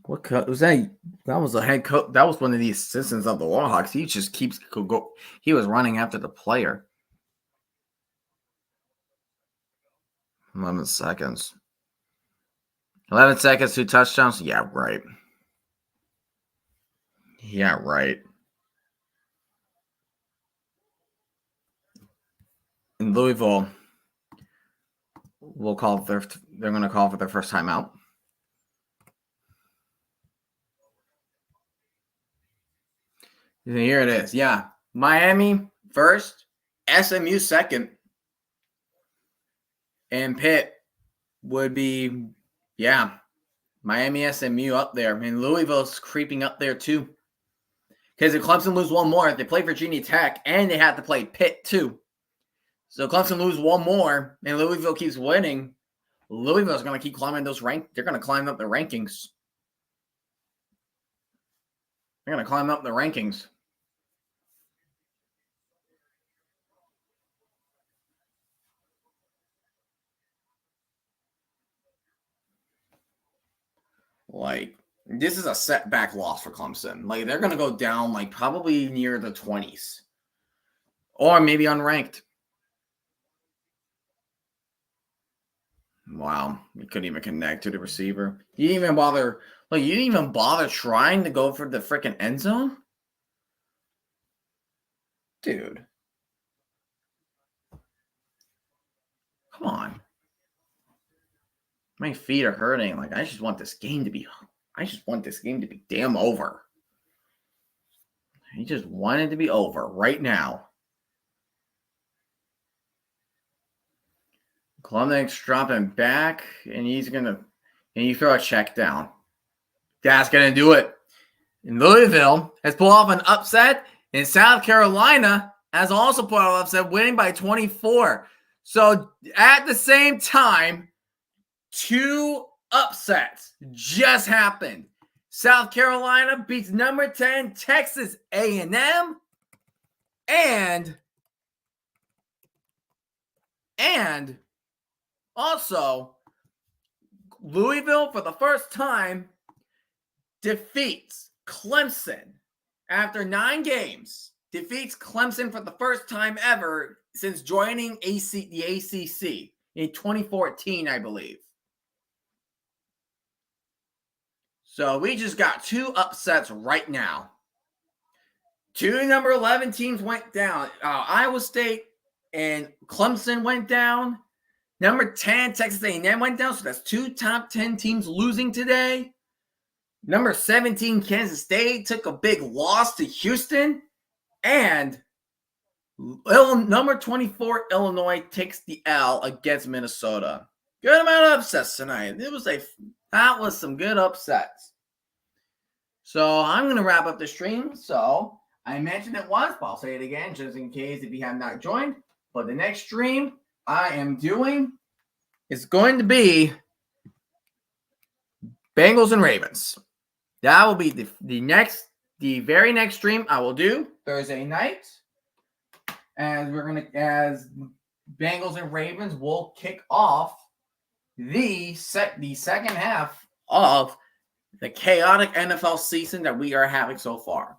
[SPEAKER 1] What was that? That was the head coach. That was one of the assistants of the Warhawks. He just keeps go. He was running after the player. 11 seconds. 11 seconds, 2 touchdowns. Yeah, right. Yeah, right. In Louisville, they're going to call for their first timeout. Here it is. Yeah. Miami first, SMU second, and Pitt would be, yeah, Miami, SMU up there. I mean, Louisville's creeping up there too. Because if Clemson lose one more, they play Virginia Tech, and they have to play Pitt too. So Clemson lose one more, and Louisville keeps winning. Louisville's going to keep climbing those They're going to climb up the rankings. They're going to climb up the rankings. Like, this is a setback loss for Clemson. Like, they're going to go down, like, probably near the 20s. Or maybe unranked. Wow. You couldn't even connect to the receiver. You didn't even bother. Like, you didn't even bother trying to go for the freaking end zone? Dude. Come on. My feet are hurting. Like, I just want this game to be damn over. I just want it to be over right now. Klumnik's dropping back, and you throw a check down. That's going to do it. And Louisville has pulled off an upset, and South Carolina has also pulled off an upset, winning by 24. So at the same time, 2 upsets just happened. South Carolina beats number 10 Texas A&M, and also Louisville for the first time defeats Clemson after 9 games. Defeats Clemson for the first time ever since joining the ACC in 2014, I believe. So we just got 2 upsets right now. 2 number 11 teams went down. Iowa State and Clemson went down. Number 10, Texas A&M went down. So that's 2 top 10 teams losing today. Number 17, Kansas State took a big loss to Houston. And Number 24, Illinois takes the L against Minnesota. Good amount of upsets tonight. That was some good upsets. So I'm going to wrap up the stream. So I mentioned it once, but I'll say it again just in case if you have not joined. But the next stream I am doing is going to be Bengals and Ravens. That will be the very next stream I will do Thursday night. As Bengals and Ravens will kick off the second half of the chaotic NFL season that we are having so far.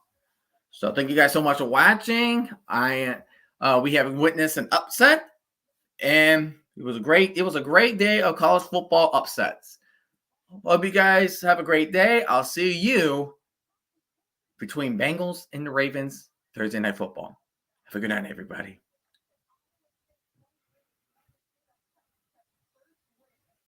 [SPEAKER 1] So thank you guys so much for watching. We have witnessed an upset, and it was a great day of college football upsets. Hope you guys have a great day. I'll see you between Bengals and the Ravens Thursday Night Football. Have a good night, everybody.